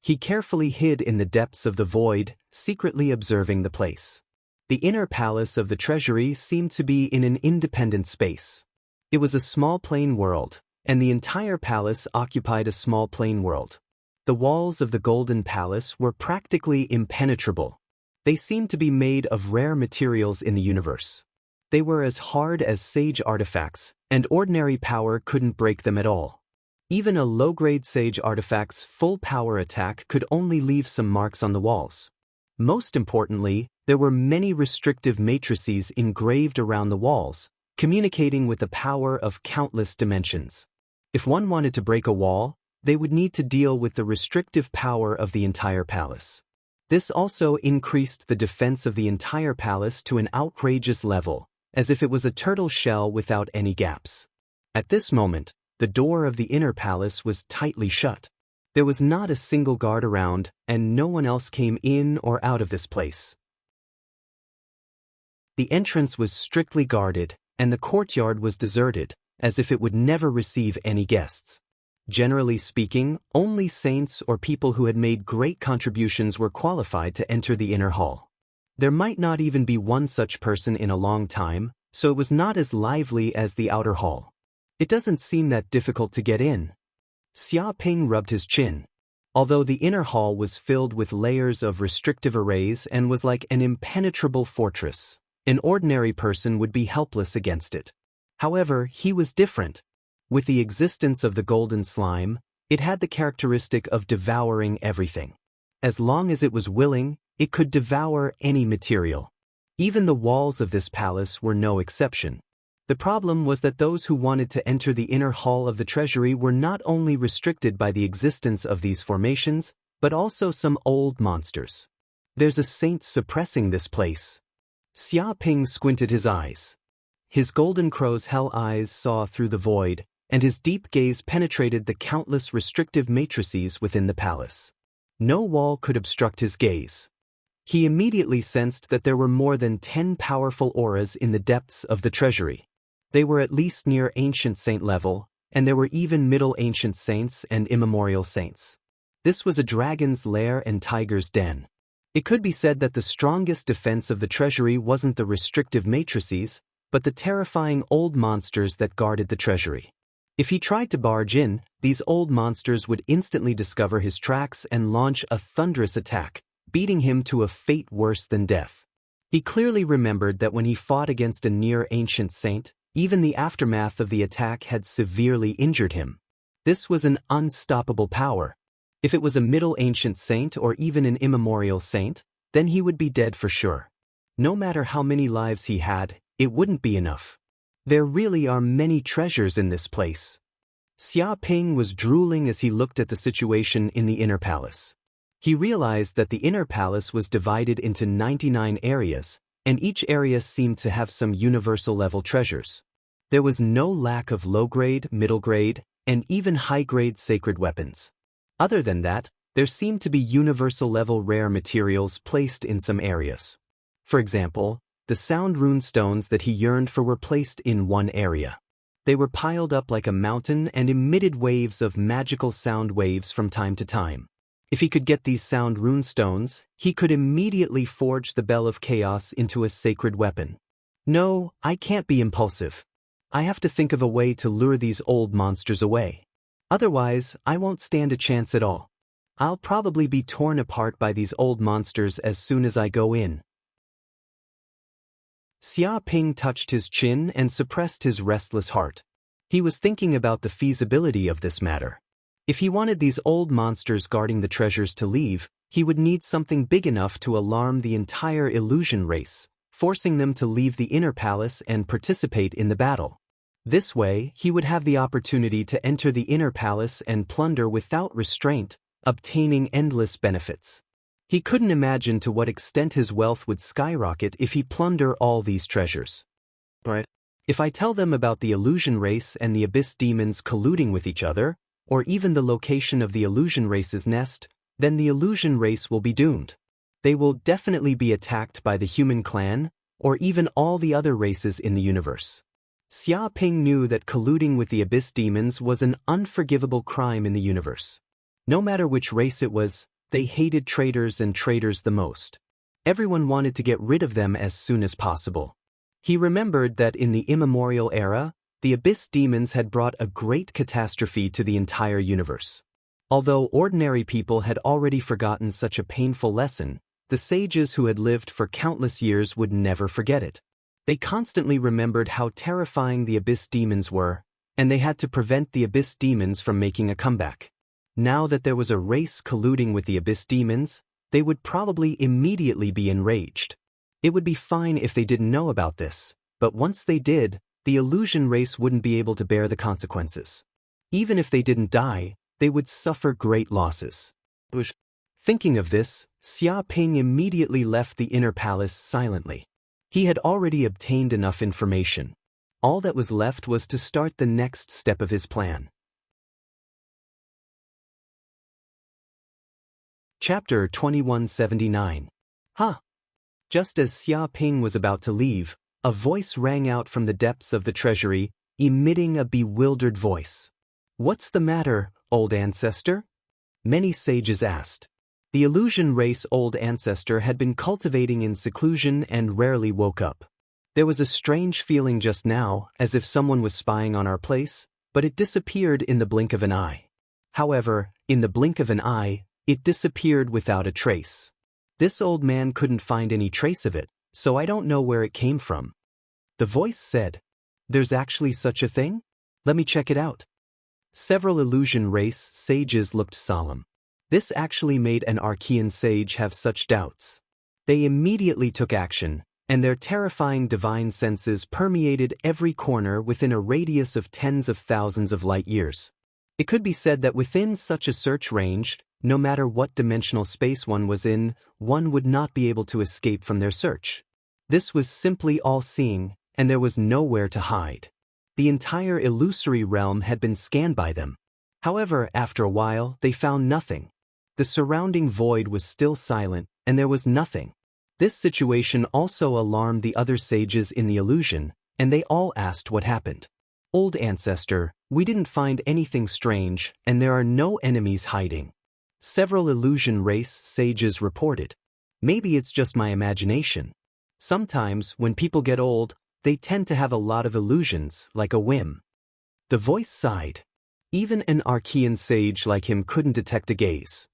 S1: He carefully hid in the depths of the void, secretly observing the place. The inner palace of the treasury seemed to be in an independent space. It was a small plain world, and the entire palace occupied a small plain world. The walls of the Golden Palace were practically impenetrable. They seemed to be made of rare materials in the universe. They were as hard as sage artifacts, and ordinary power couldn't break them at all. Even a low-grade sage artifact's full power attack could only leave some marks on the walls. Most importantly, there were many restrictive matrices engraved around the walls, communicating with the power of countless dimensions. If one wanted to break a wall, they would need to deal with the restrictive power of the entire palace. This also increased the defense of the entire palace to an outrageous level, as if it was a turtle shell without any gaps. At this moment, the door of the inner palace was tightly shut. There was not a single guard around, and no one else came in or out of this place. The entrance was strictly guarded, and the courtyard was deserted, as if it would never receive any guests. Generally speaking, only saints or people who had made great contributions were qualified to enter the inner hall. There might not even be one such person in a long time, so it was not as lively as the outer hall. It doesn't seem that difficult to get in. Xia Ping rubbed his chin. Although the inner hall was filled with layers of restrictive arrays and was like an impenetrable fortress, an ordinary person would be helpless against it. However, he was different. With the existence of the golden slime, it had the characteristic of devouring everything. As long as it was willing, it could devour any material. Even the walls of this palace were no exception. The problem was that those who wanted to enter the inner hall of the treasury were not only restricted by the existence of these formations, but also some old monsters. There's a saint suppressing this place. Xia Ping squinted his eyes. His golden crow's hell eyes saw through the void, and his deep gaze penetrated the countless restrictive matrices within the palace. No wall could obstruct his gaze. He immediately sensed that there were more than 10 powerful auras in the depths of the treasury. They were at least near ancient saint level, and there were even middle ancient saints and immemorial saints. This was a dragon's lair and tiger's den. It could be said that the strongest defense of the treasury wasn't the restrictive matrices, but the terrifying old monsters that guarded the treasury. If he tried to barge in, these old monsters would instantly discover his tracks and launch a thunderous attack, beating him to a fate worse than death. He clearly remembered that when he fought against a near-ancient saint, even the aftermath of the attack had severely injured him. This was an unstoppable power. If it was a middle ancient saint or even an immemorial saint, then he would be dead for sure. No matter how many lives he had, it wouldn't be enough. There really are many treasures in this place. Xia Ping was drooling as he looked at the situation in the inner palace. He realized that the inner palace was divided into 99 areas, and each area seemed to have some universal-level treasures. There was no lack of low-grade, middle-grade, and even high-grade sacred weapons. Other than that, there seemed to be universal-level rare materials placed in some areas. For example, the sound rune stones that he yearned for were placed in one area. They were piled up like a mountain and emitted waves of magical sound waves from time to time. If he could get these sound rune stones, he could immediately forge the Bell of Chaos into a sacred weapon. No, I can't be impulsive. I have to think of a way to lure these old monsters away. Otherwise, I won't stand a chance at all. I'll probably be torn apart by these old monsters as soon as I go in. Xia Ping touched his chin and suppressed his restless heart. He was thinking about the feasibility of this matter. If he wanted these old monsters guarding the treasures to leave, he would need something big enough to alarm the entire illusion race, forcing them to leave the inner palace and participate in the battle. This way, he would have the opportunity to enter the inner palace and plunder without restraint, obtaining endless benefits. He couldn't imagine to what extent his wealth would skyrocket if he plunder all these treasures. But if I tell them about the illusion race and the abyss demons colluding with each other, or even the location of the illusion race's nest, then the illusion race will be doomed. They will definitely be attacked by the human clan, or even all the other races in the universe. Xia Ping knew that colluding with the abyss demons was an unforgivable crime in the universe. No matter which race it was, they hated traitors and traitors the most. Everyone wanted to get rid of them as soon as possible. He remembered that in the immemorial era, the abyss demons had brought a great catastrophe to the entire universe. Although ordinary people had already forgotten such a painful lesson, the sages who had lived for countless years would never forget it. They constantly remembered how terrifying the abyss demons were, and they had to prevent the abyss demons from making a comeback. Now that there was a race colluding with the abyss demons, they would probably immediately be enraged. It would be fine if they didn't know about this, but once they did, the illusion race wouldn't be able to bear the consequences. Even if they didn't die, they would suffer great losses. Thinking of this, Xia Ping immediately left the inner palace silently. He had already obtained enough information. All that was left was to start the next step of his plan. Chapter 2179. Just as Xia Ping was about to leave, a voice rang out from the depths of the treasury, emitting a bewildered voice. "What's the matter, old ancestor?" Many sages asked. The illusion race old ancestor had been cultivating in seclusion and rarely woke up. There was a strange feeling just now, as if someone was spying on our place, but it disappeared in the blink of an eye. However, in the blink of an eye, it disappeared without a trace. This old man couldn't find any trace of it, so I don't know where it came from. The voice said, "There's actually such a thing? Let me check it out." Several illusion race sages looked solemn. This actually made an Archean sage have such doubts. They immediately took action, and their terrifying divine senses permeated every corner within a radius of tens of thousands of light years. It could be said that within such a search range, no matter what dimensional space one was in, one would not be able to escape from their search. This was simply all-seeing, and there was nowhere to hide. The entire illusory realm had been scanned by them. However, after a while, they found nothing. The surrounding void was still silent, and there was nothing. This situation also alarmed the other sages in the illusion, and they all asked what happened. "Old ancestor, we didn't find anything strange, and there are no enemies hiding." Several illusion race sages reported. "Maybe it's just my imagination. Sometimes, when people get old, they tend to have a lot of illusions, like a whim." The voice sighed. Even an Archean sage like him couldn't detect a gaze.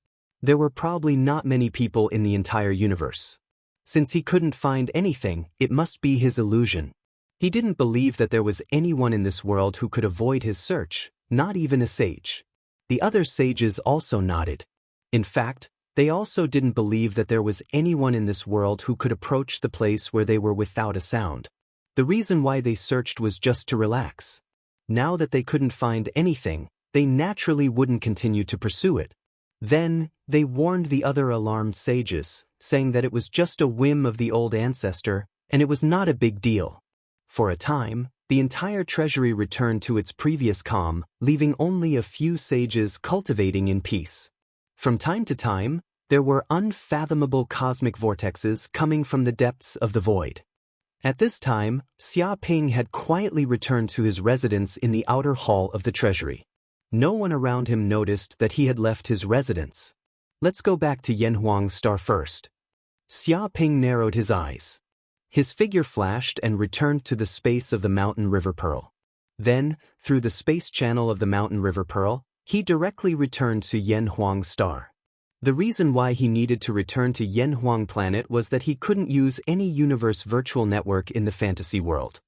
S1: There were probably not many people in the entire universe. Since he couldn't find anything, it must be his illusion. He didn't believe that there was anyone in this world who could avoid his search, not even a sage. The other sages also nodded. In fact, they also didn't believe that there was anyone in this world who could approach the place where they were without a sound. The reason why they searched was just to relax. Now that they couldn't find anything, they naturally wouldn't continue to pursue it. Then, they warned the other alarmed sages, saying that it was just a whim of the old ancestor, and it was not a big deal. For a time, the entire treasury returned to its previous calm, leaving only a few sages cultivating in peace. From time to time, there were unfathomable cosmic vortexes coming from the depths of the void. At this time, Xia Ping had quietly returned to his residence in the outer hall of the treasury. No one around him noticed that he had left his residence. Let's go back to Yanhuang's star first. Xia Ping narrowed his eyes. His figure flashed and returned to the space of the mountain River Pearl. Then, through the space channel of the mountain River Pearl, he directly returned to Yanhuang's star. The reason why he needed to return to Yanhuang planet was that he couldn't use any universe virtual network in the fantasy world.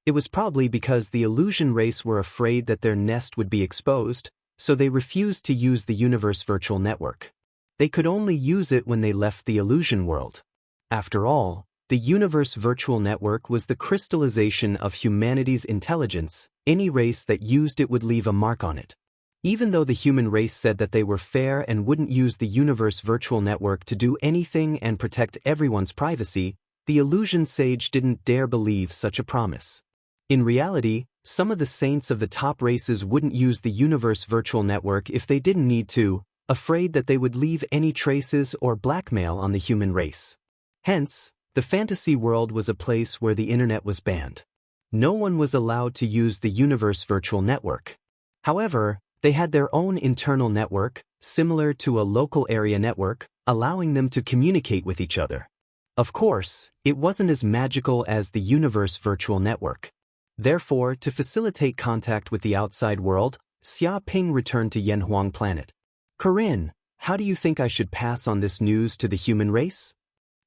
S1: It was probably because the illusion race were afraid that their nest would be exposed, so they refused to use the universe virtual network. They could only use it when they left the illusion world. After all, the universe virtual network was the crystallization of humanity's intelligence. Any race that used it would leave a mark on it. Even though the human race said that they were fair and wouldn't use the universe virtual network to do anything and protect everyone's privacy, the illusion sage didn't dare believe such a promise. In reality, some of the saints of the top races wouldn't use the universe virtual network if they didn't need to, afraid that they would leave any traces or blackmail on the human race. Hence, the fantasy world was a place where the internet was banned. No one was allowed to use the universe virtual network. However, they had their own internal network, similar to a local area network, allowing them to communicate with each other. Of course, it wasn't as magical as the universe virtual network. Therefore, to facilitate contact with the outside world, Xia Ping returned to Yanhuang planet. Corinne, how do you think I should pass on this news to the human race?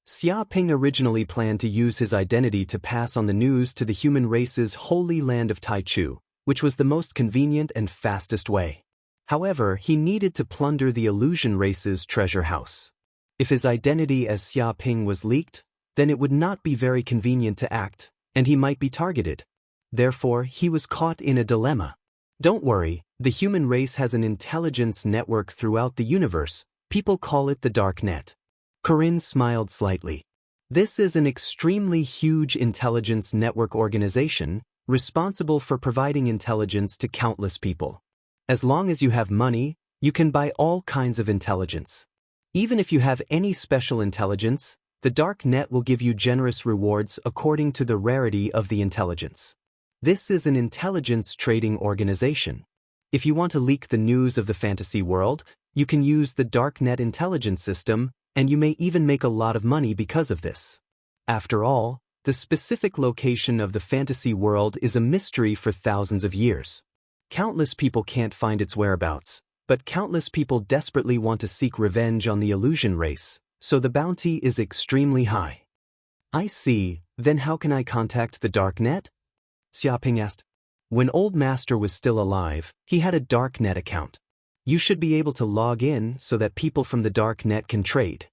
S1: Xia Ping originally planned to use his identity to pass on the news to the human race's holy land of Taichu, which was the most convenient and fastest way. However, he needed to plunder the illusion race's treasure house. If his identity as Xia Ping was leaked, then it would not be very convenient to act, and he might be targeted. Therefore, he was caught in a dilemma. Don't worry, the human race has an intelligence network throughout the universe. People call it the dark net. Corinne smiled slightly. This is an extremely huge intelligence network organization, responsible for providing intelligence to countless people. As long as you have money, you can buy all kinds of intelligence. Even if you have any special intelligence, the dark net will give you generous rewards according to the rarity of the intelligence. This is an intelligence trading organization. If you want to leak the news of the fantasy world, you can use the dark net intelligence system, and you may even make a lot of money because of this. After all, the specific location of the fantasy world is a mystery for thousands of years. Countless people can't find its whereabouts, but countless people desperately want to seek revenge on the illusion race, so the bounty is extremely high. I see, then how can I contact the dark net? Xia Ping asked. When Old Master was still alive, he had a dark net account. You should be able to log in so that people from the dark net can trade.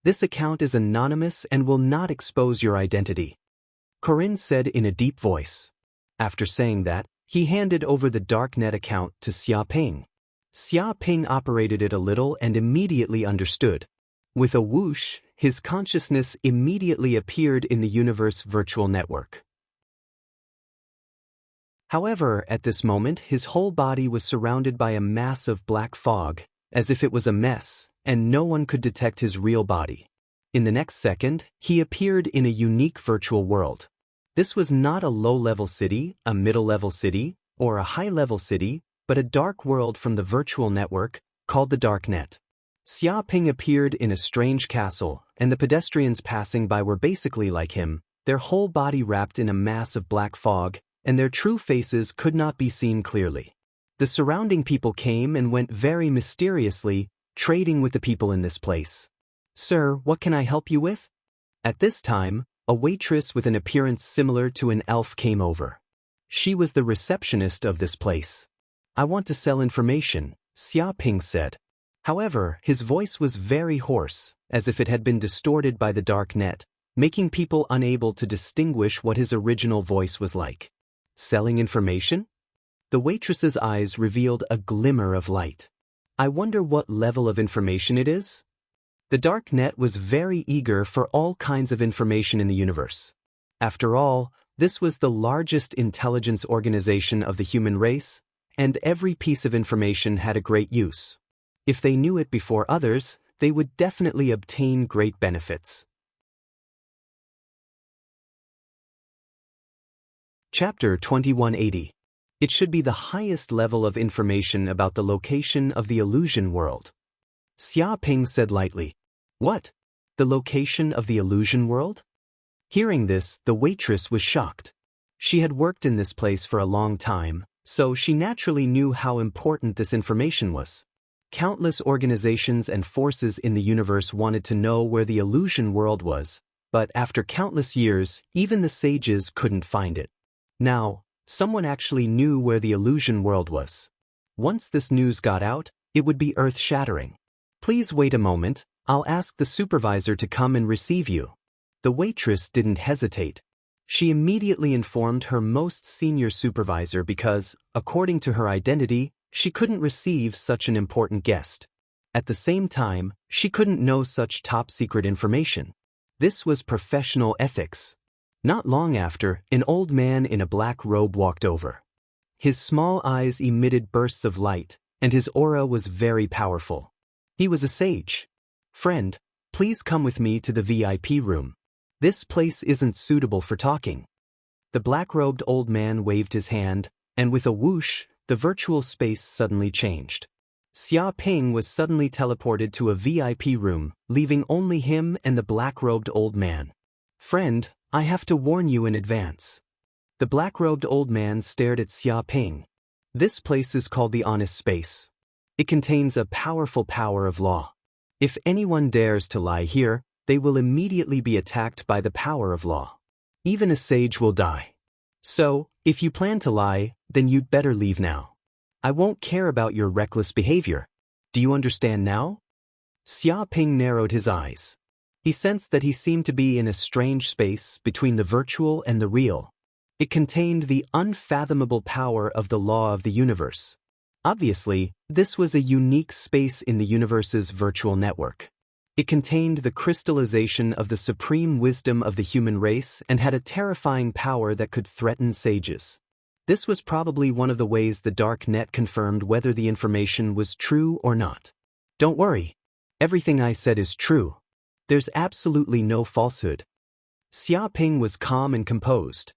S1: This account is anonymous and will not expose your identity, Corinne said in a deep voice. After saying that, he handed over the dark net account to Xia Ping. Xia Ping operated it a little and immediately understood. With a whoosh, his consciousness immediately appeared in the universe virtual network. However, at this moment, his whole body was surrounded by a mass of black fog, as if it was a mess, and no one could detect his real body. In the next second, he appeared in a unique virtual world. This was not a low-level city, a middle-level city, or a high-level city, but a dark world from the virtual network, called the Dark Net. Xia Ping appeared in a strange castle, and the pedestrians passing by were basically like him, their whole body wrapped in a mass of black fog, and their true faces could not be seen clearly. The surrounding people came and went very mysteriously, trading with the people in this place. Sir, what can I help you with? At this time, a waitress with an appearance similar to an elf came over. She was the receptionist of this place. I want to sell information, Xia Ping said. However, his voice was very hoarse, as if it had been distorted by the dark net, making people unable to distinguish what his original voice was like. Selling information? The waitress's eyes revealed a glimmer of light. I wonder what level of information it is? The dark net was very eager for all kinds of information in the universe. After all, this was the largest intelligence organization of the human race, and every piece of information had a great use. If they knew it before others, they would definitely obtain great benefits. Chapter 2180. It should be the highest level of information about the location of the illusion world. Xia Ping said lightly. What? The location of the illusion world? Hearing this, the waitress was shocked. She had worked in this place for a long time, so she naturally knew how important this information was. Countless organizations and forces in the universe wanted to know where the illusion world was, but after countless years, even the sages couldn't find it. Now, someone actually knew where the illusion world was. Once this news got out, it would be earth-shattering. Please wait a moment, I'll ask the supervisor to come and receive you. The waitress didn't hesitate. She immediately informed her most senior supervisor because, according to her identity, she couldn't receive such an important guest. At the same time, she couldn't know such top-secret information. This was professional ethics. Not long after, an old man in a black robe walked over. His small eyes emitted bursts of light, and his aura was very powerful. He was a sage. Friend, please come with me to the VIP room. This place isn't suitable for talking. The black-robed old man waved his hand, and with a whoosh, the virtual space suddenly changed. Xia Ping was suddenly teleported to a VIP room, leaving only him and the black-robed old man. Friend, I have to warn you in advance. The black-robed old man stared at Xia Ping. This place is called the Honest Space. It contains a powerful power of law. If anyone dares to lie here, they will immediately be attacked by the power of law. Even a sage will die. So, if you plan to lie, then you'd better leave now. I won't care about your reckless behavior. Do you understand now? Xia Ping narrowed his eyes. He sensed that he seemed to be in a strange space between the virtual and the real. It contained the unfathomable power of the law of the universe. Obviously, this was a unique space in the universe's virtual network. It contained the crystallization of the supreme wisdom of the human race and had a terrifying power that could threaten sages. This was probably one of the ways the dark net confirmed whether the information was true or not. Don't worry. Everything I said is true. There's absolutely no falsehood. Xia Ping was calm and composed.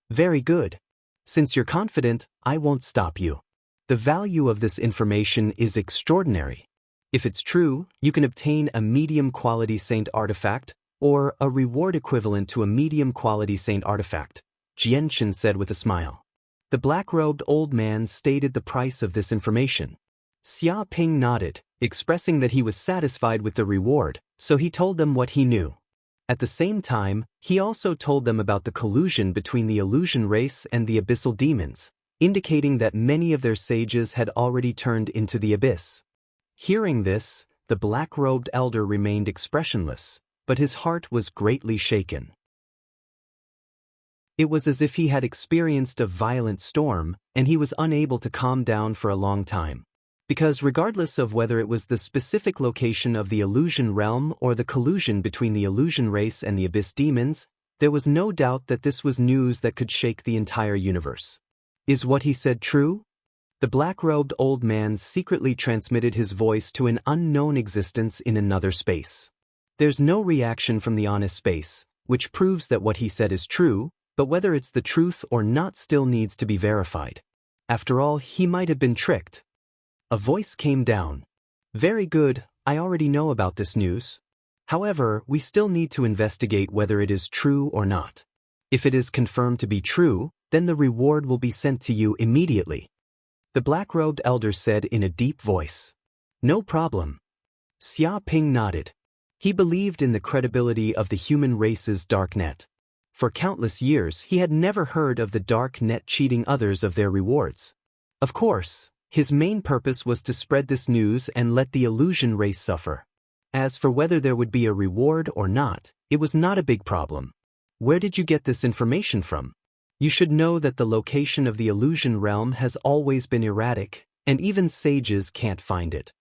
S1: Very good. Since you're confident, I won't stop you. The value of this information is extraordinary. If it's true, you can obtain a medium-quality saint artifact, or a reward equivalent to a medium-quality saint artifact, Jianchen said with a smile. The black-robed old man stated the price of this information. Xia Ping nodded, expressing that he was satisfied with the reward, so he told them what he knew. At the same time, he also told them about the collusion between the illusion race and the abyssal demons, indicating that many of their sages had already turned into the abyss. Hearing this, the black-robed elder remained expressionless, but his heart was greatly shaken. It was as if he had experienced a violent storm, and he was unable to calm down for a long time. Because regardless of whether it was the specific location of the illusion realm or the collusion between the illusion race and the abyss demons, there was no doubt that this was news that could shake the entire universe. Is what he said true? The black-robed old man secretly transmitted his voice to an unknown existence in another space. There's no reaction from the honest space, which proves that what he said is true, but whether it's the truth or not still needs to be verified. After all, he might have been tricked. A voice came down. Very good, I already know about this news. However, we still need to investigate whether it is true or not. If it is confirmed to be true, then the reward will be sent to you immediately. The black-robed elder said in a deep voice. No problem. Xia Ping nodded. He believed in the credibility of the human race's dark net. For countless years, he had never heard of the dark net cheating others of their rewards. Of course, his main purpose was to spread this news and let the illusion race suffer. As for whether there would be a reward or not, it was not a big problem. Where did you get this information from? You should know that the location of the illusion realm has always been erratic, and even sages can't find it.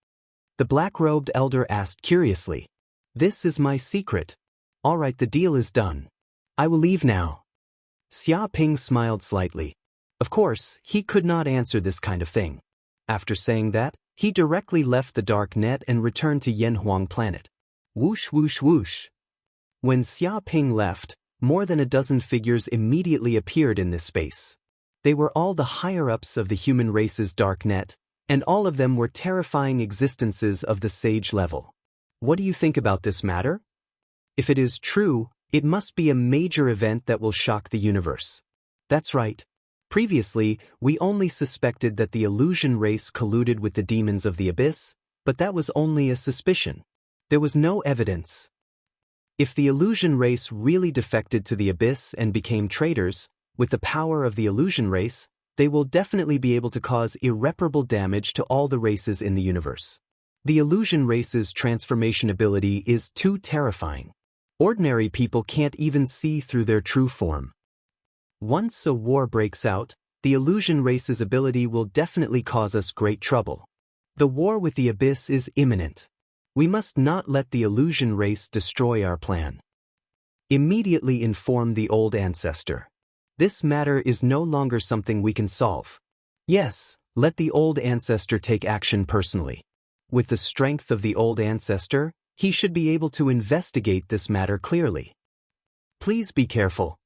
S1: The black-robed elder asked curiously. This is my secret. All right, the deal is done. I will leave now. Xia Ping smiled slightly. Of course, he could not answer this kind of thing. After saying that, he directly left the dark net and returned to Yanhuang planet. Whoosh whoosh whoosh. When Xia Ping left, more than a dozen figures immediately appeared in this space. They were all the higher-ups of the human race's dark net, and all of them were terrifying existences of the sage level. What do you think about this matter? If it is true, it must be a major event that will shock the universe. That's right. Previously, we only suspected that the illusion race colluded with the demons of the abyss, but that was only a suspicion. There was no evidence. If the illusion race really defected to the abyss and became traitors, with the power of the illusion race, they will definitely be able to cause irreparable damage to all the races in the universe. The illusion race's transformation ability is too terrifying. Ordinary people can't even see through their true form. Once a war breaks out, the illusion race's ability will definitely cause us great trouble. The war with the abyss is imminent. We must not let the illusion race destroy our plan. Immediately inform the old ancestor. This matter is no longer something we can solve. Yes, let the old ancestor take action personally. With the strength of the old ancestor, he should be able to investigate this matter clearly. Please be careful.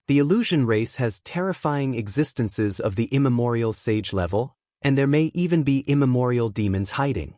S1: The illusion race has terrifying existences of the immemorial sage level, and there may even be immemorial demons hiding.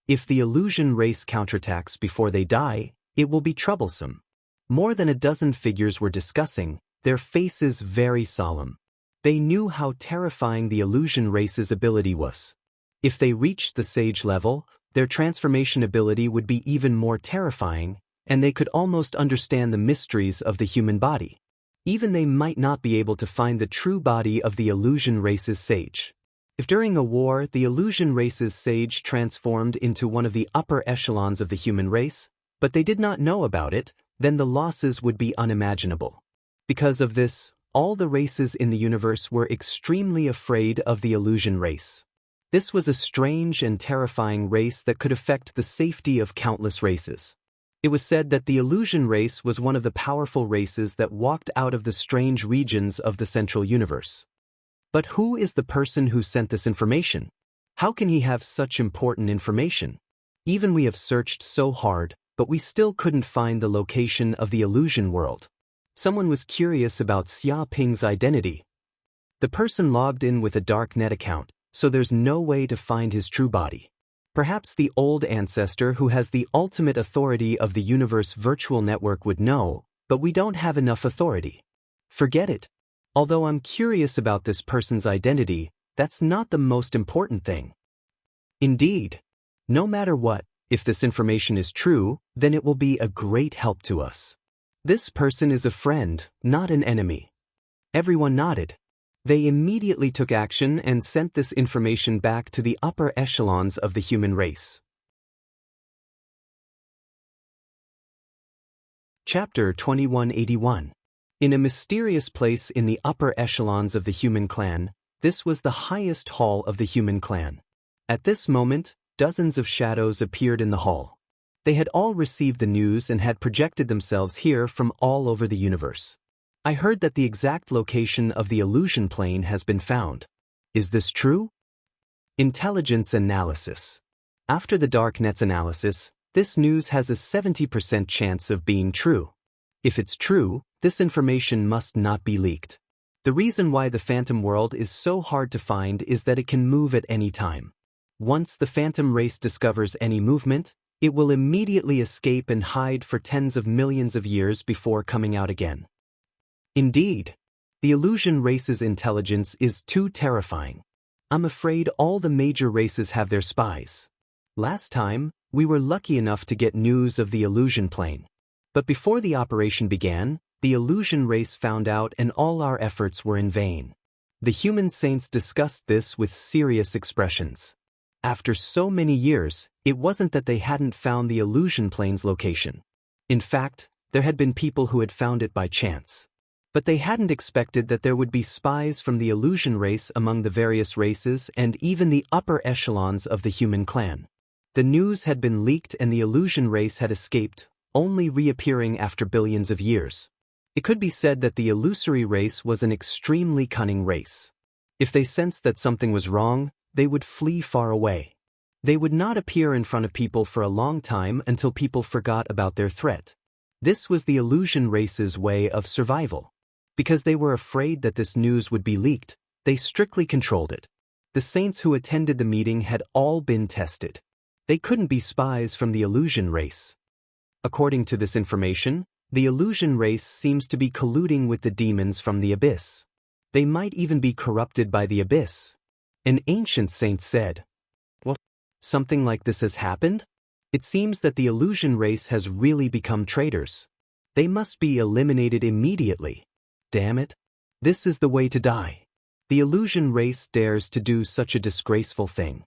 S1: If the illusion race counterattacks before they die, it will be troublesome. More than a dozen figures were discussing, their faces very solemn. They knew how terrifying the illusion race's ability was. If they reached the sage level, their transformation ability would be even more terrifying, and they could almost understand the mysteries of the human body. Even they might not be able to find the true body of the illusion race's sage. If during a war the illusion race's sage transformed into one of the upper echelons of the human race, but they did not know about it, then the losses would be unimaginable. Because of this, all the races in the universe were extremely afraid of the illusion race. This was a strange and terrifying race that could affect the safety of countless races. It was said that the illusion race was one of the powerful races that walked out of the strange regions of the central universe. But who is the person who sent this information? How can he have such important information? Even we have searched so hard, but we still couldn't find the location of the illusion world. Someone was curious about Xia Ping's identity. The person logged in with a dark net account, so there's no way to find his true body. Perhaps the old ancestor who has the ultimate authority of the universe virtual network would know, but we don't have enough authority. Forget it. Although I'm curious about this person's identity, that's not the most important thing. Indeed. No matter what, if this information is true, then it will be a great help to us. This person is a friend, not an enemy. Everyone nodded. They immediately took action and sent this information back to the upper echelons of the human race. Chapter 2181. In a mysterious place in the upper echelons of the human clan, this was the highest hall of the human clan. At this moment, dozens of shadows appeared in the hall. They had all received the news and had projected themselves here from all over the universe. I heard that the exact location of the illusion plane has been found. Is this true? Intelligence analysis. After the darknet's analysis, this news has a 70% chance of being true. If it's true, this information must not be leaked. The reason why the phantom world is so hard to find is that it can move at any time. Once the phantom race discovers any movement, it will immediately escape and hide for tens of millions of years before coming out again. Indeed, the illusion race's intelligence is too terrifying. I'm afraid all the major races have their spies. Last time, we were lucky enough to get news of the illusion plane. But before the operation began, the illusion race found out and all our efforts were in vain. The human saints discussed this with serious expressions. After so many years, it wasn't that they hadn't found the illusion plane's location. In fact, there had been people who had found it by chance. But they hadn't expected that there would be spies from the illusion race among the various races and even the upper echelons of the human clan. The news had been leaked and the illusion race had escaped, only reappearing after billions of years. It could be said that the illusory race was an extremely cunning race. If they sensed that something was wrong, they would flee far away. They would not appear in front of people for a long time until people forgot about their threat. This was the illusion race's way of survival. Because they were afraid that this news would be leaked, they strictly controlled it. The saints who attended the meeting had all been tested. They couldn't be spies from the illusion race. According to this information, the illusion race seems to be colluding with the demons from the abyss. They might even be corrupted by the abyss. An ancient saint said, "What? Something like this has happened? It seems that the illusion race has really become traitors. They must be eliminated immediately. Damn it. This is the way to die. The illusion race dares to do such a disgraceful thing.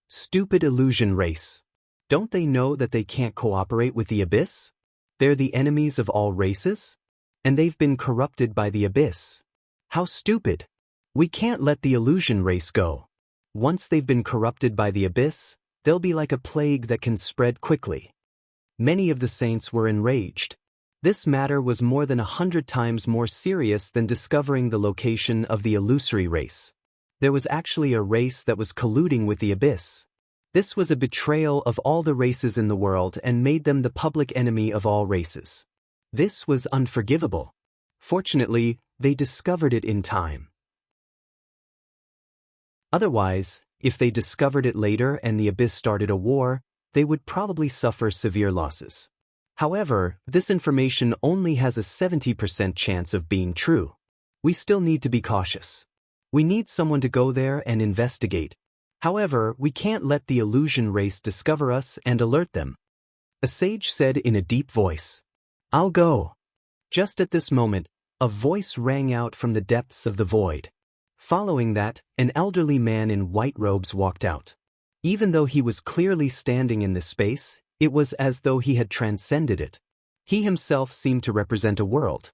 S1: Stupid illusion race. Don't they know that they can't cooperate with the abyss? They're the enemies of all races? And they've been corrupted by the abyss. How stupid. We can't let the illusion race go. Once they've been corrupted by the abyss, they'll be like a plague that can spread quickly." Many of the saints were enraged. This matter was more than 100 times more serious than discovering the location of the illusory race. There was actually a race that was colluding with the abyss. This was a betrayal of all the races in the world and made them the public enemy of all races. This was unforgivable. Fortunately, they discovered it in time. Otherwise, if they discovered it later and the abyss started a war, they would probably suffer severe losses. However, this information only has a 70% chance of being true. We still need to be cautious. We need someone to go there and investigate. However, we can't let the illusion race discover us and alert them. A sage said in a deep voice, "I'll go." Just at this moment, a voice rang out from the depths of the void. Following that, an elderly man in white robes walked out. Even though he was clearly standing in this space, it was as though he had transcended it. He himself seemed to represent a world.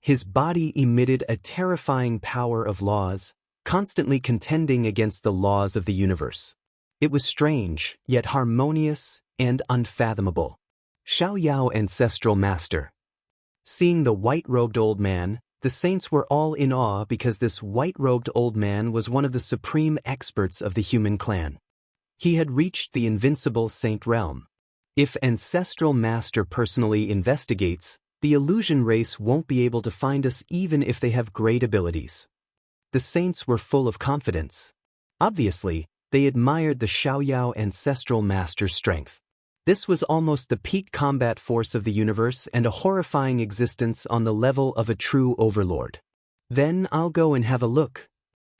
S1: His body emitted a terrifying power of laws, constantly contending against the laws of the universe. It was strange, yet harmonious and unfathomable. Xiaoyao Ancestral Master. Seeing the white-robed old man, the saints were all in awe because this white-robed old man was one of the supreme experts of the human clan. He had reached the invincible saint realm. If Ancestral Master personally investigates, the illusion race won't be able to find us even if they have great abilities. The saints were full of confidence. Obviously, they admired the Xiaoyao Ancestral Master's strength. This was almost the peak combat force of the universe and a horrifying existence on the level of a true overlord. "Then I'll go and have a look."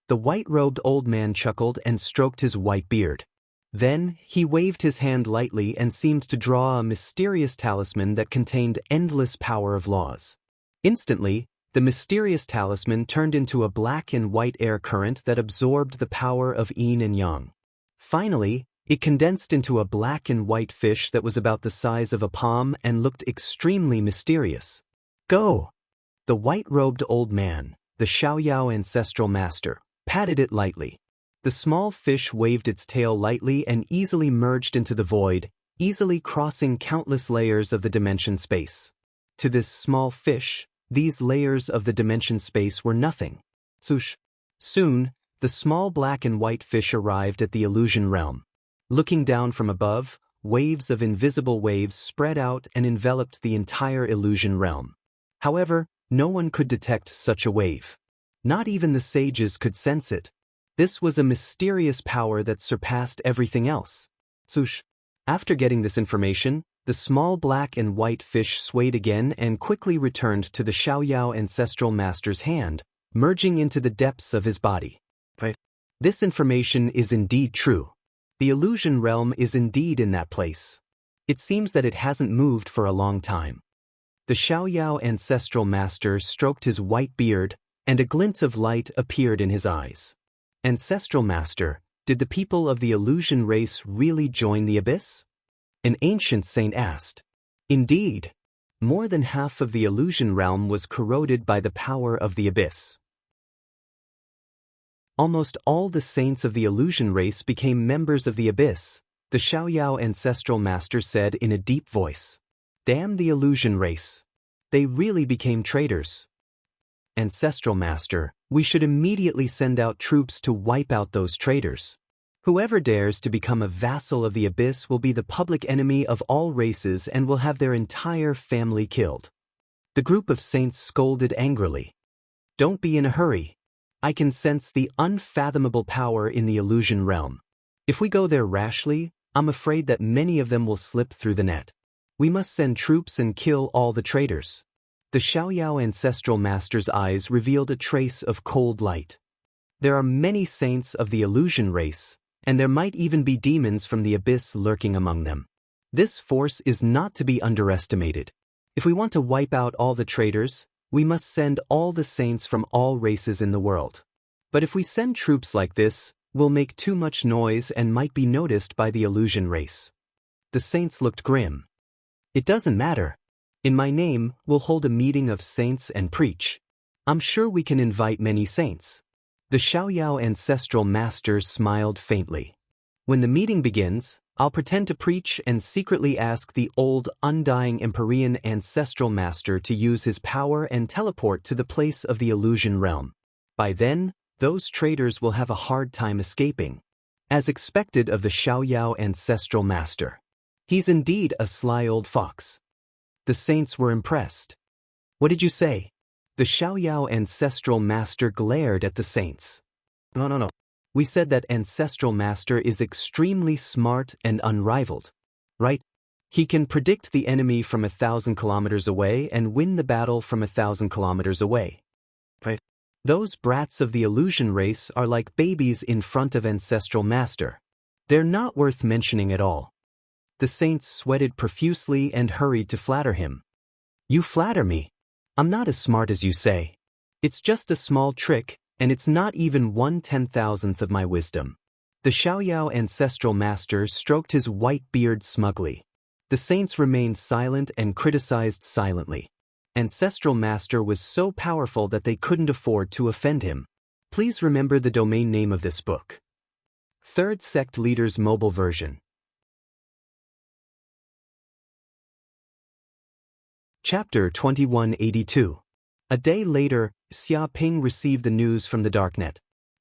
S1: The white-robed old man chuckled and stroked his white beard. Then, he waved his hand lightly and seemed to draw a mysterious talisman that contained endless power of laws. Instantly, the mysterious talisman turned into a black and white air current that absorbed the power of yin and yang. Finally, it condensed into a black and white fish that was about the size of a palm and looked extremely mysterious. "Go!" The white-robed old man, the Xiaoyao Ancestral Master, patted it lightly. The small fish waved its tail lightly and easily merged into the void, easily crossing countless layers of the dimension space. To this small fish, these layers of the dimension space were nothing. Soon, the small black and white fish arrived at the illusion realm. Looking down from above, waves of invisible waves spread out and enveloped the entire illusion realm. However, no one could detect such a wave. Not even the sages could sense it. This was a mysterious power that surpassed everything else. After getting this information, the small black and white fish swayed again and quickly returned to the Xiaoyao Ancestral Master's hand, merging into the depths of his body. This information is indeed true. The illusion realm is indeed in that place. It seems that it hasn't moved for a long time. The Xiaoyao Ancestral Master stroked his white beard, and a glint of light appeared in his eyes. "Ancestral Master, did the people of the illusion race really join the abyss?" An ancient saint asked. "Indeed. More than half of the illusion realm was corroded by the power of the abyss. Almost all the saints of the illusion race became members of the abyss, the Xiaoyao ancestral master said in a deep voice. Damn the illusion race. They really became traitors. Ancestral master, we should immediately send out troops to wipe out those traitors. Whoever dares to become a vassal of the abyss will be the public enemy of all races and will have their entire family killed. The group of saints scolded angrily. Don't be in a hurry. I can sense the unfathomable power in the illusion realm. If we go there rashly, I'm afraid that many of them will slip through the net. We must send troops and kill all the traitors. The Xiaoyao ancestral master's eyes revealed a trace of cold light. There are many saints of the illusion race, and there might even be demons from the abyss lurking among them. This force is not to be underestimated. If we want to wipe out all the traitors, we must send all the saints from all races in the world. But if we send troops like this, we'll make too much noise and might be noticed by the illusion race. The saints looked grim. It doesn't matter. In my name, we'll hold a meeting of saints and preach. I'm sure we can invite many saints. The Xiaoyao ancestral master smiled faintly. When the meeting begins, I'll pretend to preach and secretly ask the old, undying Empyrean ancestral master to use his power and teleport to the place of the illusion realm. By then, those traitors will have a hard time escaping. As expected of the Xiaoyao ancestral master. He's indeed a sly old fox. The saints were impressed. What did you say? The Xiaoyao ancestral master glared at the saints. No. We said that ancestral master is extremely smart and unrivaled. Right? He can predict the enemy from 1,000 kilometers away and win the battle from 1,000 kilometers away. Right? Those brats of the illusion race are like babies in front of ancestral master. They're not worth mentioning at all. The saints sweated profusely and hurried to flatter him. You flatter me. I'm not as smart as you say. It's just a small trick, and it's not even 1/10,000th of my wisdom. The Xiaoyao ancestral master stroked his white beard smugly. The saints remained silent and criticized silently. Ancestral master was so powerful that they couldn't afford to offend him. Please remember the domain name of this book. Third Sect Leader's Mobile Version. Chapter 2182. A day later, Xia Ping received the news from the darknet.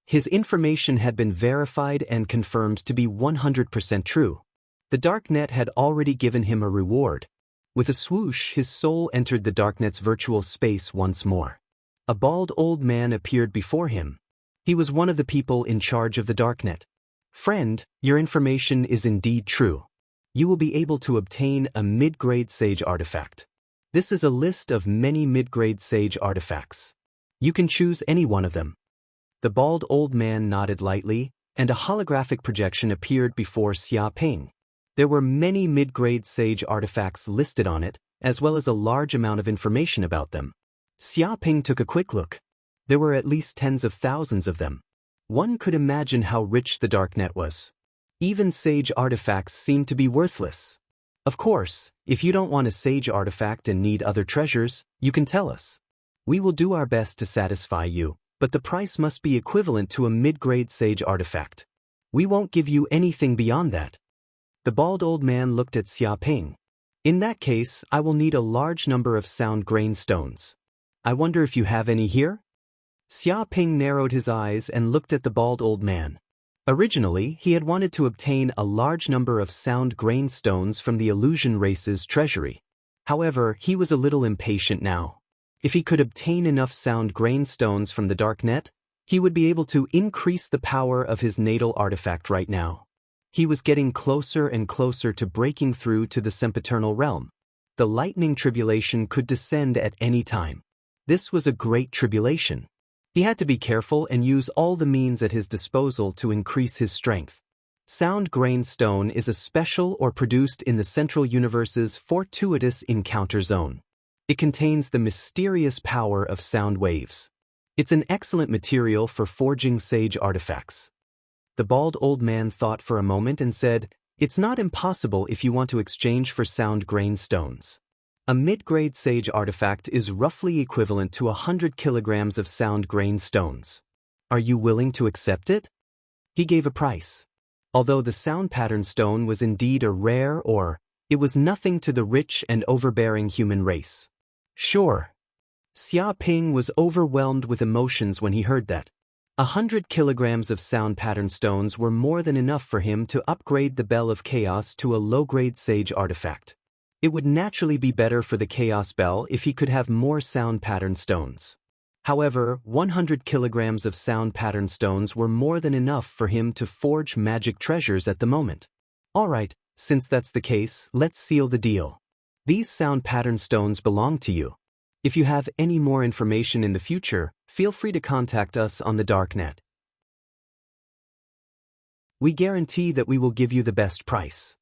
S1: His information had been verified and confirmed to be 100% true. The darknet had already given him a reward. With a swoosh, his soul entered the darknet's virtual space once more. A bald old man appeared before him. He was one of the people in charge of the darknet. Friend, your information is indeed true. You will be able to obtain a mid-grade sage artifact. This is a list of many mid-grade sage artifacts. You can choose any one of them. The bald old man nodded lightly, and a holographic projection appeared before Xia Ping. There were many mid-grade sage artifacts listed on it, as well as a large amount of information about them. Xia Ping took a quick look. There were at least tens of thousands of them. One could imagine how rich the darknet was. Even sage artifacts seemed to be worthless. Of course, if you don't want a sage artifact and need other treasures, you can tell us. We will do our best to satisfy you, but the price must be equivalent to a mid-grade sage artifact. We won't give you anything beyond that. The bald old man looked at Xia Ping. In that case, I will need a large number of sound grain stones. I wonder if you have any here? Xia Ping narrowed his eyes and looked at the bald old man. Originally, he had wanted to obtain a large number of sound grain stones from the illusion race's treasury. However, he was a little impatient now. If he could obtain enough sound grain stones from the darknet, he would be able to increase the power of his natal artifact right now. He was getting closer and closer to breaking through to the sempiternal realm. The lightning tribulation could descend at any time. This was a great tribulation. He had to be careful and use all the means at his disposal to increase his strength. Sound grain stone is a special or produced in the Central Universe's fortuitous encounter zone. It contains the mysterious power of sound waves. It's an excellent material for forging sage artifacts. The bald old man thought for a moment and said, "It's not impossible if you want to exchange for sound grain stones. A mid-grade sage artifact is roughly equivalent to 100 kilograms of sound grain stones. Are you willing to accept it? He gave a price. Although the sound pattern stone was indeed a rare ore, it was nothing to the rich and overbearing human race. Sure. Xia Ping was overwhelmed with emotions when he heard that. 100 kilograms of sound pattern stones were more than enough for him to upgrade the Bell of Chaos to a low-grade sage artifact. It would naturally be better for the Chaos Bell if he could have more sound pattern stones. However, 100 kilograms of sound pattern stones were more than enough for him to forge magic treasures at the moment. Alright, since that's the case, let's seal the deal. These sound pattern stones belong to you. If you have any more information in the future, feel free to contact us on the darknet. We guarantee that we will give you the best price.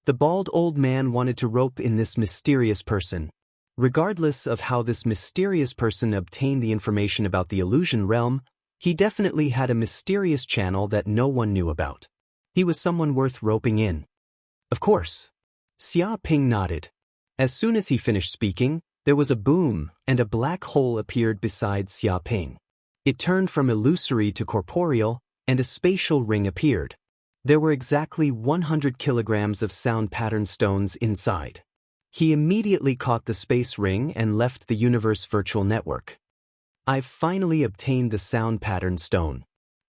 S1: The bald old man wanted to rope in this mysterious person. Regardless of how this mysterious person obtained the information about the illusion realm, he definitely had a mysterious channel that no one knew about. He was someone worth roping in. Of course. Xia Ping nodded. As soon as he finished speaking, there was a boom, and a black hole appeared beside Xia Ping. It turned from illusory to corporeal, and a spatial ring appeared. There were exactly 100 kilograms of sound pattern stones inside. He immediately caught the space ring and left the universe virtual network. I've finally obtained the sound pattern stone.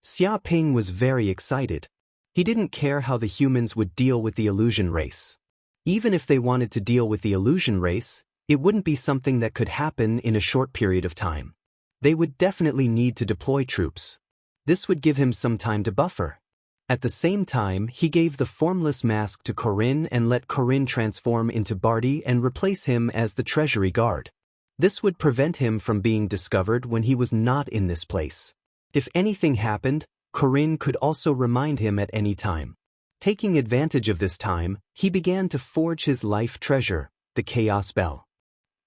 S1: Xia Ping was very excited. He didn't care how the humans would deal with the illusion race. Even if they wanted to deal with the illusion race, it wouldn't be something that could happen in a short period of time. They would definitely need to deploy troops. This would give him some time to buffer. At the same time, he gave the formless mask to Corinne and let Corinne transform into Barty and replace him as the treasury guard. This would prevent him from being discovered when he was not in this place. If anything happened, Corinne could also remind him at any time. Taking advantage of this time, he began to forge his life treasure, the Chaos Bell.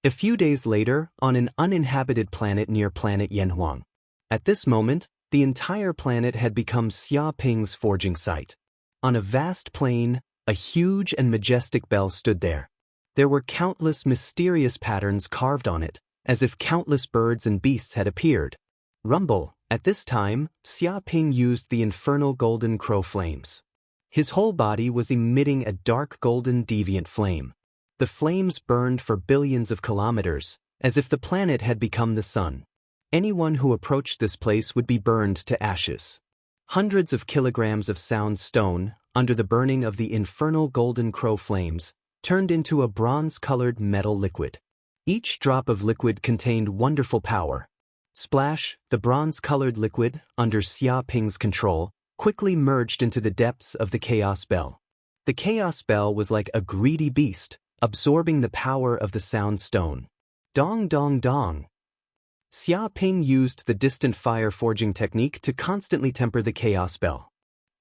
S1: A few days later, on an uninhabited planet near planet Yanhuang. At this moment, the entire planet had become Xia Ping's forging site. On a vast plain, a huge and majestic bell stood there. There were countless mysterious patterns carved on it, as if countless birds and beasts had appeared. Rumble. At this time, Xia Ping used the infernal golden crow flames. His whole body was emitting a dark golden deviant flame. The flames burned for billions of kilometers, as if the planet had become the sun. Anyone who approached this place would be burned to ashes. Hundreds of kilograms of sound stone, under the burning of the infernal golden crow flames, turned into a bronze-colored metal liquid. Each drop of liquid contained wonderful power. Splash, the bronze-colored liquid, under Xia Ping's control, quickly merged into the depths of the Chaos Bell. The Chaos Bell was like a greedy beast, absorbing the power of the sound stone. Dong dong dong. Xia Ping used the distant fire forging technique to constantly temper the Chaos Bell.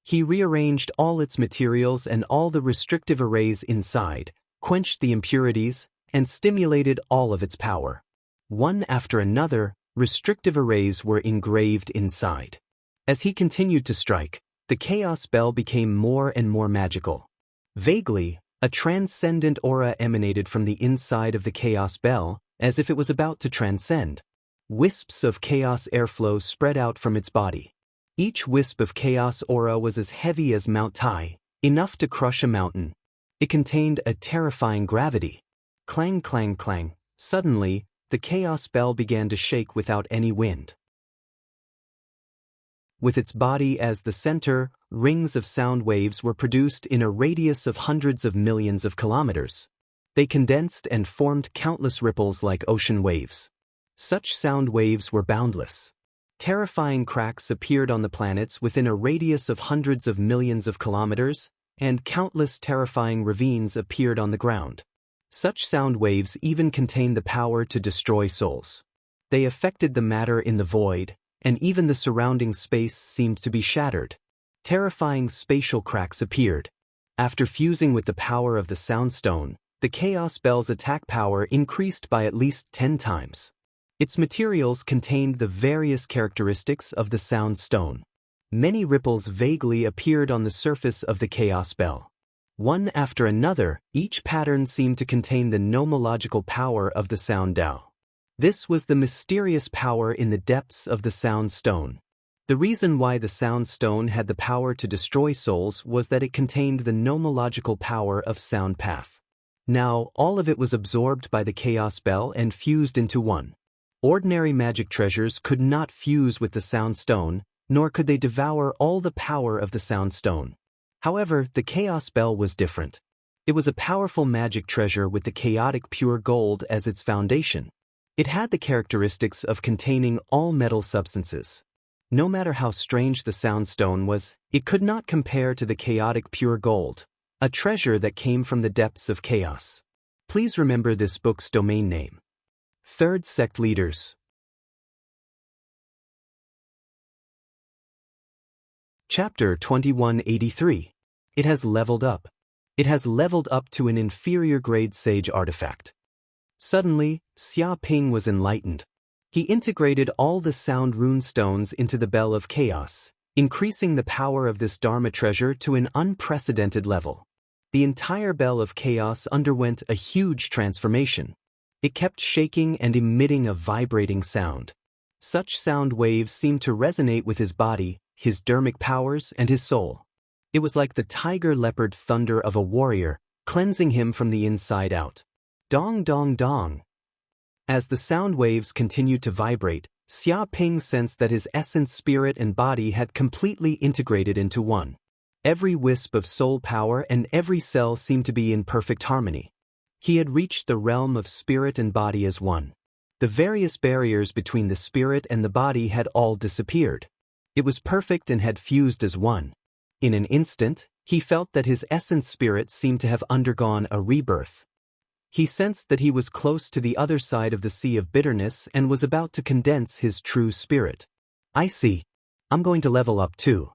S1: He rearranged all its materials and all the restrictive arrays inside, quenched the impurities, and stimulated all of its power. One after another, restrictive arrays were engraved inside. As he continued to strike, the Chaos Bell became more and more magical. Vaguely, a transcendent aura emanated from the inside of the Chaos Bell, as if it was about to transcend. Wisps of chaos airflow spread out from its body. Each wisp of chaos aura was as heavy as Mount Tai, enough to crush a mountain. It contained a terrifying gravity. Clang, clang, clang. Suddenly, the Chaos Bell began to shake without any wind. With its body as the center, rings of sound waves were produced in a radius of hundreds of millions of kilometers. They condensed and formed countless ripples like ocean waves. Such sound waves were boundless. Terrifying cracks appeared on the planets within a radius of hundreds of millions of kilometers, and countless terrifying ravines appeared on the ground. Such sound waves even contained the power to destroy souls. They affected the matter in the void, and even the surrounding space seemed to be shattered. Terrifying spatial cracks appeared. After fusing with the power of the Sound Stone, the Chaos Bell's attack power increased by at least 10 times. Its materials contained the various characteristics of the Sound Stone. Many ripples vaguely appeared on the surface of the Chaos Bell. One after another, each pattern seemed to contain the nomological power of the sound Tao. This was the mysterious power in the depths of the sound stone. The reason why the sound stone had the power to destroy souls was that it contained the nomological power of sound path. Now, all of it was absorbed by the chaos bell and fused into one. Ordinary magic treasures could not fuse with the sound stone, nor could they devour all the power of the sound stone. However, the chaos bell was different. It was a powerful magic treasure with the chaotic pure gold as its foundation. It had the characteristics of containing all metal substances. No matter how strange the sound stone was, it could not compare to the chaotic pure gold, a treasure that came from the depths of chaos. Please remember this book's domain name. Third Sect Leaders. Chapter 2183. It has leveled up. It has leveled up to an inferior grade sage artifact. Suddenly, Xia Ping was enlightened. He integrated all the sound rune stones into the Bell of Chaos, increasing the power of this Dharma treasure to an unprecedented level. The entire Bell of Chaos underwent a huge transformation. It kept shaking and emitting a vibrating sound. Such sound waves seemed to resonate with his body, his dharmic powers, and his soul. It was like the tiger-leopard thunder of a warrior, cleansing him from the inside out. Dong dong dong. As the sound waves continued to vibrate, Xia Ping sensed that his essence, spirit, and body had completely integrated into one. Every wisp of soul power and every cell seemed to be in perfect harmony. He had reached the realm of spirit and body as one. The various barriers between the spirit and the body had all disappeared. It was perfect and had fused as one. In an instant, he felt that his essence spirit seemed to have undergone a rebirth. He sensed that he was close to the other side of the sea of bitterness and was about to condense his true spirit. I see. I'm going to level up too.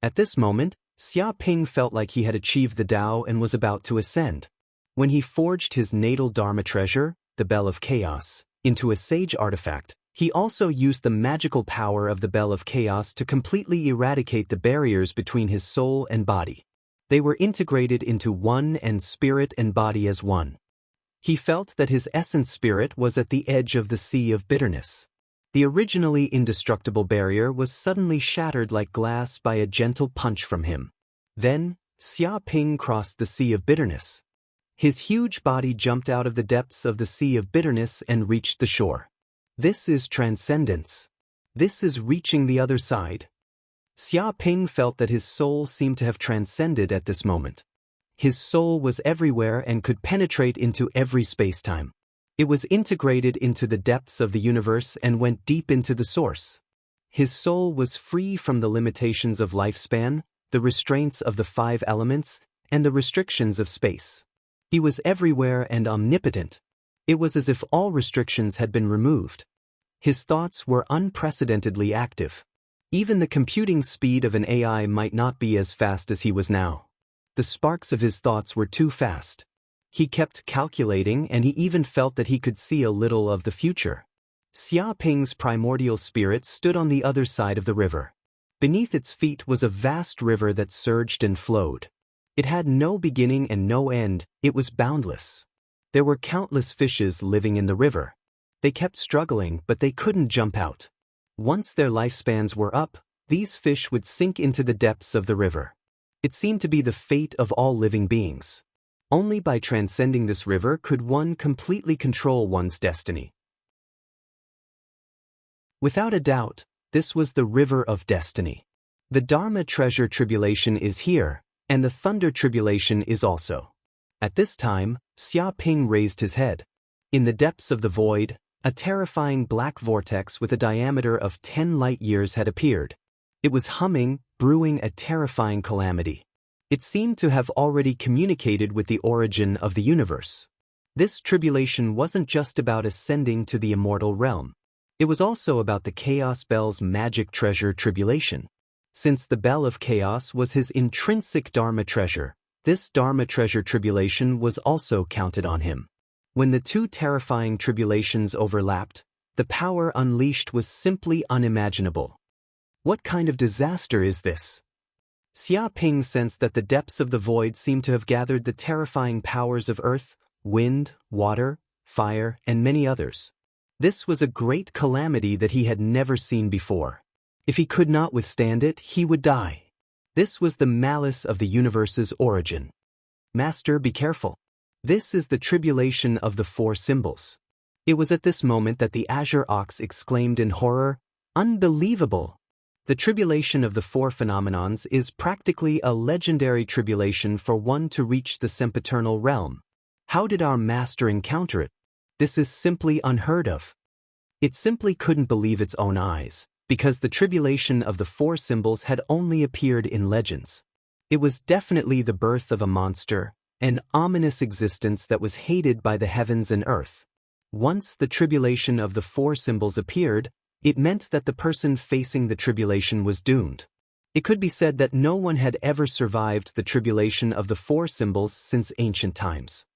S1: At this moment, Xia Ping felt like he had achieved the Tao and was about to ascend. When he forged his natal Dharma treasure, the Bell of Chaos, into a sage artifact, he also used the magical power of the Bell of Chaos to completely eradicate the barriers between his soul and body. They were integrated into one and spirit and body as one. He felt that his essence spirit was at the edge of the sea of bitterness. The originally indestructible barrier was suddenly shattered like glass by a gentle punch from him. Then, Xia Ping crossed the sea of bitterness. His huge body jumped out of the depths of the sea of bitterness and reached the shore. This is transcendence. This is reaching the other side. Xia Ping felt that his soul seemed to have transcended at this moment. His soul was everywhere and could penetrate into every space-time. It was integrated into the depths of the universe and went deep into the source. His soul was free from the limitations of lifespan, the restraints of the 5 elements, and the restrictions of space. He was everywhere and omnipotent. It was as if all restrictions had been removed. His thoughts were unprecedentedly active. Even the computing speed of an AI might not be as fast as he was now. The sparks of his thoughts were too fast. He kept calculating and he even felt that he could see a little of the future. Xia Ping's primordial spirit stood on the other side of the river. Beneath its feet was a vast river that surged and flowed. It had no beginning and no end, it was boundless. There were countless fishes living in the river. They kept struggling, but they couldn't jump out. Once their lifespans were up, these fish would sink into the depths of the river. It seemed to be the fate of all living beings. Only by transcending this river could one completely control one's destiny. Without a doubt, this was the river of destiny. The Dharma treasure tribulation is here, and the thunder tribulation is also. At this time, Xia Ping raised his head. In the depths of the void, a terrifying black vortex with a diameter of 10 light-years had appeared. It was humming, brewing a terrifying calamity. It seemed to have already communicated with the origin of the universe. This tribulation wasn't just about ascending to the immortal realm. It was also about the Chaos Bell's magic treasure tribulation. Since the Bell of Chaos was his intrinsic Dharma treasure, this Dharma treasure tribulation was also counted on him. When the two terrifying tribulations overlapped, the power unleashed was simply unimaginable. What kind of disaster is this? Xia Ping sensed that the depths of the void seemed to have gathered the terrifying powers of earth, wind, water, fire, and many others. This was a great calamity that he had never seen before. If he could not withstand it, he would die. This was the malice of the universe's origin. Master, be careful. This is the tribulation of the four symbols. It was at this moment that the azure ox exclaimed in horror, "Unbelievable! The tribulation of the four phenomenons is practically a legendary tribulation for one to reach the sempiternal realm. How did our master encounter it? This is simply unheard of." It simply couldn't believe its own eyes, because the tribulation of the four symbols had only appeared in legends. It was definitely the birth of a monster, an ominous existence that was hated by the heavens and earth. Once the tribulation of the four symbols appeared, it meant that the person facing the tribulation was doomed. It could be said that no one had ever survived the tribulation of the four symbols since ancient times.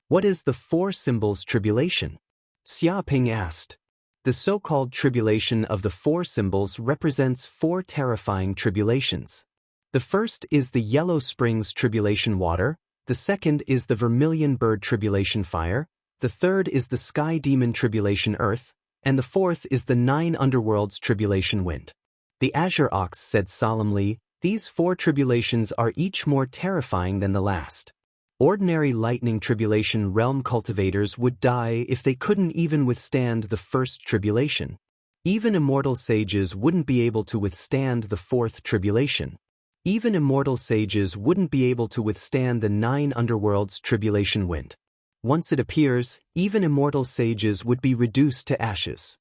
S1: What is the four symbols tribulation? Xia Ping asked. The so-called tribulation of the four symbols represents four terrifying tribulations. The first is the Yellow Springs tribulation water, the second is the Vermilion Bird tribulation fire, the third is the Sky Demon tribulation earth, and the fourth is the 9 underworlds tribulation wind. The azure ox said solemnly, "These four tribulations are each more terrifying than the last. Ordinary lightning tribulation realm cultivators would die if they couldn't even withstand the first tribulation. Even immortal sages wouldn't be able to withstand the fourth tribulation. Even immortal sages wouldn't be able to withstand the 9 underworlds tribulation wind. Once it appears, even immortal sages would be reduced to ashes."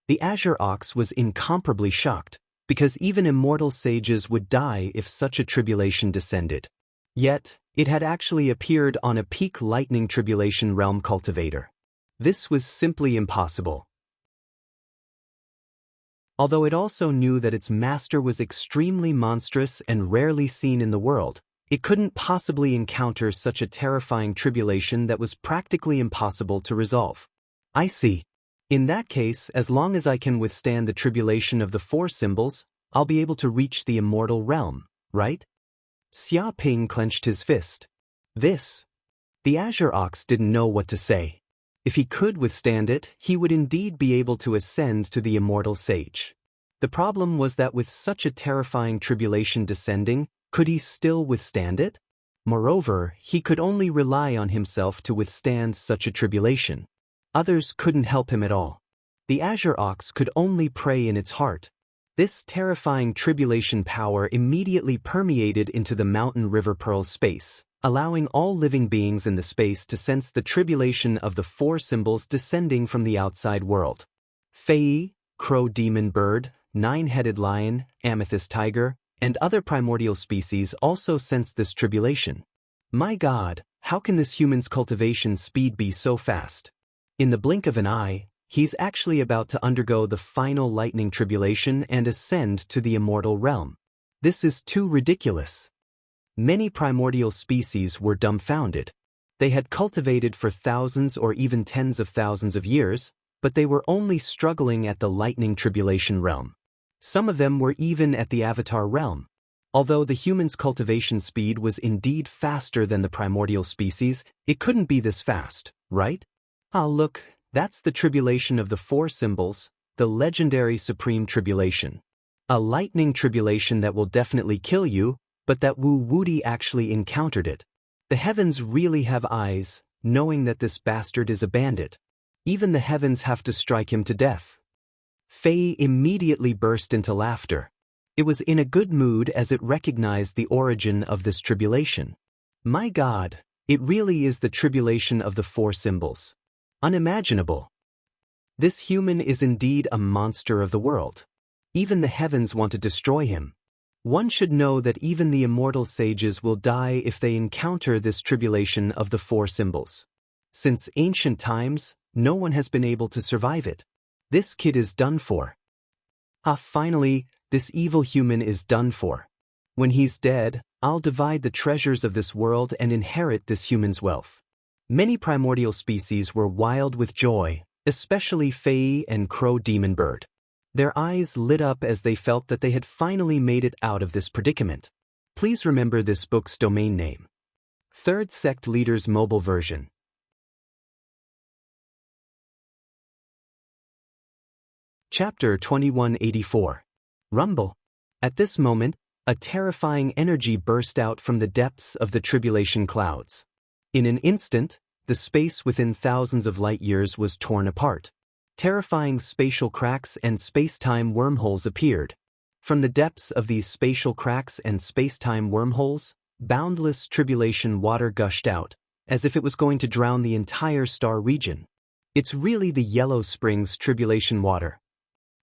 S1: The azure ox was incomparably shocked, because even immortal sages would die if such a tribulation descended. Yet, it had actually appeared on a peak lightning tribulation realm cultivator. This was simply impossible. Although it also knew that its master was extremely monstrous and rarely seen in the world, it couldn't possibly encounter such a terrifying tribulation that was practically impossible to resolve. I see. In that case, as long as I can withstand the tribulation of the four symbols, I'll be able to reach the immortal realm, right? Xia Ping clenched his fist. The azure ox didn't know what to say. If he could withstand it, he would indeed be able to ascend to the immortal sage. The problem was that with such a terrifying tribulation descending, could he still withstand it? Moreover, he could only rely on himself to withstand such a tribulation. Others couldn't help him at all. The azure ox could only pray in its heart. This terrifying tribulation power immediately permeated into the mountain river pearl space, allowing all living beings in the space to sense the tribulation of the four symbols descending from the outside world. Fei, crow demon bird, 9-headed lion, amethyst tiger, and other primordial species also sensed this tribulation. My God, how can this human's cultivation speed be so fast? In the blink of an eye, he's actually about to undergo the final lightning tribulation and ascend to the immortal realm. This is too ridiculous. Many primordial species were dumbfounded. They had cultivated for thousands or even tens of thousands of years, but they were only struggling at the lightning tribulation realm. Some of them were even at the avatar realm. Although the human's cultivation speed was indeed faster than the primordial species, it couldn't be this fast, right? Ah, look, that's the tribulation of the four symbols, the legendary supreme tribulation. A lightning tribulation that will definitely kill you, but that Wu Wudi actually encountered it. The heavens really have eyes, knowing that this bastard is a bandit. Even the heavens have to strike him to death. Fei immediately burst into laughter. It was in a good mood as it recognized the origin of this tribulation. My God, it really is the tribulation of the four symbols. Unimaginable. This human is indeed a monster of the world. Even the heavens want to destroy him. One should know that even the immortal sages will die if they encounter this tribulation of the four symbols. Since ancient times, no one has been able to survive it. This kid is done for. Finally, this evil human is done for. When he's dead, I'll divide the treasures of this world and inherit this human's wealth. Many primordial species were wild with joy, especially Fei and crow demon bird. Their eyes lit up as they felt that they had finally made it out of this predicament. Please remember this book's domain name. Third Sect Leader's Mobile Version. Chapter 2184. Rumble. At this moment, a terrifying energy burst out from the depths of the tribulation clouds. In an instant, the space within thousands of light years was torn apart. Terrifying spatial cracks and space-time wormholes appeared. From the depths of these spatial cracks and space-time wormholes, boundless tribulation water gushed out, as if it was going to drown the entire star region. It's really the Yellow Springs tribulation water.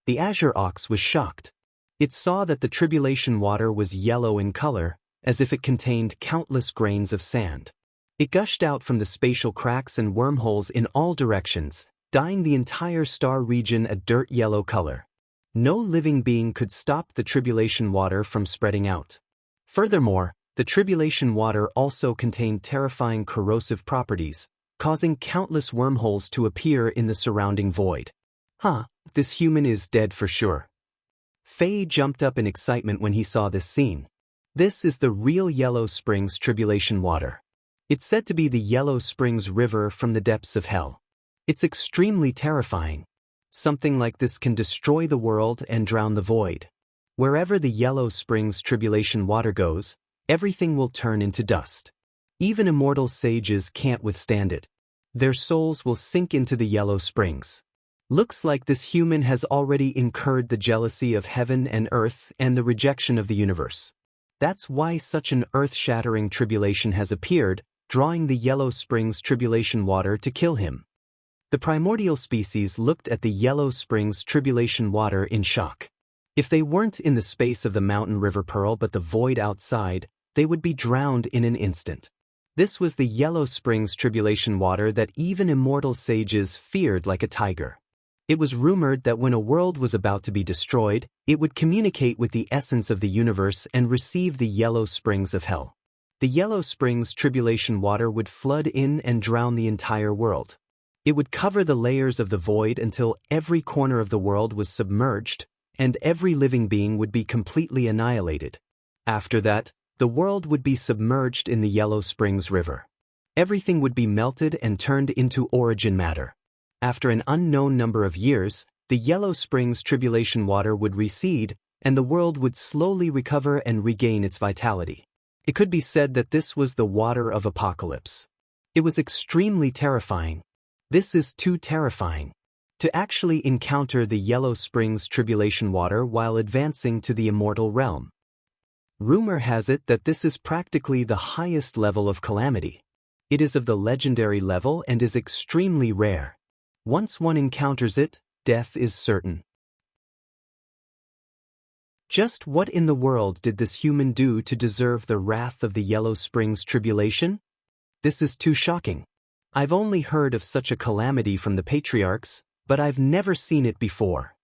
S1: The Azure Ox was shocked. It saw that the tribulation water was yellow in color, as if it contained countless grains of sand. It gushed out from the spatial cracks and wormholes in all directions, dyeing the entire star region a dirt yellow color. No living being could stop the tribulation water from spreading out. Furthermore, the tribulation water also contained terrifying corrosive properties, causing countless wormholes to appear in the surrounding void. This human is dead for sure. Faye jumped up in excitement when he saw this scene. This is the real Yellow Springs tribulation water. It's said to be the Yellow Springs River from the depths of hell. It's extremely terrifying. Something like this can destroy the world and drown the void. Wherever the Yellow Springs tribulation water goes, everything will turn into dust. Even immortal sages can't withstand it. Their souls will sink into the Yellow Springs. Looks like this human has already incurred the jealousy of heaven and earth and the rejection of the universe. That's why such an earth-shattering tribulation has appeared, drawing the Yellow Springs tribulation water to kill him. The primordial species looked at the Yellow Springs tribulation water in shock. If they weren't in the space of the mountain River Pearl but the void outside, they would be drowned in an instant. This was the Yellow Springs tribulation water that even immortal sages feared like a tiger. It was rumored that when a world was about to be destroyed, it would communicate with the essence of the universe and receive the Yellow Springs of hell. The Yellow Springs tribulation water would flood in and drown the entire world. It would cover the layers of the void until every corner of the world was submerged, and every living being would be completely annihilated. After that, the world would be submerged in the Yellow Springs River. Everything would be melted and turned into origin matter. After an unknown number of years, the Yellow Springs tribulation water would recede, and the world would slowly recover and regain its vitality. It could be said that this was the water of apocalypse. It was extremely terrifying. This is too terrifying. To actually encounter the Yellow Springs tribulation water while advancing to the immortal realm. Rumor has it that this is practically the highest level of calamity. It is of the legendary level and is extremely rare. Once one encounters it, death is certain. Just what in the world did this human do to deserve the wrath of the Yellow Springs tribulation? This is too shocking. I've only heard of such a calamity from the patriarchs, but I've never seen it before.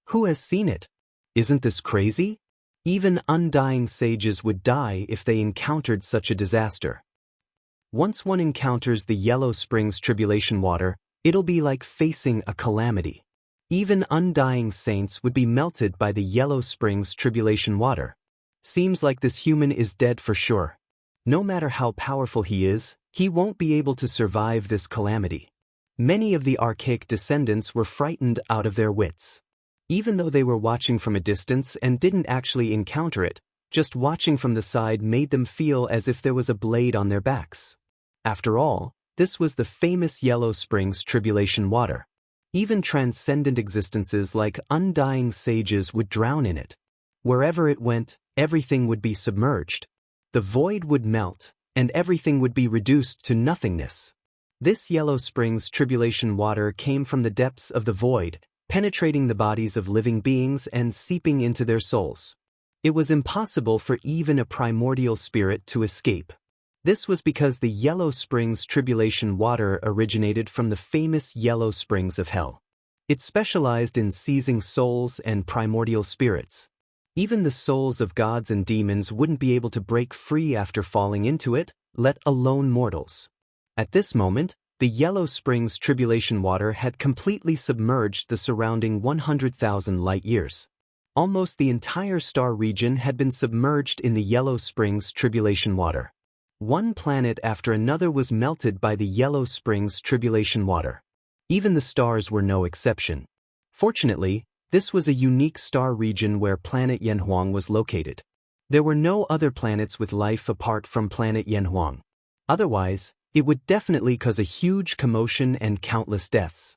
S1: Who has seen it? Isn't this crazy? Even undying sages would die if they encountered such a disaster. Once one encounters the Yellow Springs tribulation water, it'll be like facing a calamity. Even undying saints would be melted by the Yellow Springs tribulation water. Seems like this human is dead for sure. No matter how powerful he is, he won't be able to survive this calamity. Many of the archaic descendants were frightened out of their wits. Even though they were watching from a distance and didn't actually encounter it, just watching from the side made them feel as if there was a blade on their backs. After all, this was the famous Yellow Springs tribulation water. Even transcendent existences like undying sages would drown in it. Wherever it went, everything would be submerged. The void would melt, and everything would be reduced to nothingness. This Yellow Springs tribulation water came from the depths of the void, penetrating the bodies of living beings and seeping into their souls. It was impossible for even a primordial spirit to escape. This was because the Yellow Springs tribulation water originated from the famous Yellow Springs of hell. It specialized in seizing souls and primordial spirits. Even the souls of gods and demons wouldn't be able to break free after falling into it, let alone mortals. At this moment, the Yellow Springs tribulation water had completely submerged the surrounding 100,000 light years. Almost the entire star region had been submerged in the Yellow Springs tribulation water. One planet after another was melted by the Yellow Springs tribulation water. Even the stars were no exception. Fortunately, this was a unique star region where planet Yanhuang was located. There were no other planets with life apart from planet Yanhuang. Otherwise, it would definitely cause a huge commotion and countless deaths.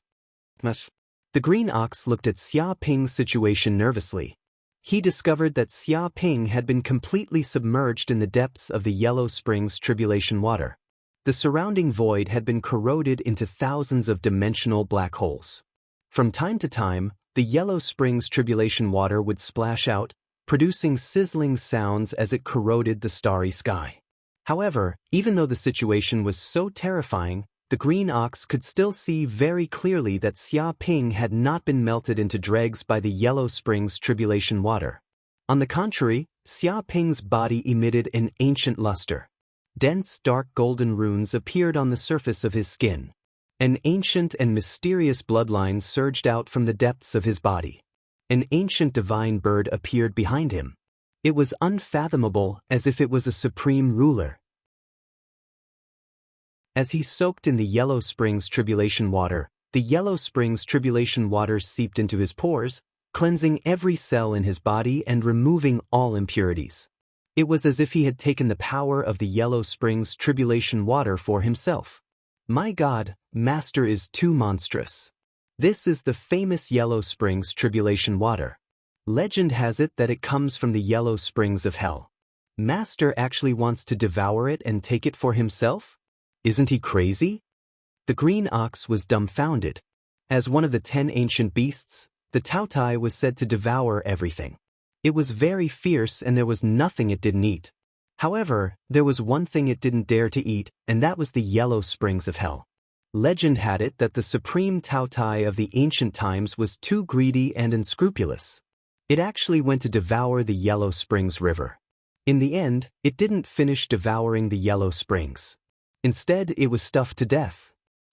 S1: The green ox looked at Xia Ping's situation nervously. He discovered that Xia Ping had been completely submerged in the depths of the Yellow Springs tribulation water. The surrounding void had been corroded into thousands of dimensional black holes. From time to time, the Yellow Springs tribulation water would splash out, producing sizzling sounds as it corroded the starry sky. However, even though the situation was so terrifying, the green ox could still see very clearly that Xia Ping had not been melted into dregs by the Yellow Springs tribulation water. On the contrary, Xia Ping's body emitted an ancient luster. Dense dark golden runes appeared on the surface of his skin. An ancient and mysterious bloodline surged out from the depths of his body. An ancient divine bird appeared behind him. It was unfathomable, as if it was a supreme ruler. As he soaked in the Yellow Springs tribulation water, the Yellow Springs tribulation water seeped into his pores, cleansing every cell in his body and removing all impurities. It was as if he had taken the power of the Yellow Springs tribulation water for himself. My God, Master is too monstrous. This is the famous Yellow Springs tribulation water. Legend has it that it comes from the Yellow Springs of Hell. Master actually wants to devour it and take it for himself? Isn't he crazy? The green ox was dumbfounded. As one of the 10 ancient beasts, the Taotai was said to devour everything. It was very fierce and there was nothing it didn't eat. However, there was one thing it didn't dare to eat, and that was the Yellow Springs of Hell. Legend had it that the supreme Taotai of the ancient times was too greedy and unscrupulous. It actually went to devour the Yellow Springs River. In the end, it didn't finish devouring the Yellow Springs. Instead, it was stuffed to death.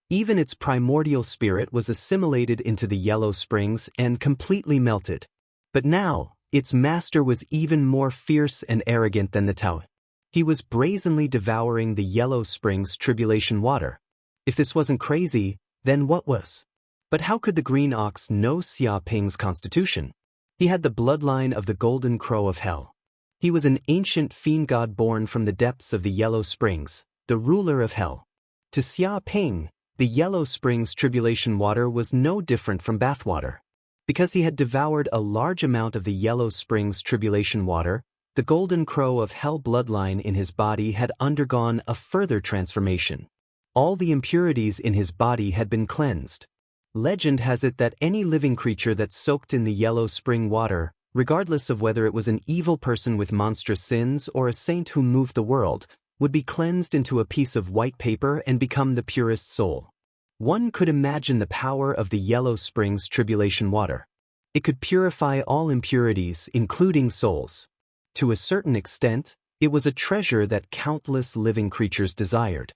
S1: Even its primordial spirit was assimilated into the Yellow Springs and completely melted. But now, its master was even more fierce and arrogant than the Tao. He was brazenly devouring the Yellow Springs tribulation water. If this wasn't crazy, then what was? But how could the green ox know Xia Ping's constitution? He had the bloodline of the Golden Crow of Hell. He was an ancient fiend god born from the depths of the Yellow Springs, the ruler of Hell. To Xia Ping, the Yellow Springs tribulation water was no different from bathwater. Because he had devoured a large amount of the Yellow Springs tribulation water, the Golden Crow of Hell bloodline in his body had undergone a further transformation. All the impurities in his body had been cleansed. Legend has it that any living creature that soaked in the Yellow Spring water, regardless of whether it was an evil person with monstrous sins or a saint who moved the world, would be cleansed into a piece of white paper and become the purest soul. One could imagine the power of the Yellow Springs tribulation water. It could purify all impurities, including souls. To a certain extent, it was a treasure that countless living creatures desired.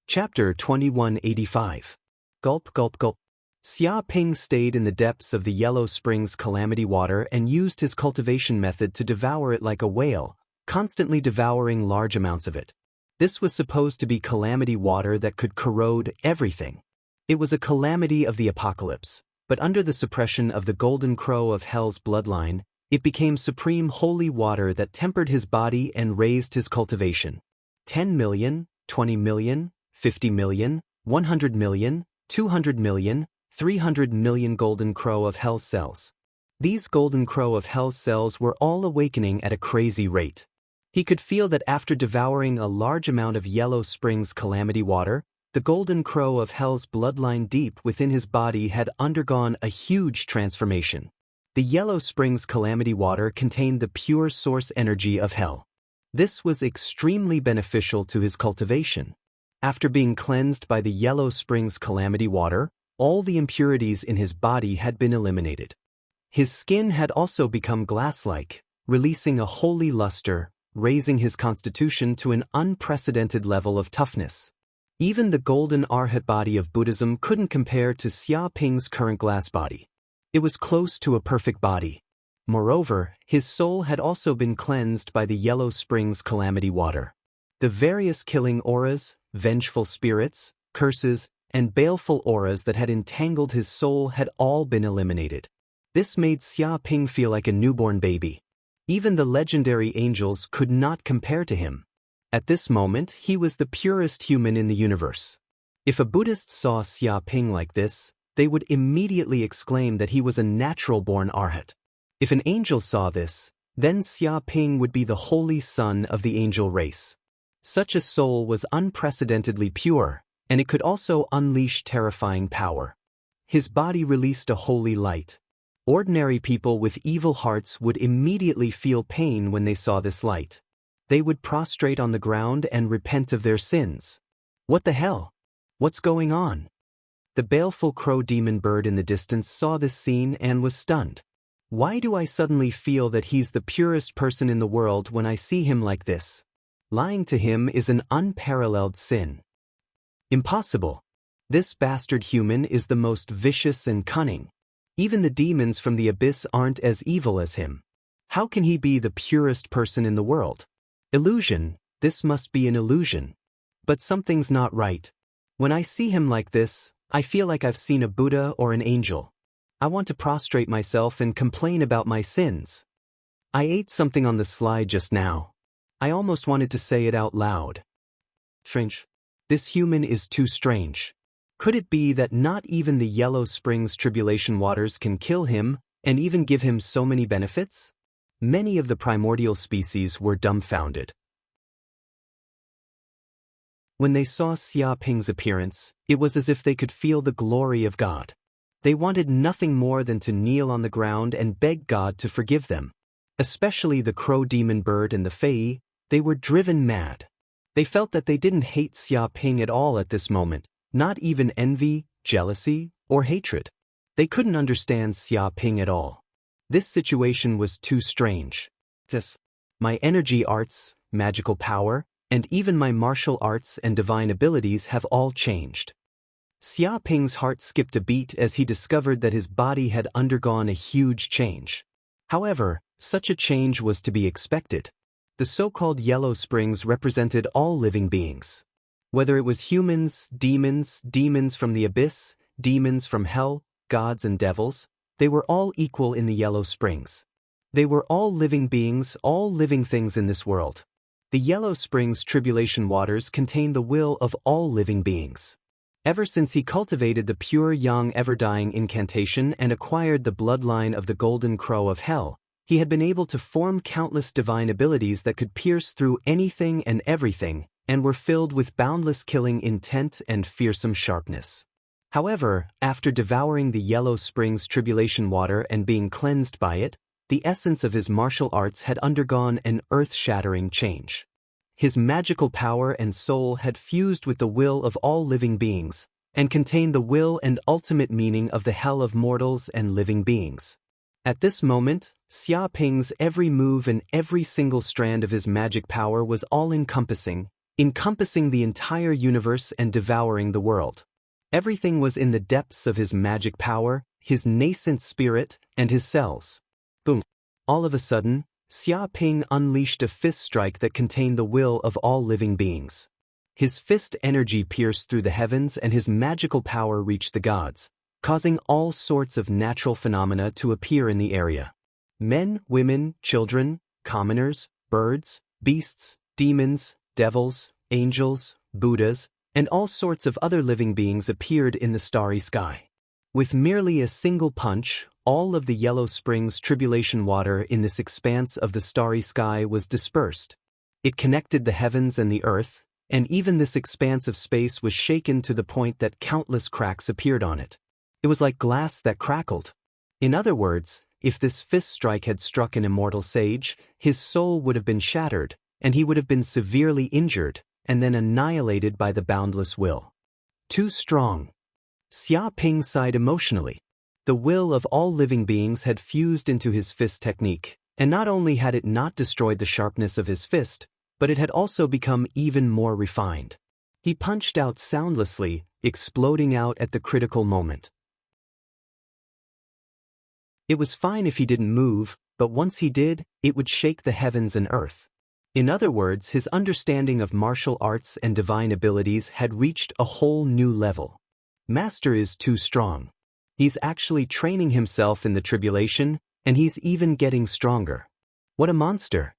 S1: Chapter 2185. Gulp, gulp, gulp. Xia Ping stayed in the depths of the Yellow Springs calamity water and used his cultivation method to devour it like a whale, constantly devouring large amounts of it. This was supposed to be calamity water that could corrode everything. It was a calamity of the apocalypse, but under the suppression of the Golden Crow of Hell's bloodline, it became supreme holy water that tempered his body and raised his cultivation. 10 million, 20 million, 50 million, 100 million, 200 million, 300 million Golden Crow of Hell cells. These Golden Crow of Hell cells were all awakening at a crazy rate. He could feel that after devouring a large amount of Yellow Springs calamity water, the Golden Crow of Hell's bloodline deep within his body had undergone a huge transformation. The Yellow Springs calamity water contained the pure source energy of Hell. This was extremely beneficial to his cultivation. After being cleansed by the Yellow Springs calamity water, all the impurities in his body had been eliminated. His skin had also become glass-like, releasing a holy luster, raising his constitution to an unprecedented level of toughness. Even the golden arhat body of Buddhism couldn't compare to Xia Ping's current glass body. It was close to a perfect body. Moreover, his soul had also been cleansed by the Yellow Springs calamity water. The various killing auras, vengeful spirits, curses, and baleful auras that had entangled his soul had all been eliminated. This made Xia Ping feel like a newborn baby. Even the legendary angels could not compare to him. At this moment, he was the purest human in the universe. If a Buddhist saw Xia Ping like this, they would immediately exclaim that he was a natural-born arhat. If an angel saw this, then Xia Ping would be the holy son of the angel race. Such a soul was unprecedentedly pure, and it could also unleash terrifying power. His body released a holy light. Ordinary people with evil hearts would immediately feel pain when they saw this light. They would prostrate on the ground and repent of their sins. What the hell? What's going on? The baleful crow demon bird in the distance saw this scene and was stunned. Why do I suddenly feel that he's the purest person in the world when I see him like this? Lying to him is an unparalleled sin. Impossible. This bastard human is the most vicious and cunning. Even the demons from the abyss aren't as evil as him. How can he be the purest person in the world? Illusion, this must be an illusion. But something's not right. When I see him like this, I feel like I've seen a Buddha or an angel. I want to prostrate myself and complain about my sins. I ate something on the slide just now. I almost wanted to say it out loud. Strange. This human is too strange. Could it be that not even the Yellow Springs tribulation waters can kill him and even give him so many benefits? Many of the primordial species were dumbfounded. When they saw Xia Ping's appearance, it was as if they could feel the glory of God. They wanted nothing more than to kneel on the ground and beg God to forgive them. Especially the crow demon bird and the fae, they were driven mad. They felt that they didn't hate Xia Ping at all at this moment, not even envy, jealousy, or hatred. They couldn't understand Xia Ping at all. This situation was too strange. My energy arts, magical power, and even my martial arts and divine abilities have all changed. Xia Ping's heart skipped a beat as he discovered that his body had undergone a huge change. However, such a change was to be expected. The so-called Yellow Springs represented all living beings. Whether it was humans, demons from the abyss, demons from hell, gods and devils, they were all equal in the Yellow Springs. They were all living beings, all living things in this world. The Yellow Springs tribulation waters contain the will of all living beings. Ever since he cultivated the pure young ever-dying incantation and acquired the bloodline of the golden crow of hell, he had been able to form countless divine abilities that could pierce through anything and everything, and were filled with boundless killing intent and fearsome sharpness. However, after devouring the Yellow Springs tribulation water and being cleansed by it, the essence of his martial arts had undergone an earth-shattering change. His magical power and soul had fused with the will of all living beings, and contained the will and ultimate meaning of the hell of mortals and living beings. At this moment, Xia Ping's every move and every single strand of his magic power was all-encompassing, encompassing the entire universe and devouring the world. Everything was in the depths of his magic power, his nascent spirit, and his cells. Boom. All of a sudden, Xia Ping unleashed a fist strike that contained the will of all living beings. His fist energy pierced through the heavens and his magical power reached the gods, causing all sorts of natural phenomena to appear in the area. Men, women, children, commoners, birds, beasts, demons, devils, angels, Buddhas, and all sorts of other living beings appeared in the starry sky. With merely a single punch, all of the Yellow Springs tribulation water in this expanse of the starry sky was dispersed. It connected the heavens and the earth, and even this expanse of space was shaken to the point that countless cracks appeared on it. It was like glass that crackled. In other words, if this fist strike had struck an immortal sage, his soul would have been shattered, and he would have been severely injured, and then annihilated by the boundless will. Too strong. Xia Ping sighed emotionally. The will of all living beings had fused into his fist technique, and not only had it not destroyed the sharpness of his fist, but it had also become even more refined. He punched out soundlessly, exploding out at the critical moment. It was fine if he didn't move, but once he did, it would shake the heavens and earth. In other words, his understanding of martial arts and divine abilities had reached a whole new level. Master is too strong. He's actually training himself in the tribulation, and he's even getting stronger. What a monster!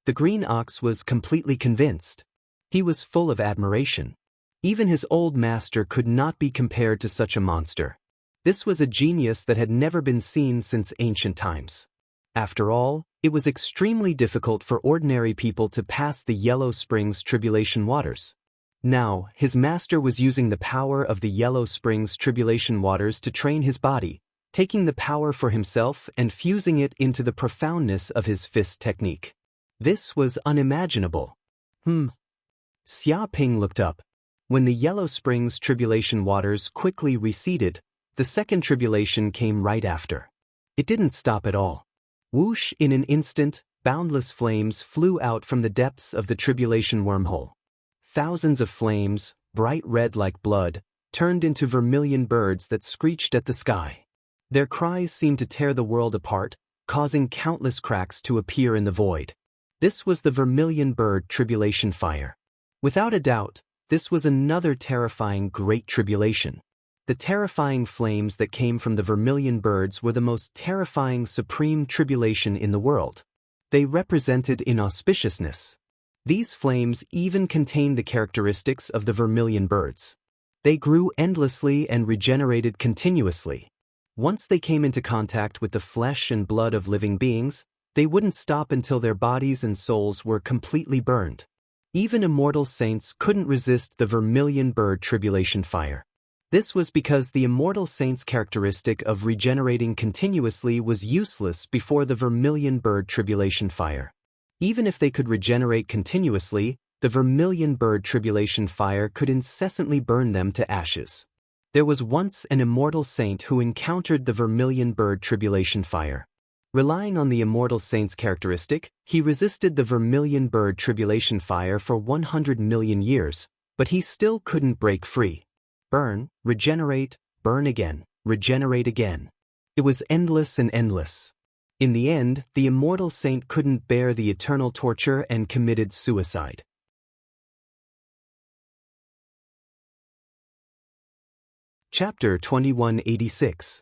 S1: The green ox was completely convinced. He was full of admiration. Even his old master could not be compared to such a monster. This was a genius that had never been seen since ancient times. After all, it was extremely difficult for ordinary people to pass the Yellow Springs tribulation waters. Now, his master was using the power of the Yellow Springs tribulation waters to train his body, taking the power for himself and fusing it into the profoundness of his fist technique. This was unimaginable. Xia Ping looked up. When the Yellow Springs tribulation waters quickly receded, the second tribulation came right after. It didn't stop at all. Whoosh! In an instant, boundless flames flew out from the depths of the tribulation wormhole. Thousands of flames, bright red like blood, turned into vermilion birds that screeched at the sky. Their cries seemed to tear the world apart, causing countless cracks to appear in the void. This was the vermilion bird tribulation fire. Without a doubt, this was another terrifying great tribulation. The terrifying flames that came from the vermilion birds were the most terrifying supreme tribulation in the world. They represented inauspiciousness. These flames even contained the characteristics of the vermilion birds. They grew endlessly and regenerated continuously. Once they came into contact with the flesh and blood of living beings, they wouldn't stop until their bodies and souls were completely burned. Even immortal saints couldn't resist the vermilion bird tribulation fire. This was because the immortal saint's characteristic of regenerating continuously was useless before the vermilion bird tribulation fire. Even if they could regenerate continuously, the vermilion bird tribulation fire could incessantly burn them to ashes. There was once an immortal saint who encountered the vermilion bird tribulation fire. Relying on the immortal saint's characteristic, he resisted the vermilion bird tribulation fire for 100 million years, but he still couldn't break free. Burn, regenerate, burn again, regenerate again. It was endless and endless. In the end, the immortal saint couldn't bear the eternal torture and committed suicide. Chapter 2186.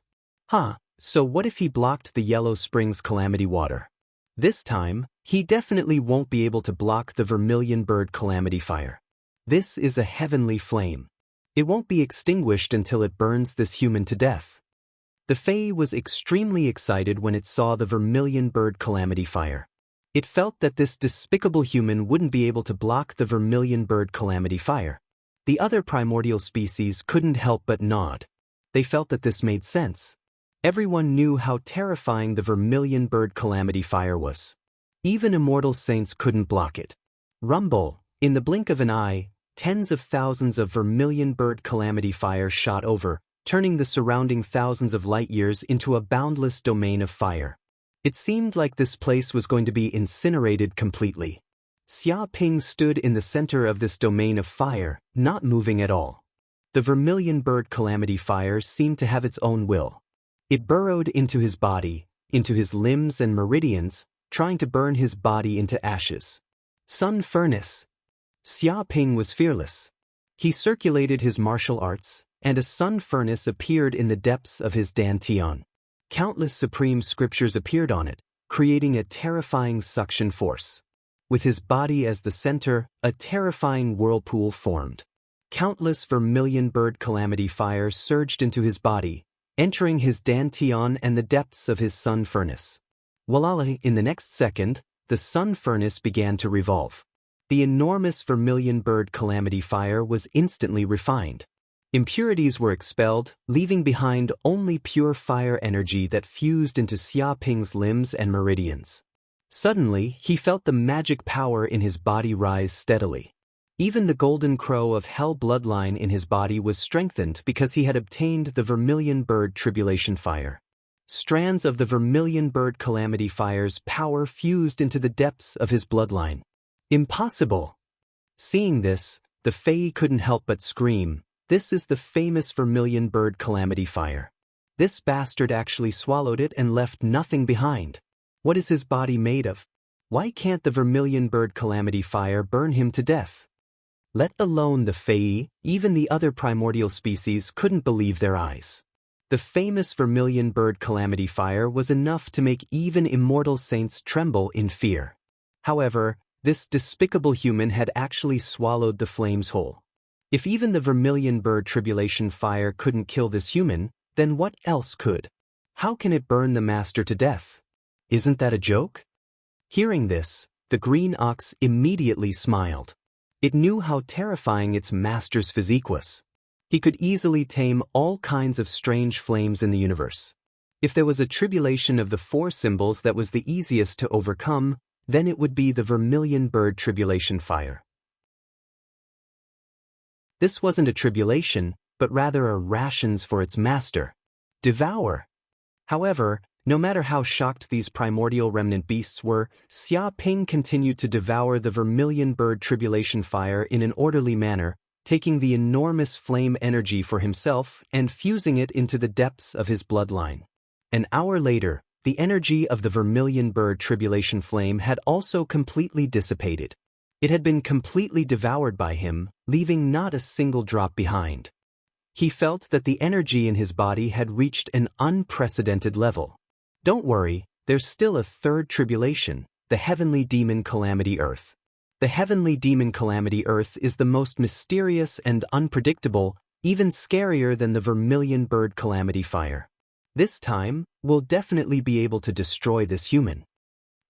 S1: So what if he blocked the Yellow Springs calamity water? This time, he definitely won't be able to block the vermilion bird calamity fire. This is a heavenly flame. It won't be extinguished until it burns this human to death. The Fae was extremely excited when it saw the vermilion bird calamity fire. It felt that this despicable human wouldn't be able to block the vermilion bird calamity fire. The other primordial species couldn't help but nod. They felt that this made sense. Everyone knew how terrifying the vermilion bird calamity fire was. Even immortal saints couldn't block it. Rumble! In the blink of an eye, tens of thousands of vermilion bird calamity fire shot over, turning the surrounding thousands of light years into a boundless domain of fire. It seemed like this place was going to be incinerated completely. Xia Ping stood in the center of this domain of fire, not moving at all. The vermilion bird calamity fire seemed to have its own will. It burrowed into his body, into his limbs and meridians, trying to burn his body into ashes. Sun furnace. Xia Ping was fearless. He circulated his martial arts, and a sun furnace appeared in the depths of his dantian. Countless supreme scriptures appeared on it, creating a terrifying suction force. With his body as the center, a terrifying whirlpool formed. Countless vermilion bird calamity fire surged into his body, entering his dantian and the depths of his sun furnace. Voila! In the next second, the sun furnace began to revolve. The enormous vermilion bird calamity fire was instantly refined. Impurities were expelled, leaving behind only pure fire energy that fused into Xia Ping's limbs and meridians. Suddenly, he felt the magic power in his body rise steadily. Even the golden crow of hell bloodline in his body was strengthened because he had obtained the vermilion bird tribulation fire. Strands of the vermilion bird calamity fire's power fused into the depths of his bloodline. Impossible! Seeing this, The Fae couldn't help but scream, "This is the famous vermilion bird calamity fire. This bastard actually swallowed it and left nothing behind. What is his body made of? Why can't the vermilion bird calamity fire burn him to death?" Let alone the Fae, even the other primordial species couldn't believe their eyes. The famous vermilion bird calamity fire was enough to make even immortal saints tremble in fear. However, this despicable human had actually swallowed the flames whole. If even the vermilion bird tribulation fire couldn't kill this human, then what else could? How can it burn the master to death? Isn't that a joke? Hearing this, the green ox immediately smiled. It knew how terrifying its master's physique was. He could easily tame all kinds of strange flames in the universe. If there was a tribulation of the 4 symbols that was the easiest to overcome, then it would be the vermilion bird tribulation fire. This wasn't a tribulation, but rather a rations for its master. Devour. However, no matter how shocked these primordial remnant beasts were, Xia Ping continued to devour the vermilion bird tribulation fire in an orderly manner, taking the enormous flame energy for himself and fusing it into the depths of his bloodline. An hour later, the energy of the vermilion bird tribulation flame had also completely dissipated. It had been completely devoured by him, leaving not a single drop behind. He felt that the energy in his body had reached an unprecedented level. Don't worry, there's still a 3rd tribulation, the heavenly demon calamity Earth. The heavenly demon calamity Earth is the most mysterious and unpredictable, even scarier than the vermilion bird calamity fire. This time, we'll definitely be able to destroy this human.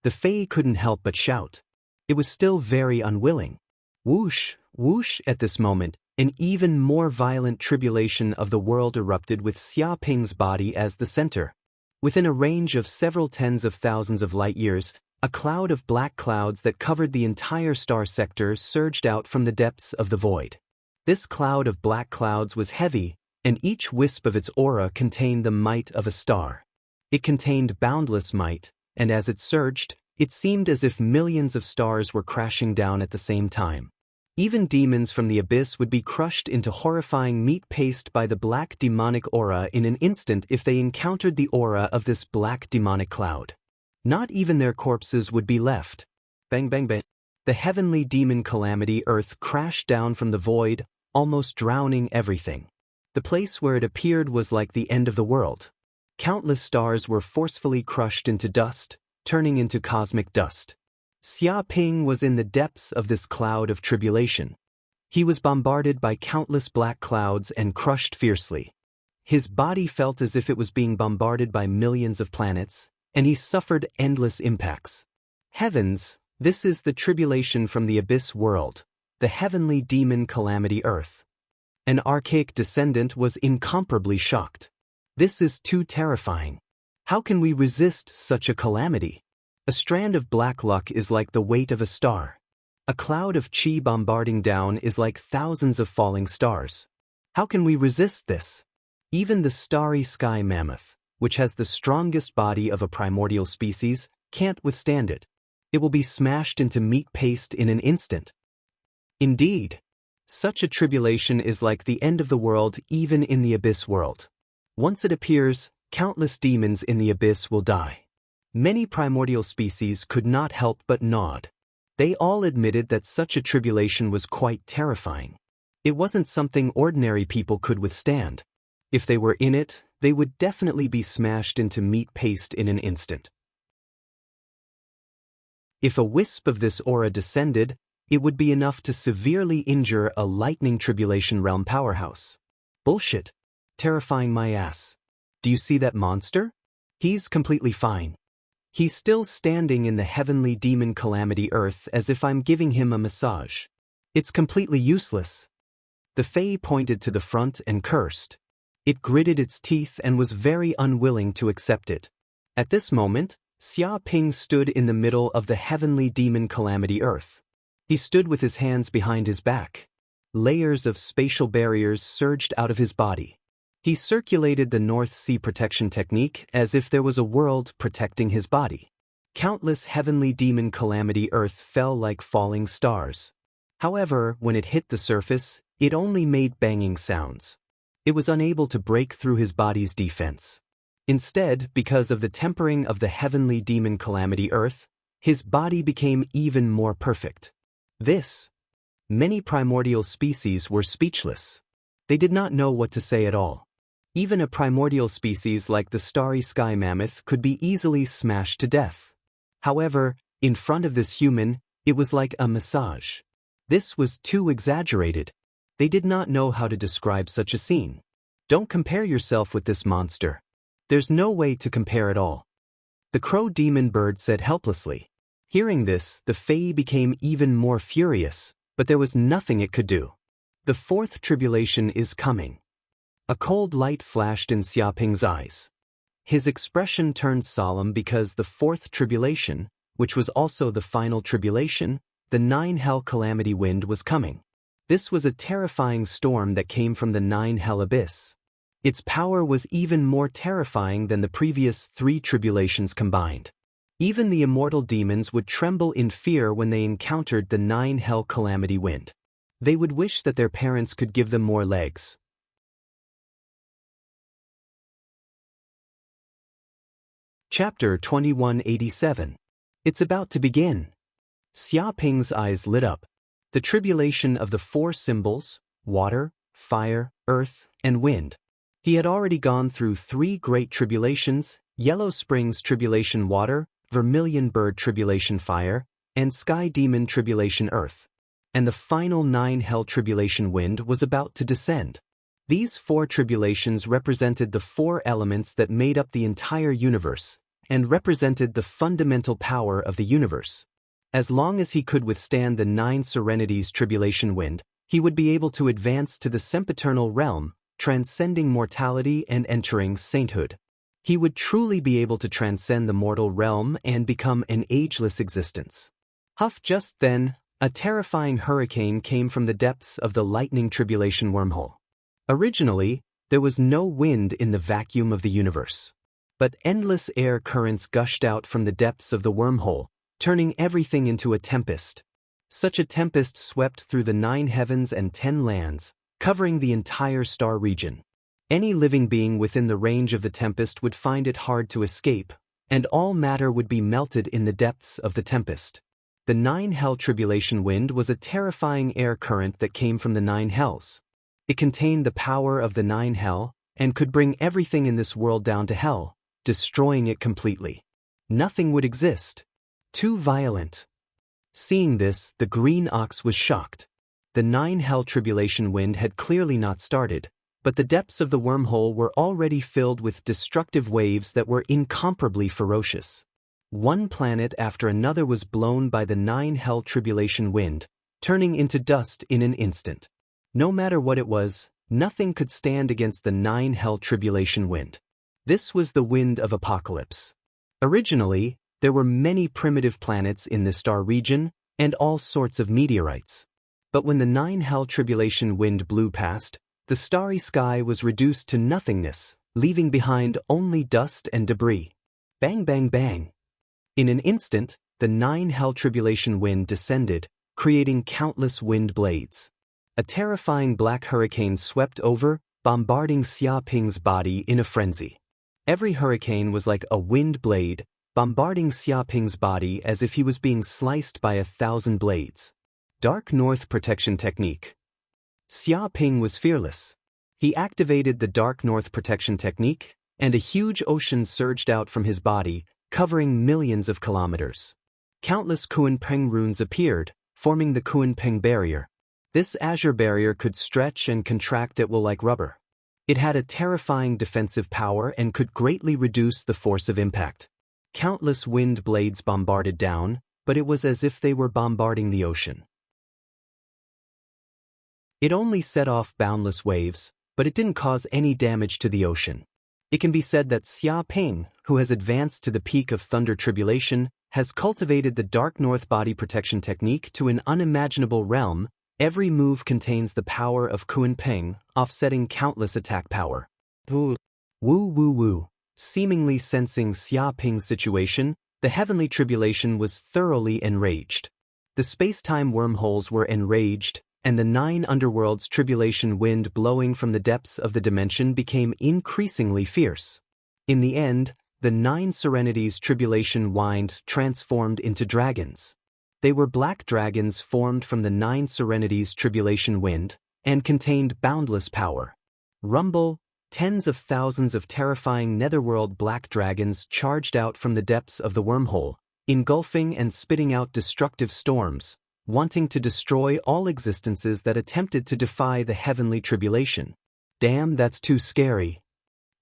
S1: The Fae couldn't help but shout. It was still very unwilling. Whoosh, whoosh. At this moment, an even more violent tribulation of the world erupted with Xia Ping's body as the center. Within a range of several tens of thousands of light years, a cloud of black clouds that covered the entire star sector surged out from the depths of the void. This cloud of black clouds was heavy, and each wisp of its aura contained the might of a star. It contained boundless might, and as it surged, it seemed as if millions of stars were crashing down at the same time. Even demons from the abyss would be crushed into horrifying meat paste by the black demonic aura in an instant if they encountered the aura of this black demonic cloud. Not even their corpses would be left. Bang bang bang. The heavenly demon calamity Earth crashed down from the void, almost drowning everything. The place where it appeared was like the end of the world. Countless stars were forcefully crushed into dust, turning into cosmic dust. Xia Ping was in the depths of this cloud of tribulation. He was bombarded by countless black clouds and crushed fiercely. His body felt as if it was being bombarded by millions of planets, and he suffered endless impacts. Heavens, this is the tribulation from the abyss world, the heavenly demon calamity Earth. An archaic descendant was incomparably shocked. This is too terrifying. How can we resist such a calamity? A strand of black luck is like the weight of a star. A cloud of chi bombarding down is like thousands of falling stars. How can we resist this? Even the starry sky mammoth, which has the strongest body of a primordial species, can't withstand it. It will be smashed into meat paste in an instant. Indeed, such a tribulation is like the end of the world even in the abyss world. Once it appears, countless demons in the abyss will die. Many primordial species could not help but nod. They all admitted that such a tribulation was quite terrifying. It wasn't something ordinary people could withstand. If they were in it, they would definitely be smashed into meat paste in an instant. If a wisp of this aura descended, it would be enough to severely injure a lightning tribulation realm powerhouse. Bullshit. Terrifying my ass. Do you see that monster? He's completely fine. He's still standing in the heavenly demon calamity Earth as if I'm giving him a massage. It's completely useless. The Fae pointed to the front and cursed. It gritted its teeth and was very unwilling to accept it. At this moment, Xia Ping stood in the middle of the heavenly demon calamity Earth. He stood with his hands behind his back. Layers of spatial barriers surged out of his body. He circulated the North Sea protection technique as if there was a world protecting his body. Countless heavenly demon calamity Earth fell like falling stars. However, when it hit the surface, it only made banging sounds. It was unable to break through his body's defense. Instead, because of the tempering of the heavenly demon calamity Earth, his body became even more perfect. Many primordial species were speechless. They did not know what to say at all. Even a primordial species like the starry sky mammoth could be easily smashed to death. However, in front of this human, it was like a massage. This was too exaggerated. They did not know how to describe such a scene. Don't compare yourself with this monster. There's no way to compare at all. The crow demon bird said helplessly. Hearing this, the Fae became even more furious, but there was nothing it could do. The fourth tribulation is coming. A cold light flashed in Xiaoping's eyes. His expression turned solemn because the fourth tribulation, which was also the final tribulation, the 9 hell calamity wind was coming. This was a terrifying storm that came from the 9 hell abyss. Its power was even more terrifying than the previous 3 tribulations combined. Even the immortal demons would tremble in fear when they encountered the 9 hell calamity wind. They would wish that their parents could give them more legs. Chapter 2187. It's about to begin. Xiaoping's eyes lit up. The tribulation of the 4 symbols, water, fire, earth, and wind. He had already gone through 3 great tribulations: Yellow Springs Tribulation Water, Vermilion Bird Tribulation Fire, and Sky Demon Tribulation Earth. And the final 9 hell tribulation wind was about to descend. These 4 tribulations represented the 4 elements that made up the entire universe, and represented the fundamental power of the universe. As long as he could withstand the 9 serenities tribulation wind, he would be able to advance to the sempiternal realm, transcending mortality and entering sainthood. He would truly be able to transcend the mortal realm and become an ageless existence. Just then, a terrifying hurricane came from the depths of the lightning tribulation wormhole. Originally, there was no wind in the vacuum of the universe. But endless air currents gushed out from the depths of the wormhole, turning everything into a tempest. Such a tempest swept through the 9 heavens and 10 lands, covering the entire star region. Any living being within the range of the tempest would find it hard to escape, and all matter would be melted in the depths of the tempest. The 9 hell tribulation wind was a terrifying air current that came from the 9 hells. It contained the power of the 9 hell, and could bring everything in this world down to hell, destroying it completely. Nothing would exist. Too violent. Seeing this, the green ox was shocked. The 9 hell tribulation wind had clearly not started, but the depths of the wormhole were already filled with destructive waves that were incomparably ferocious. One planet after another was blown by the 9 hell tribulation wind, turning into dust in an instant. No matter what it was, nothing could stand against the 9 hell tribulation wind. This was the wind of apocalypse. Originally, there were many primitive planets in this star region, and all sorts of meteorites. But when the 9 hell tribulation wind blew past, the starry sky was reduced to nothingness, leaving behind only dust and debris. Bang bang bang. In an instant, the 9 hell tribulation wind descended, creating countless wind blades. A terrifying black hurricane swept over, bombarding Xiaoping's body in a frenzy. Every hurricane was like a wind blade, bombarding Xiaoping's body as if he was being sliced by 1,000 blades. Dark North Protection Technique. Xiaoping was fearless. He activated the Dark North Protection Technique, and a huge ocean surged out from his body, covering millions of kilometers. Countless Kunpeng runes appeared, forming the Kunpeng barrier. This azure barrier could stretch and contract at will like rubber. It had a terrifying defensive power and could greatly reduce the force of impact. Countless wind blades bombarded down, but it was as if they were bombarding the ocean. It only set off boundless waves, but it didn't cause any damage to the ocean. It can be said that Xiaoping, who has advanced to the peak of thunder tribulation, has cultivated the Dark North Body Protection Technique to an unimaginable realm. Every move contains the power of Kunpeng, offsetting countless attack power. Woo woo woo. Seemingly sensing Xiaoping's situation, the heavenly tribulation was thoroughly enraged. The space-time wormholes were enraged, and the 9 underworlds' tribulation wind blowing from the depths of the dimension became increasingly fierce. In the end, the 9 serenities' tribulation wind transformed into dragons. They were black dragons formed from the 9 serenities' tribulation wind, and contained boundless power. Rumble, tens of thousands of terrifying netherworld black dragons charged out from the depths of the wormhole, engulfing and spitting out destructive storms, wanting to destroy all existences that attempted to defy the heavenly tribulation. Damn, that's too scary.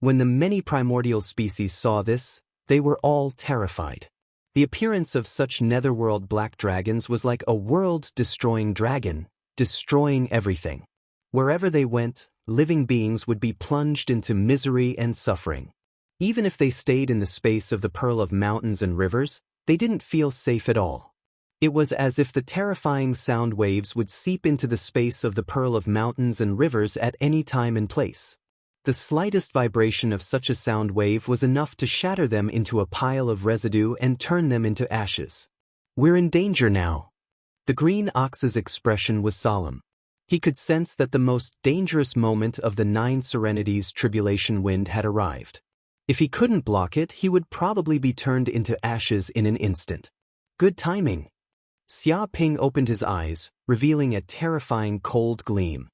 S1: When the many primordial species saw this, they were all terrified. The appearance of such netherworld black dragons was like a world-destroying dragon, destroying everything. Wherever they went, living beings would be plunged into misery and suffering. Even if they stayed in the space of the Pearl of Mountains and Rivers, they didn't feel safe at all. It was as if the terrifying sound waves would seep into the space of the Pearl of Mountains and Rivers at any time and place. The slightest vibration of such a sound wave was enough to shatter them into a pile of residue and turn them into ashes. We're in danger now. The green ox's expression was solemn. He could sense that the most dangerous moment of the 9 serenities' tribulation wind had arrived. If he couldn't block it, he would probably be turned into ashes in an instant. Good timing. Xia Ping opened his eyes, revealing a terrifying cold gleam.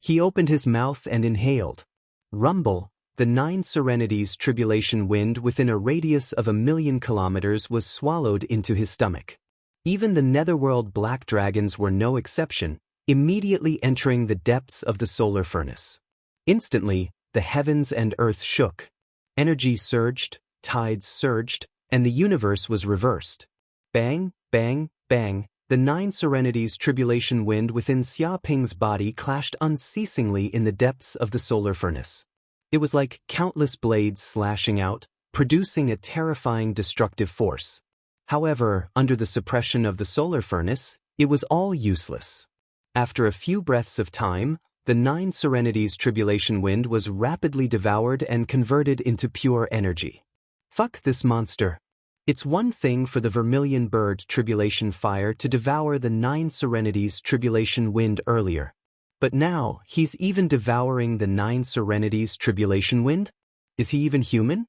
S1: He opened his mouth and inhaled. Rumble, the 9 serenities' tribulation wind within a radius of 1,000,000 kilometers was swallowed into his stomach. Even the netherworld black dragons were no exception, immediately entering the depths of the solar furnace. Instantly, the heavens and earth shook. Energy surged, tides surged, and the universe was reversed. Bang, bang, bang, the 9 serenities' tribulation wind within Xia Ping's body clashed unceasingly in the depths of the solar furnace. It was like countless blades slashing out, producing a terrifying destructive force. However, under the suppression of the solar furnace, it was all useless. After a few breaths of time, the 9 serenities' tribulation wind was rapidly devoured and converted into pure energy. Fuck this monster. It's one thing for the vermilion bird tribulation fire to devour the 9 serenities' tribulation wind earlier. But now, he's even devouring the 9 serenities' tribulation wind? Is he even human?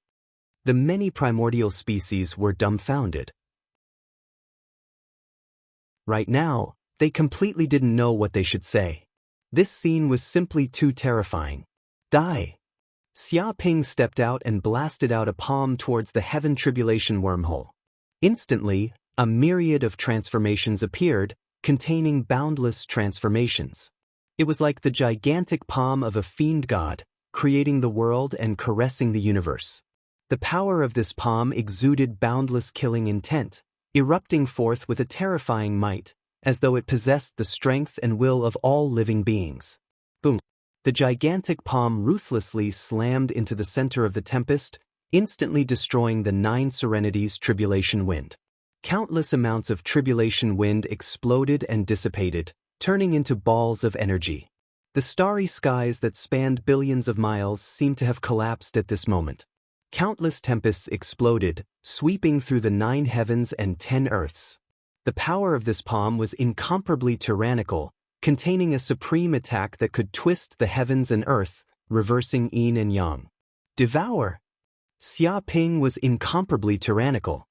S1: The many primordial species were dumbfounded. Right now, they completely didn't know what they should say. This scene was simply too terrifying. Die! Xia Ping stepped out and blasted out a palm towards the heaven tribulation wormhole. Instantly, a myriad of transformations appeared, containing boundless transformations. It was like the gigantic palm of a fiend god, creating the world and caressing the universe. The power of this palm exuded boundless killing intent, erupting forth with a terrifying might, as though it possessed the strength and will of all living beings. Boom! The gigantic palm ruthlessly slammed into the center of the tempest, instantly destroying the 9 serenities' tribulation wind. Countless amounts of tribulation wind exploded and dissipated, turning into balls of energy. The starry skies that spanned billions of miles seemed to have collapsed at this moment. Countless tempests exploded, sweeping through the 9 heavens and 10 earths. The power of this palm was incomparably tyrannical, containing a supreme attack that could twist the heavens and earth, reversing yin and yang. Devour! Xia Ping was incomparably tyrannical.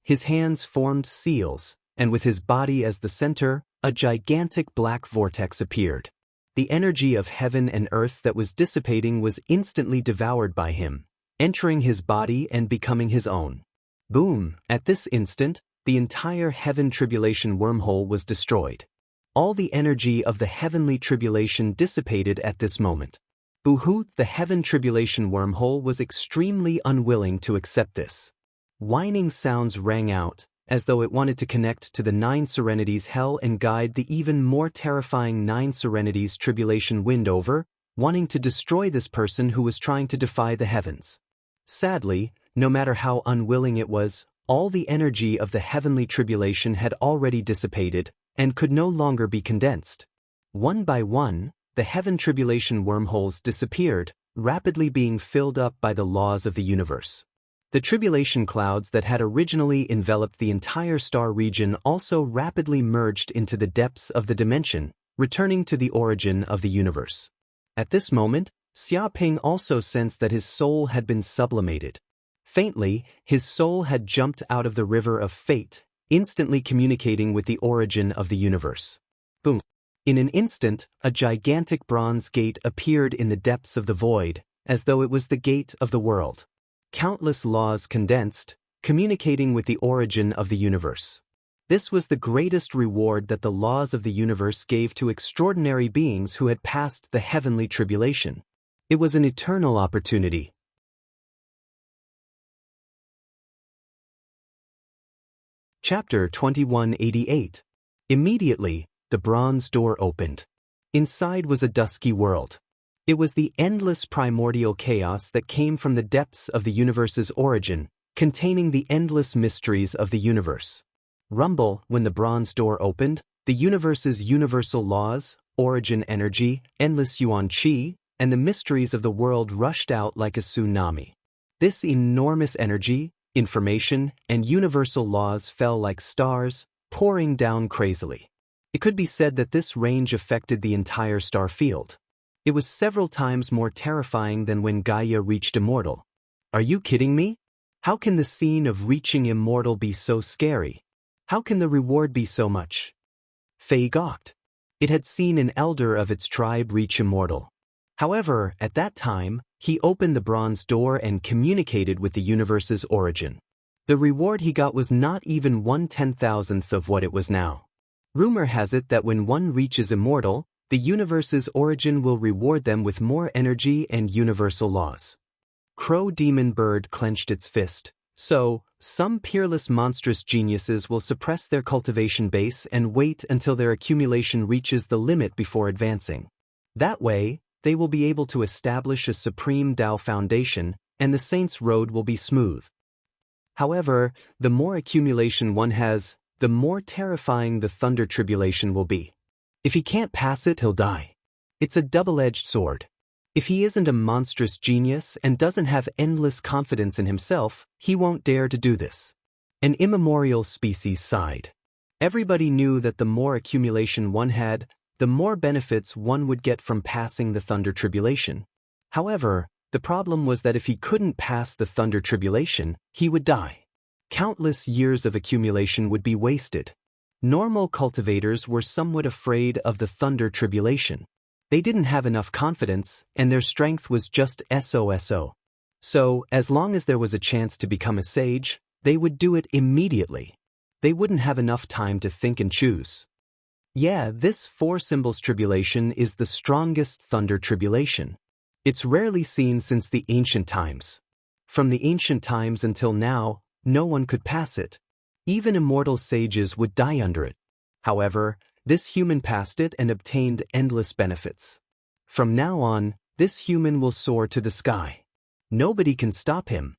S1: His hands formed seals, and with his body as the center, a gigantic black vortex appeared. The energy of heaven and earth that was dissipating was instantly devoured by him, entering his body and becoming his own. Boom! At this instant, the entire heaven tribulation wormhole was destroyed. All the energy of the heavenly tribulation dissipated at this moment. Boohoo! The heaven tribulation wormhole was extremely unwilling to accept this. Whining sounds rang out, as though it wanted to connect to the 9 serenities' hell and guide the even more terrifying 9 serenities' tribulation wind over, wanting to destroy this person who was trying to defy the heavens. Sadly, no matter how unwilling it was, all the energy of the heavenly tribulation had already dissipated, and could no longer be condensed. One by one, the heaven tribulation wormholes disappeared, rapidly being filled up by the laws of the universe. The tribulation clouds that had originally enveloped the entire star region also rapidly merged into the depths of the dimension, returning to the origin of the universe. At this moment, Xiaoping also sensed that his soul had been sublimated. Faintly, his soul had jumped out of the river of fate, instantly communicating with the origin of the universe. Boom! In an instant, a gigantic bronze gate appeared in the depths of the void, as though it was the gate of the world. Countless laws condensed, communicating with the origin of the universe. This was the greatest reward that the laws of the universe gave to extraordinary beings who had passed the heavenly tribulation. It was an eternal opportunity. Chapter 2188. Immediately, the bronze door opened. Inside was a dusky world. It was the endless primordial chaos that came from the depths of the universe's origin, containing the endless mysteries of the universe. Rumble, when the bronze door opened, the universe's universal laws, origin energy, endless yuan qi, and the mysteries of the world rushed out like a tsunami. This enormous energy, information, and universal laws fell like stars, pouring down crazily. It could be said that this range affected the entire star field. It was several times more terrifying than when Gaia reached immortal. Are you kidding me? How can the scene of reaching immortal be so scary? How can the reward be so much? Fei gawked. It had seen an elder of its tribe reach immortal. However, at that time, he opened the bronze door and communicated with the universe's origin. The reward he got was not even 1/10,000th of what it was now. Rumor has it that when one reaches immortal, the universe's origin will reward them with more energy and universal laws. Crow Demon Bird clenched its fist. So, some peerless monstrous geniuses will suppress their cultivation base and wait until their accumulation reaches the limit before advancing. That way, they will be able to establish a supreme Tao foundation, and the saint's road will be smooth. However, the more accumulation one has, the more terrifying the thunder tribulation will be. If he can't pass it, he'll die. It's a double-edged sword. If he isn't a monstrous genius and doesn't have endless confidence in himself, he won't dare to do this. An immemorial species sighed. Everybody knew that the more accumulation one had, the more benefits one would get from passing the thunder tribulation. However, the problem was that if he couldn't pass the thunder tribulation, he would die. Countless years of accumulation would be wasted. Normal cultivators were somewhat afraid of the thunder tribulation. They didn't have enough confidence, and their strength was just so. So, as long as there was a chance to become a sage, they would do it immediately. They wouldn't have enough time to think and choose. Yeah, this four symbols tribulation is the strongest thunder tribulation. It's rarely seen since the ancient times. From the ancient times until now, no one could pass it. Even immortal sages would die under it. However, this human passed it and obtained endless benefits. From now on, this human will soar to the sky. Nobody can stop him.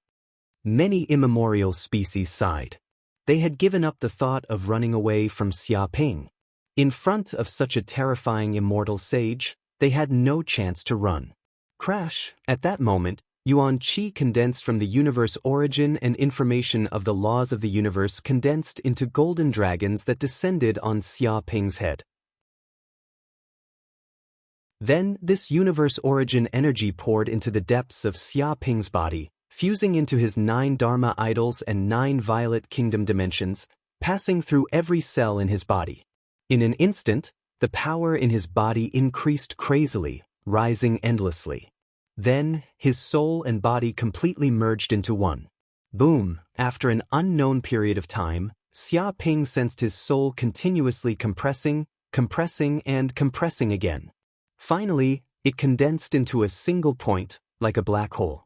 S1: Many immemorial species sighed. They had given up the thought of running away from Xiaoping. In front of such a terrifying immortal sage, they had no chance to run. Crash! At that moment, yuan qi condensed from the universe origin and information of the laws of the universe condensed into golden dragons that descended on Xiaoping's head. Then, this universe origin energy poured into the depths of Xiaoping's body, fusing into his 9 Dharma idols and 9 violet kingdom dimensions, passing through every cell in his body. In an instant, the power in his body increased crazily, rising endlessly. Then, his soul and body completely merged into one. Boom! After an unknown period of time, Xiaoping sensed his soul continuously compressing, and compressing again. Finally, it condensed into a single point, like a black hole.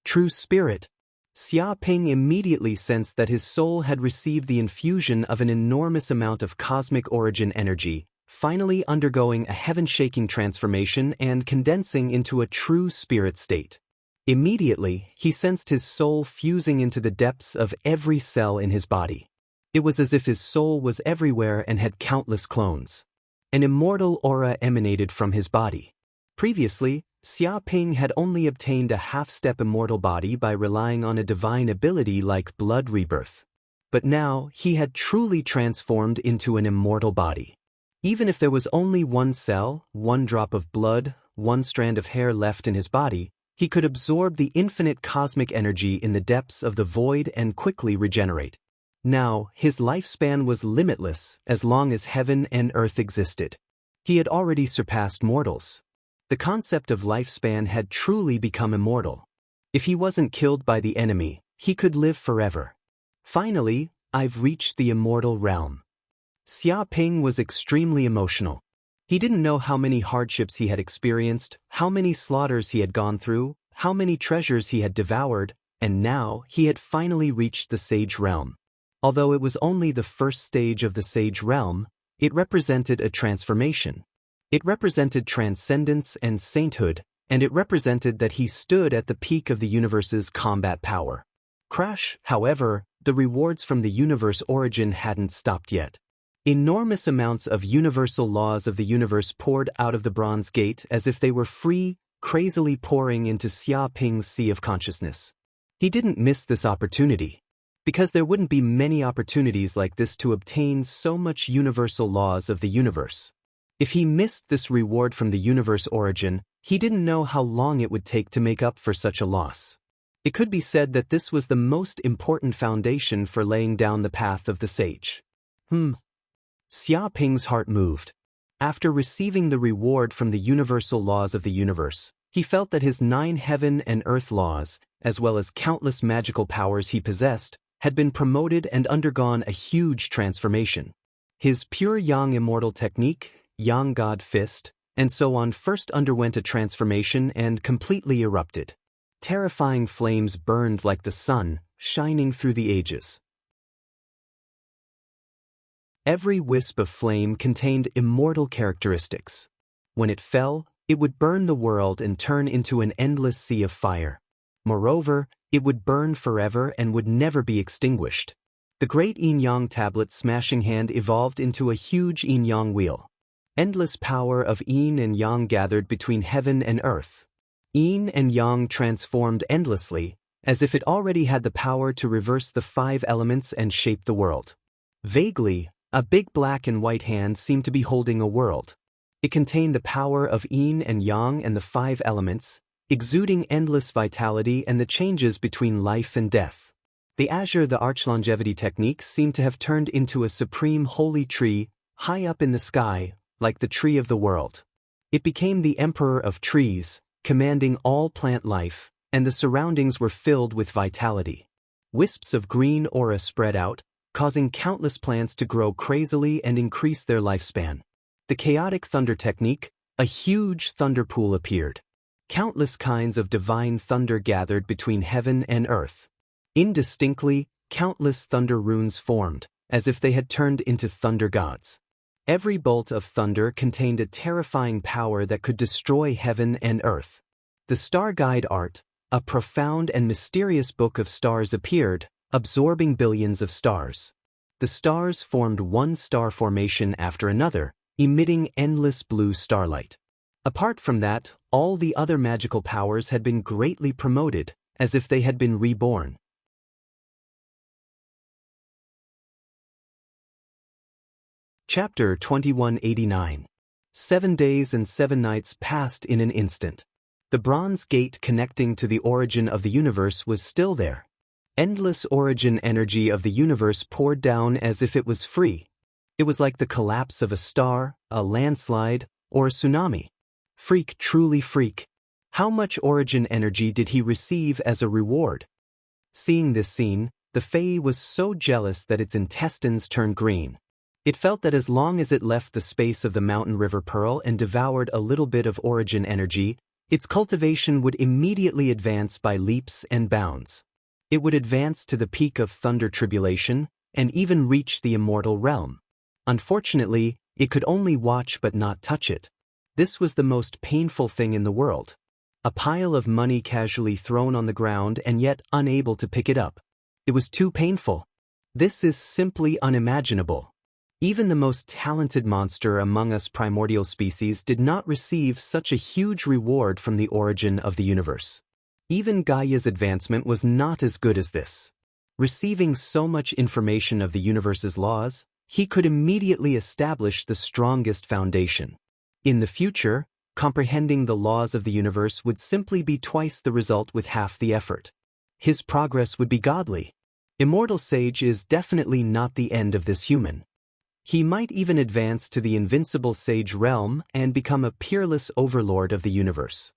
S1: True spirit! Xiaoping immediately sensed that his soul had received the infusion of an enormous amount of cosmic origin energy, finally undergoing a heaven-shaking transformation and condensing into a true spirit state. Immediately, he sensed his soul fusing into the depths of every cell in his body. It was as if his soul was everywhere and had countless clones. An immortal aura emanated from his body. Previously, Xia Ping had only obtained a half-step immortal body by relying on a divine ability like blood rebirth. But now, he had truly transformed into an immortal body. Even if there was only one cell, one drop of blood, one strand of hair left in his body, he could absorb the infinite cosmic energy in the depths of the void and quickly regenerate. Now, his lifespan was limitless as long as heaven and earth existed. He had already surpassed mortals. The concept of lifespan had truly become immortal. If he wasn't killed by the enemy, he could live forever. Finally, I've reached the immortal realm. Xia Ping was extremely emotional. He didn't know how many hardships he had experienced, how many slaughters he had gone through, how many treasures he had devoured, and now he had finally reached the sage realm. Although it was only the first stage of the sage realm, it represented a transformation. It represented transcendence and sainthood, and it represented that he stood at the peak of the universe's combat power. Crash, however, the rewards from the universe origin hadn't stopped yet. Enormous amounts of universal laws of the universe poured out of the bronze gate as if they were free, crazily pouring into Xia Ping's sea of consciousness. He didn't miss this opportunity, because there wouldn't be many opportunities like this to obtain so much universal laws of the universe. If he missed this reward from the universe origin, he didn't know how long it would take to make up for such a loss. It could be said that this was the most important foundation for laying down the path of the sage. Xia Ping's heart moved. After receiving the reward from the universal laws of the universe, he felt that his 9 heaven and earth laws, as well as countless magical powers he possessed, had been promoted and undergone a huge transformation. His pure yang immortal technique, Yang God Fist, and so on first underwent a transformation and completely erupted. Terrifying flames burned like the sun, shining through the ages. Every wisp of flame contained immortal characteristics. When it fell, it would burn the world and turn into an endless sea of fire. Moreover, it would burn forever and would never be extinguished. The great yin-yang tablet smashing hand evolved into a huge yin-yang wheel. Endless power of yin and yang gathered between heaven and earth. Yin and yang transformed endlessly, as if it already had the power to reverse the 5 elements and shape the world. Vaguely, a big black and white hand seemed to be holding a world. It contained the power of yin and yang and the 5 elements, exuding endless vitality and the changes between life and death. The Azure the Arch longevity technique seemed to have turned into a supreme holy tree, high up in the sky, like the tree of the world. It became the emperor of trees, commanding all plant life, and the surroundings were filled with vitality. Wisps of green aura spread out, causing countless plants to grow crazily and increase their lifespan. The chaotic thunder technique, a huge thunder pool appeared. Countless kinds of divine thunder gathered between heaven and earth. Indistinctly, countless thunder runes formed, as if they had turned into thunder gods. Every bolt of thunder contained a terrifying power that could destroy heaven and earth. The Star Guide Art, a profound and mysterious book of stars appeared, absorbing billions of stars. The stars formed one star formation after another, emitting endless blue starlight. Apart from that, all the other magical powers had been greatly promoted, as if they had been reborn. Chapter 2189. 7 days and 7 nights passed in an instant. The bronze gate connecting to the origin of the universe was still there. Endless origin energy of the universe poured down as if it was free. It was like the collapse of a star, a landslide, or a tsunami. Freak, truly freak. How much origin energy did he receive as a reward? Seeing this scene, the Fae was so jealous that its intestines turned green. It felt that as long as it left the space of the mountain river Pearl and devoured a little bit of origin energy, its cultivation would immediately advance by leaps and bounds. It would advance to the peak of thunder tribulation, and even reach the immortal realm. Unfortunately, it could only watch but not touch it. This was the most painful thing in the world. A pile of money casually thrown on the ground and yet unable to pick it up. It was too painful. This is simply unimaginable. Even the most talented monster among us primordial species did not receive such a huge reward from the origin of the universe. Even Gaia's advancement was not as good as this. Receiving so much information of the universe's laws, he could immediately establish the strongest foundation. In the future, comprehending the laws of the universe would simply be twice the result with half the effort. His progress would be godly. Immortal Sage is definitely not the end of this human. He might even advance to the invincible Sage realm and become a peerless overlord of the universe.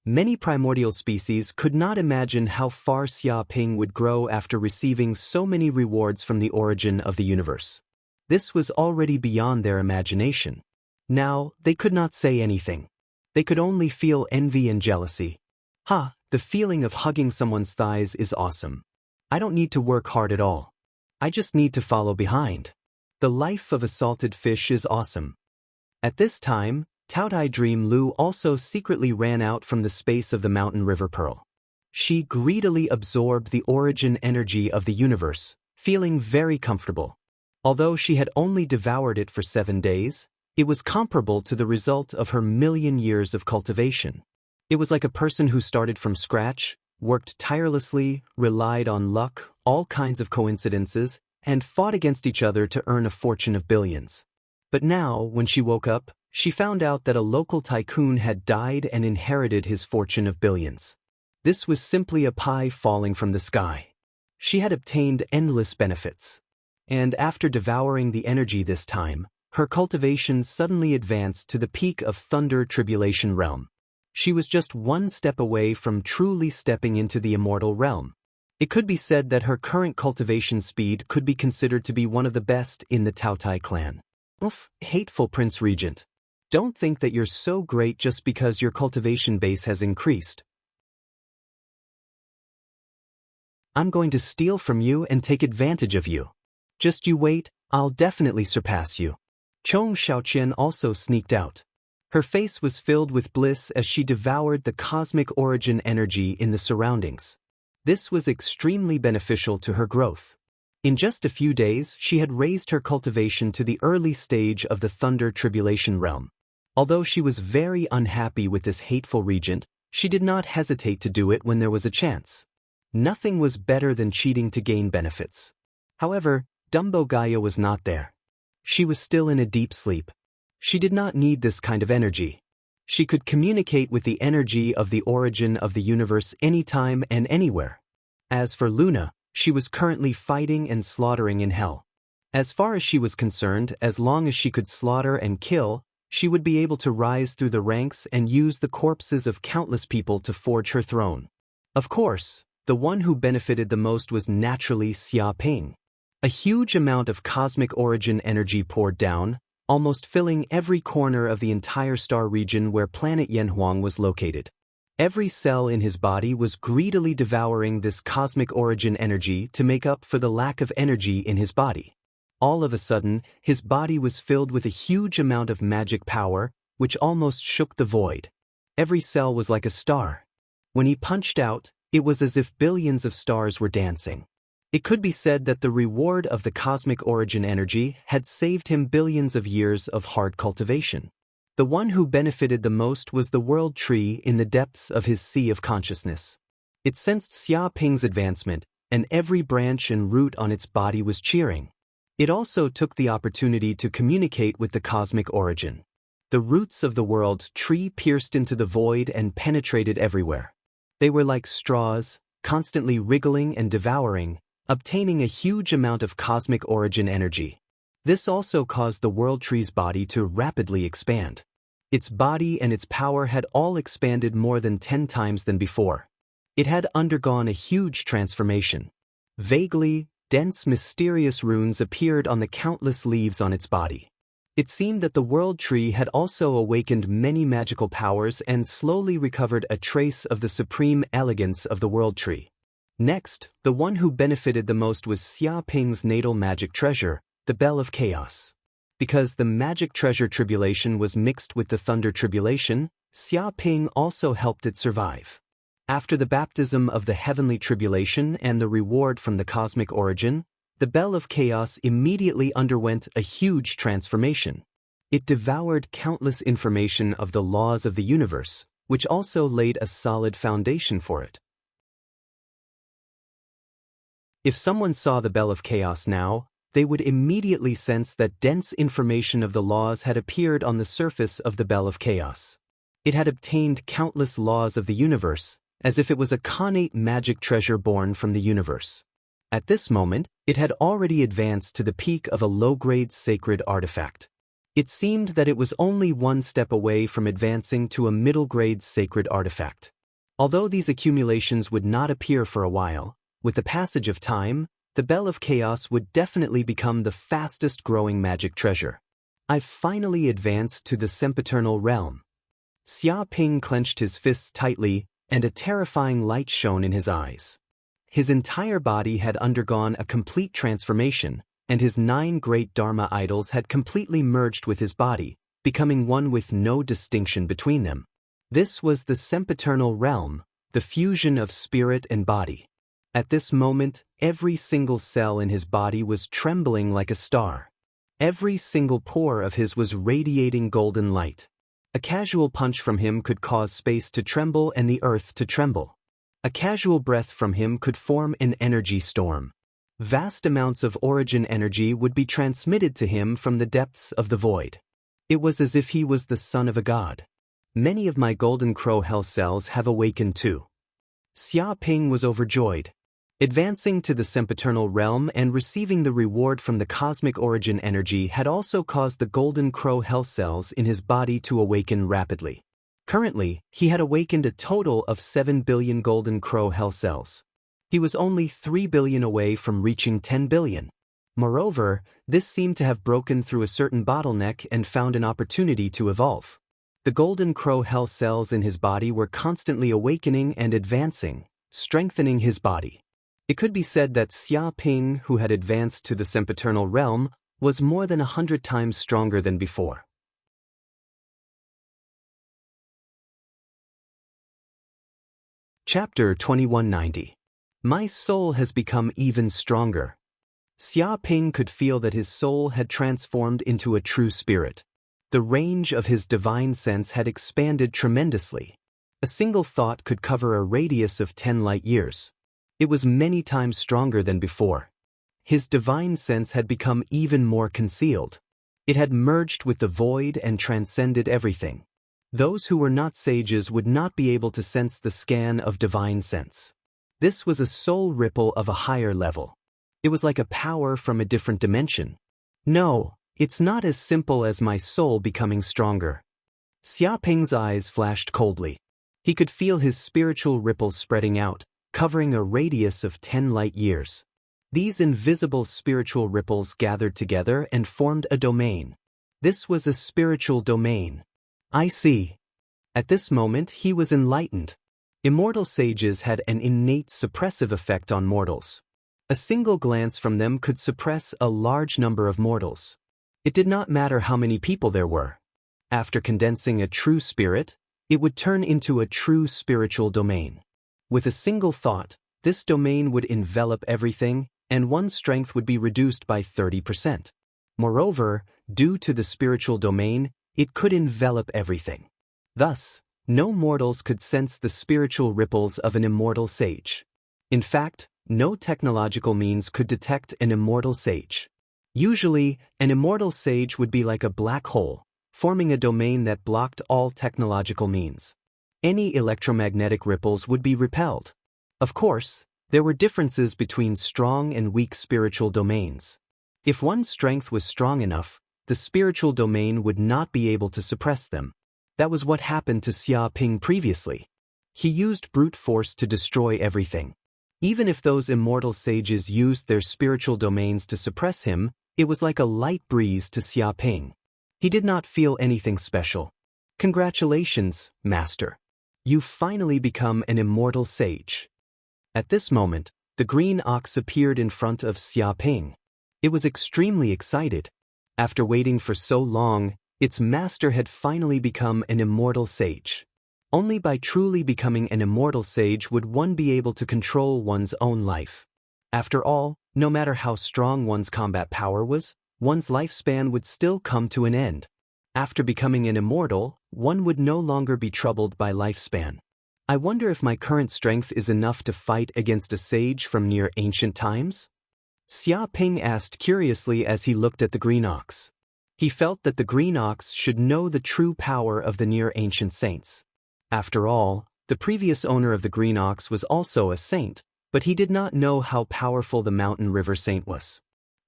S1: Many primordial species could not imagine how far Xia Ping would grow after receiving so many rewards from the origin of the universe. This was already beyond their imagination. Now, they could not say anything. They could only feel envy and jealousy. The feeling of hugging someone's thighs is awesome. I don't need to work hard at all. I just need to follow behind. The life of a salted fish is awesome. At this time, Taotai Dream Lu also secretly ran out from the space of the mountain river Pearl. She greedily absorbed the origin energy of the universe, feeling very comfortable. Although she had only devoured it for 7 days, it was comparable to the result of her 1,000,000 years of cultivation. It was like a person who started from scratch, worked tirelessly, relied on luck, all kinds of coincidences, and fought against each other to earn a fortune of billions. But now, when she woke up, she found out that a local tycoon had died and inherited his fortune of billions. This was simply a pie falling from the sky. She had obtained endless benefits. And after devouring the energy this time, her cultivation suddenly advanced to the peak of Thunder Tribulation Realm. She was just one step away from truly stepping into the immortal realm. It could be said that her current cultivation speed could be considered to be one of the best in the Taotai clan. Oof, hateful Prince Regent. Don't think that you're so great just because your cultivation base has increased. I'm going to steal from you and take advantage of you. Just you wait, I'll definitely surpass you. Chong Xiaoqian also sneaked out. Her face was filled with bliss as she devoured the cosmic origin energy in the surroundings. This was extremely beneficial to her growth. In just a few days, she had raised her cultivation to the early stage of the Thunder Tribulation realm. Although she was very unhappy with this hateful regent, she did not hesitate to do it when there was a chance. Nothing was better than cheating to gain benefits. However, Dumbo Gaia was not there. She was still in a deep sleep. She did not need this kind of energy. She could communicate with the energy of the origin of the universe anytime and anywhere. As for Luna, she was currently fighting and slaughtering in hell. As far as she was concerned, as long as she could slaughter and kill, she would be able to rise through the ranks and use the corpses of countless people to forge her throne. Of course, the one who benefited the most was naturally Xia Ping. A huge amount of cosmic origin energy poured down, almost filling every corner of the entire star region where planet Yanhuang was located. Every cell in his body was greedily devouring this cosmic origin energy to make up for the lack of energy in his body. All of a sudden, his body was filled with a huge amount of magic power, which almost shook the void. Every cell was like a star. When he punched out, it was as if billions of stars were dancing. It could be said that the reward of the cosmic origin energy had saved him billions of years of hard cultivation. The one who benefited the most was the world tree in the depths of his sea of consciousness. It sensed Xia Ping's advancement, and every branch and root on its body was cheering. It also took the opportunity to communicate with the cosmic origin. The roots of the world tree pierced into the void and penetrated everywhere. They were like straws, constantly wriggling and devouring, obtaining a huge amount of cosmic origin energy. This also caused the world tree's body to rapidly expand. Its body and its power had all expanded more than 10 times than before. It had undergone a huge transformation. Vaguely, dense, mysterious runes appeared on the countless leaves on its body. It seemed that the world tree had also awakened many magical powers and slowly recovered a trace of the supreme elegance of the world tree. Next, the one who benefited the most was Xia Ping's natal magic treasure, the Bell of Chaos. Because the magic treasure tribulation was mixed with the thunder tribulation, Xia Ping also helped it survive. After the baptism of the heavenly tribulation and the reward from the cosmic origin, the Bell of Chaos immediately underwent a huge transformation. It devoured countless information of the laws of the universe, which also laid a solid foundation for it. If someone saw the Bell of Chaos now, they would immediately sense that dense information of the laws had appeared on the surface of the Bell of Chaos. It had obtained countless laws of the universe, as if it was a connate magic treasure born from the universe. At this moment, it had already advanced to the peak of a low-grade sacred artifact. It seemed that it was only one step away from advancing to a middle-grade sacred artifact. Although these accumulations would not appear for a while, with the passage of time, the Bell of Chaos would definitely become the fastest-growing magic treasure. I've finally advanced to the sempiternal realm. Xia Ping clenched his fists tightly, and a terrifying light shone in his eyes. His entire body had undergone a complete transformation, and his 9 great Dharma idols had completely merged with his body, becoming one with no distinction between them. This was the sempiternal realm, the fusion of spirit and body. At this moment, every single cell in his body was trembling like a star. Every single pore of his was radiating golden light. A casual punch from him could cause space to tremble and the earth to tremble. A casual breath from him could form an energy storm. Vast amounts of origin energy would be transmitted to him from the depths of the void. It was as if he was the son of a god. Many of my golden crow hell cells have awakened too. Xia Ping was overjoyed. Advancing to the sempiternal realm and receiving the reward from the cosmic origin energy had also caused the golden crow hell cells in his body to awaken rapidly. Currently, he had awakened a total of 7 billion golden crow hell cells. He was only 3 billion away from reaching 10 billion. Moreover, this seemed to have broken through a certain bottleneck and found an opportunity to evolve. The golden crow hell cells in his body were constantly awakening and advancing, strengthening his body. It could be said that Xia Ping, who had advanced to the sempiternal realm, was more than 100 times stronger than before. Chapter 2190. My soul has become even stronger. Xia Ping could feel that his soul had transformed into a true spirit. The range of his divine sense had expanded tremendously. A single thought could cover a radius of 10 light years. It was many times stronger than before. His divine sense had become even more concealed. It had merged with the void and transcended everything. Those who were not sages would not be able to sense the scan of divine sense. This was a soul ripple of a higher level. It was like a power from a different dimension. No, it's not as simple as my soul becoming stronger. Xia Ping's eyes flashed coldly. He could feel his spiritual ripples spreading out, covering a radius of 10 light years. These invisible spiritual ripples gathered together and formed a domain. This was a spiritual domain. I see. At this moment he was enlightened. Immortal sages had an innate suppressive effect on mortals. A single glance from them could suppress a large number of mortals. It did not matter how many people there were. After condensing a true spirit, it would turn into a true spiritual domain. With a single thought, this domain would envelop everything, and one's strength would be reduced by 30%. Moreover, due to the spiritual domain, it could envelop everything. Thus, no mortals could sense the spiritual ripples of an immortal sage. In fact, no technological means could detect an immortal sage. Usually, an immortal sage would be like a black hole, forming a domain that blocked all technological means. Any electromagnetic ripples would be repelled. Of course, there were differences between strong and weak spiritual domains. If one's strength was strong enough, the spiritual domain would not be able to suppress them. That was what happened to Xia Ping previously. He used brute force to destroy everything. Even if those immortal sages used their spiritual domains to suppress him, it was like a light breeze to Xia Ping. He did not feel anything special. Congratulations, Master. You've finally become an immortal sage. At this moment, the green ox appeared in front of Xia Ping. It was extremely excited. After waiting for so long, its master had finally become an immortal sage. Only by truly becoming an immortal sage would one be able to control one's own life. After all, No matter how strong one's combat power was, one's lifespan would still come to an end. After becoming an immortal, one would no longer be troubled by lifespan. I wonder if my current strength is enough to fight against a sage from near ancient times? Xia Ping asked curiously as he looked at the green ox. He felt that the green ox should know the true power of the near ancient saints. After all, the previous owner of the green ox was also a saint, but he did not know how powerful the mountain river saint was.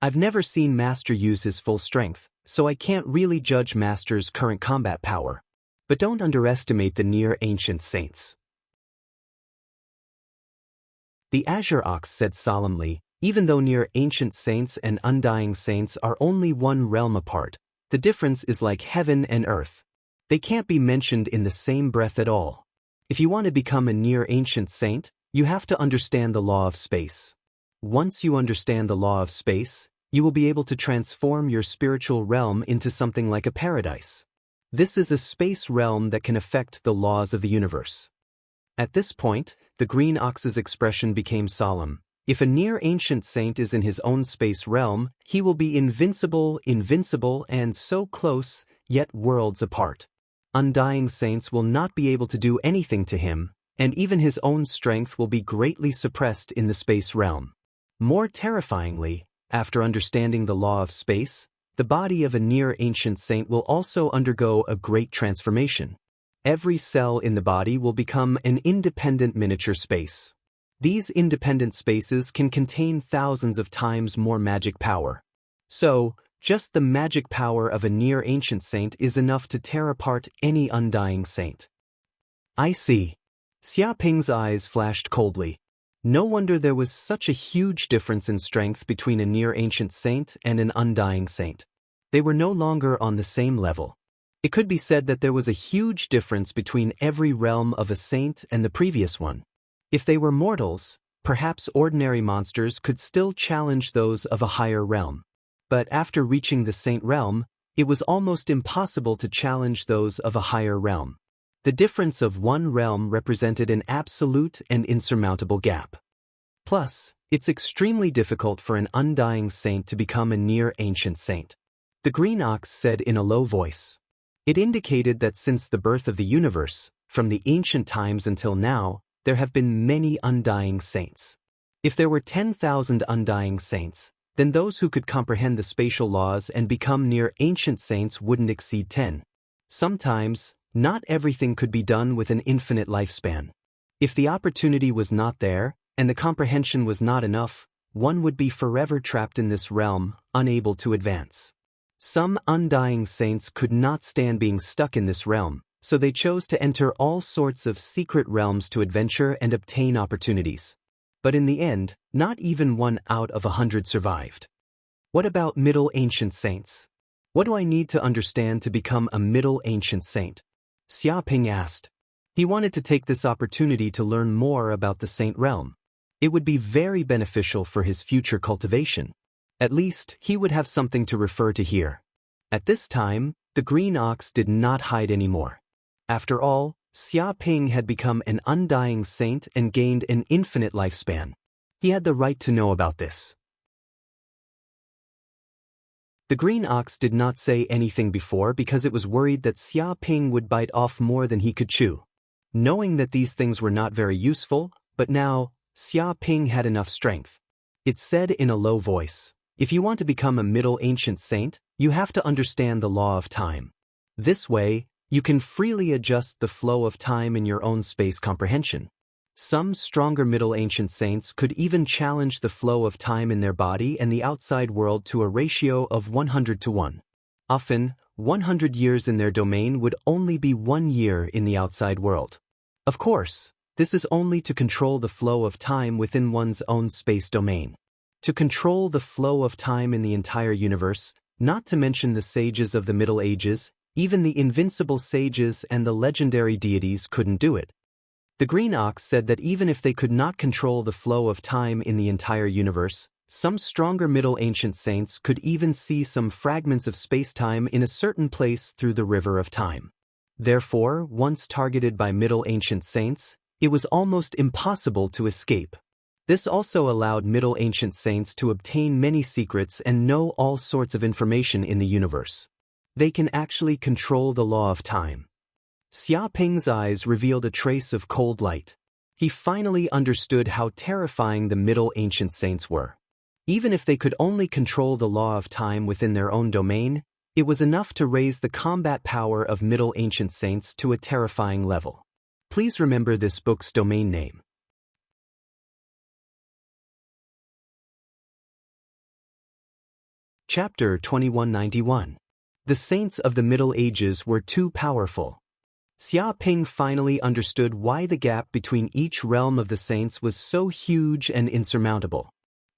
S1: I've never seen Master use his full strength, so I can't really judge Master's current combat power. But don't underestimate the near ancient saints. The azure ox said solemnly, even though near ancient saints and undying saints are only one realm apart, the difference is like heaven and earth. They can't be mentioned in the same breath at all. If you want to become a near ancient saint, you have to understand the law of space. Once you understand the law of space, you will be able to transform your spiritual realm into something like a paradise. This is a space realm that can affect the laws of the universe. At this point, the green ox's expression became solemn. If a near ancient saint is in his own space realm, he will be invincible, and so close, yet worlds apart. Undying saints will not be able to do anything to him, and even his own strength will be greatly suppressed in the space realm. More terrifyingly, after understanding the law of space, the body of a near ancient saint will also undergo a great transformation. Every cell in the body will become an independent miniature space. These independent spaces can contain thousands of times more magic power. So, just the magic power of a near ancient saint is enough to tear apart any undying saint. I see. Xia Ping's eyes flashed coldly. No wonder there was such a huge difference in strength between a near ancient saint and an undying saint. They were no longer on the same level. It could be said that there was a huge difference between every realm of a saint and the previous one. If they were mortals, perhaps ordinary monsters could still challenge those of a higher realm. But after reaching the saint realm, it was almost impossible to challenge those of a higher realm. The difference of one realm represented an absolute and insurmountable gap. Plus, it's extremely difficult for an undying saint to become a near ancient saint. The green ox said in a low voice. It indicated that since the birth of the universe, from the ancient times until now, there have been many undying saints. If there were 10,000 undying saints, then those who could comprehend the spatial laws and become near ancient saints wouldn't exceed 10. Sometimes, not everything could be done with an infinite lifespan. If the opportunity was not there, and the comprehension was not enough, one would be forever trapped in this realm, unable to advance. Some undying saints could not stand being stuck in this realm, so they chose to enter all sorts of secret realms to adventure and obtain opportunities. But in the end, not even 1 out of 100 survived. What about Middle Ancient Saints? What do I need to understand to become a Middle Ancient Saint? Xia Ping asked. He wanted to take this opportunity to learn more about the saint realm. It would be very beneficial for his future cultivation. At least, he would have something to refer to here. At this time, the green ox did not hide anymore. After all, Xia Ping had become an undying saint and gained an infinite lifespan. He had the right to know about this. The green ox did not say anything before because it was worried that Xia Ping would bite off more than he could chew. Knowing that these things were not very useful, but now, Xia Ping had enough strength. It said in a low voice, if you want to become a Middle Ancient Saint, you have to understand the law of time. This way, you can freely adjust the flow of time in your own space comprehension. Some stronger Middle Ancient Saints could even challenge the flow of time in their body and the outside world to a ratio of 100 to 1. Often, 100 years in their domain would only be 1 year in the outside world. Of course, this is only to control the flow of time within one's own space domain. To control the flow of time in the entire universe, not to mention the sages of the Middle Ages, even the invincible sages and the legendary deities couldn't do it. The green ox said that even if they could not control the flow of time in the entire universe, some stronger Middle Ancient Saints could even see some fragments of space-time in a certain place through the river of time. Therefore, once targeted by Middle Ancient Saints, it was almost impossible to escape. This also allowed Middle Ancient Saints to obtain many secrets and know all sorts of information in the universe. They can actually control the law of time. Xia Ping's eyes revealed a trace of cold light. He finally understood how terrifying the Middle Ancient Saints were. Even if they could only control the law of time within their own domain, it was enough to raise the combat power of Middle Ancient Saints to a terrifying level. Please remember this book's domain name. Chapter 2191. The Saints of the Middle Ages were too powerful. Xia Ping finally understood why the gap between each realm of the saints was so huge and insurmountable.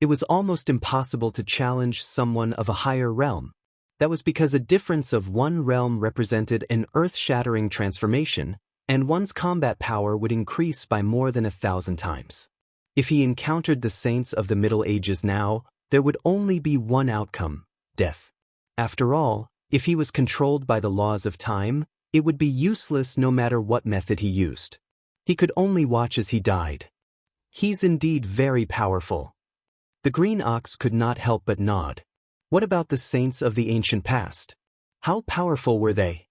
S1: It was almost impossible to challenge someone of a higher realm. That was because a difference of one realm represented an earth-shattering transformation, and one's combat power would increase by more than 1,000 times. If he encountered the saints of the Middle Ages now, there would only be one outcome: death. After all, if he was controlled by the laws of time, it would be useless no matter what method he used. He could only watch as he died. He's indeed very powerful. The green ox could not help but nod. What about the saints of the ancient past? How powerful were they?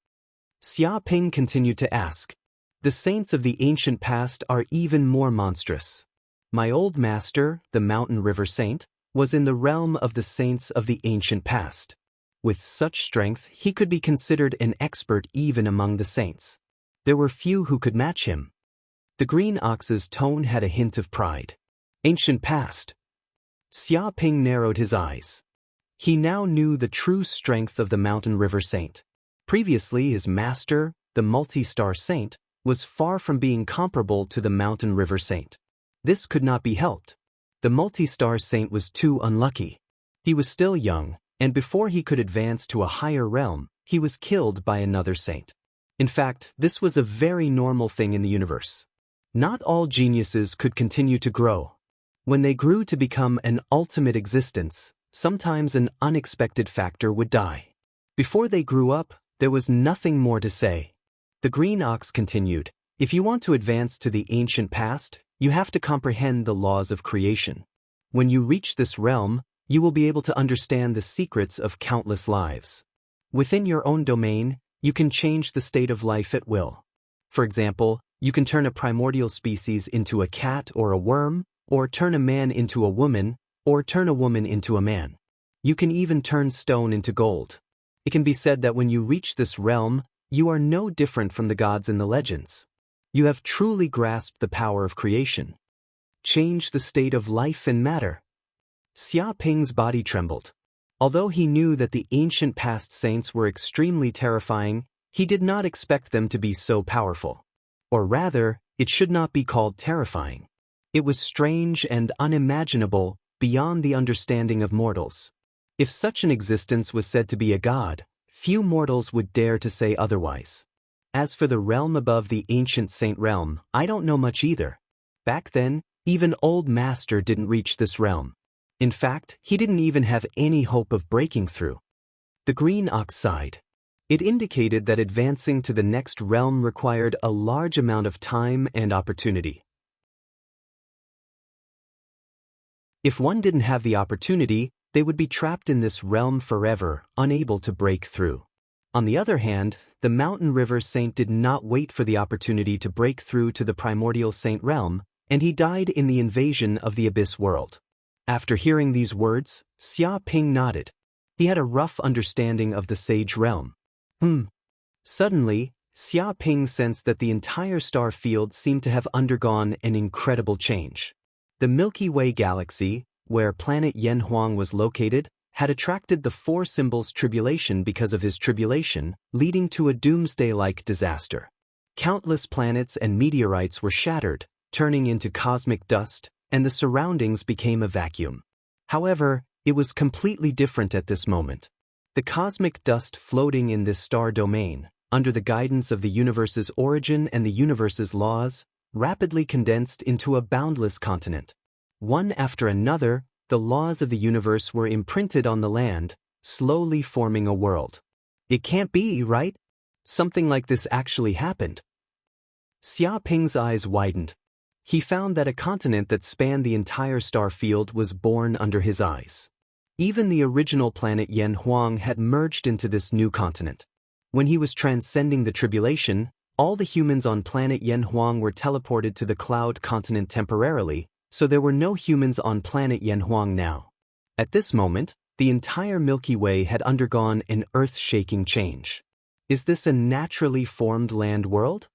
S1: Xia Ping continued to ask. The saints of the ancient past are even more monstrous. My old master, the Mountain River Saint, was in the realm of the saints of the ancient past. With such strength, he could be considered an expert even among the saints. There were few who could match him. The green ox's tone had a hint of pride. Ancient past. Xia Ping narrowed his eyes. He now knew the true strength of the Mountain River Saint. Previously, his master, the Multi-Star Saint, was far from being comparable to the Mountain River Saint. This could not be helped. The Multi-Star Saint was too unlucky. He was still young, and before he could advance to a higher realm, he was killed by another saint. In fact, this was a very normal thing in the universe. Not all geniuses could continue to grow. When they grew to become an ultimate existence, sometimes an unexpected factor would die. Before they grew up, there was nothing more to say. The green ox continued, if you want to advance to the ancient past, you have to comprehend the laws of creation. When you reach this realm, you will be able to understand the secrets of countless lives. Within your own domain, you can change the state of life at will. For example, you can turn a primordial species into a cat or a worm, or turn a man into a woman, or turn a woman into a man. You can even turn stone into gold. It can be said that when you reach this realm, you are no different from the gods in the legends. You have truly grasped the power of creation. Change the state of life and matter. Xia Ping's body trembled. Although he knew that the ancient past saints were extremely terrifying, he did not expect them to be so powerful. Or rather, it should not be called terrifying. It was strange and unimaginable, beyond the understanding of mortals. If such an existence was said to be a god, few mortals would dare to say otherwise. As for the realm above the ancient saint realm, I don't know much either. Back then, even Old Master didn't reach this realm. In fact, he didn't even have any hope of breaking through. The green ox sighed. It indicated that advancing to the next realm required a large amount of time and opportunity. If one didn't have the opportunity, they would be trapped in this realm forever, unable to break through. On the other hand, the Mountain River Saint did not wait for the opportunity to break through to the primordial saint realm, and he died in the invasion of the Abyss world. After hearing these words, Xia Ping nodded. He had a rough understanding of the sage realm. Suddenly, Xia Ping sensed that the entire star field seemed to have undergone an incredible change. The Milky Way galaxy, where planet Yanhuang was located, had attracted the four symbols tribulation because of his tribulation, leading to a doomsday-like disaster. Countless planets and meteorites were shattered, turning into cosmic dust, and the surroundings became a vacuum. However, it was completely different at this moment. The cosmic dust floating in this star domain, under the guidance of the universe's origin and the universe's laws, rapidly condensed into a boundless continent. One after another, the laws of the universe were imprinted on the land, slowly forming a world. It can't be, right? Something like this actually happened. Xia Ping's eyes widened. he found that a continent that spanned the entire star field was born under his eyes. Even the original planet Yen Huang had merged into this new continent. When he was transcending the tribulation, all the humans on planet Yen Huang were teleported to the cloud continent temporarily, so there were no humans on planet Yen Huang now. At this moment, the entire Milky Way had undergone an earth-shaking change. Is this a naturally formed land world?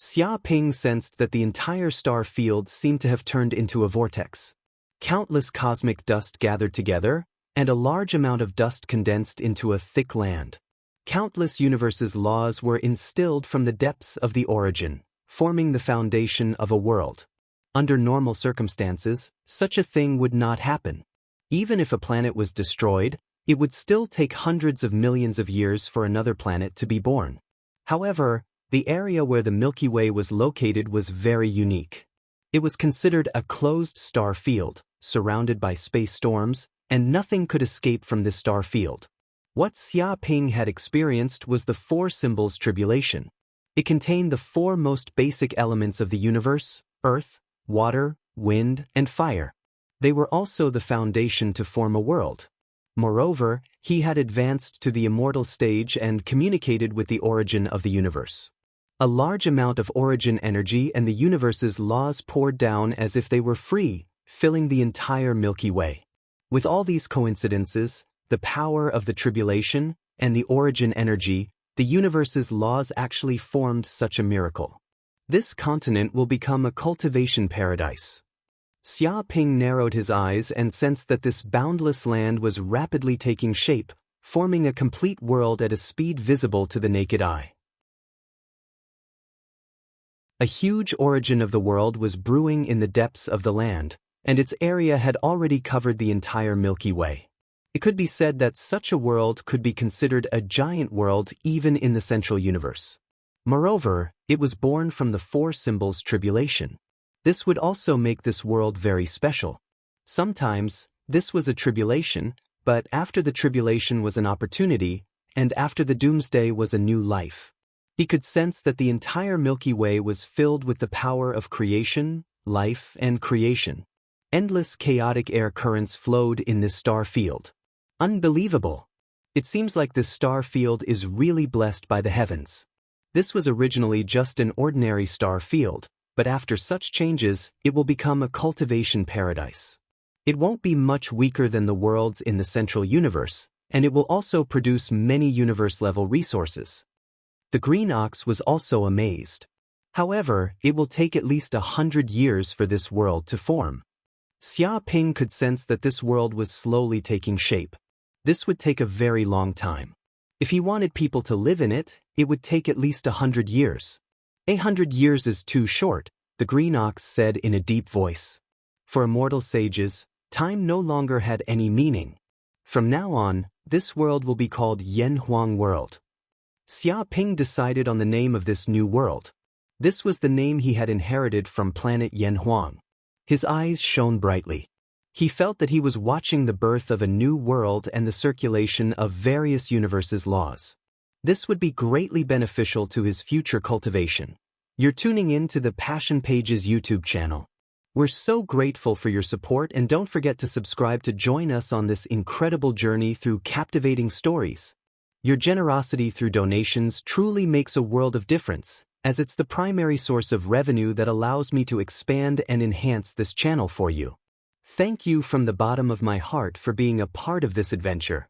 S1: Xia Ping sensed that the entire star field seemed to have turned into a vortex. Countless cosmic dust gathered together, and a large amount of dust condensed into a thick land. Countless universes' laws were instilled from the depths of the origin, forming the foundation of a world. Under normal circumstances, such a thing would not happen. Even if a planet was destroyed, it would still take hundreds of millions of years for another planet to be born. However, the area where the Milky Way was located was very unique. It was considered a closed star field, surrounded by space storms, and nothing could escape from this star field. What Xia Ping had experienced was the Four Symbols Tribulation. It contained the four most basic elements of the universe: earth, water, wind, and fire. They were also the foundation to form a world. Moreover, he had advanced to the immortal stage and communicated with the origin of the universe. A large amount of origin energy and the universe's laws poured down as if they were free, filling the entire Milky Way. With all these coincidences, the power of the tribulation, and the origin energy, the universe's laws actually formed such a miracle. This continent will become a cultivation paradise. Xia Ping narrowed his eyes and sensed that this boundless land was rapidly taking shape, forming a complete world at a speed visible to the naked eye. A huge origin of the world was brewing in the depths of the land, and its area had already covered the entire Milky Way. It could be said that such a world could be considered a giant world even in the central universe. Moreover, it was born from the Four Symbols Tribulation. This would also make this world very special. Sometimes, this was a tribulation, but after the tribulation was an opportunity, and after the doomsday was a new life. He could sense that the entire Milky Way was filled with the power of creation, life, and creation. Endless chaotic air currents flowed in this star field. Unbelievable! It seems like this star field is really blessed by the heavens. This was originally just an ordinary star field, but after such changes, it will become a cultivation paradise. It won't be much weaker than the worlds in the central universe, and it will also produce many universe-level resources. The green ox was also amazed. However, it will take at least 100 years for this world to form. Xia Ping could sense that this world was slowly taking shape. This would take a very long time. If he wanted people to live in it, it would take at least 100 years. 100 years is too short, the green ox said in a deep voice. For immortal sages, time no longer had any meaning. From now on, this world will be called Yen Huang World. Xia Ping decided on the name of this new world. This was the name he had inherited from planet Yen Huang. His eyes shone brightly. He felt that he was watching the birth of a new world and the circulation of various universes' laws. This would be greatly beneficial to his future cultivation. You're tuning in to the Passion Pages YouTube channel. We're so grateful for your support, and don't forget to subscribe to join us on this incredible journey through captivating stories. Your generosity through donations truly makes a world of difference, as it's the primary source of revenue that allows me to expand and enhance this channel for you. Thank you from the bottom of my heart for being a part of this adventure.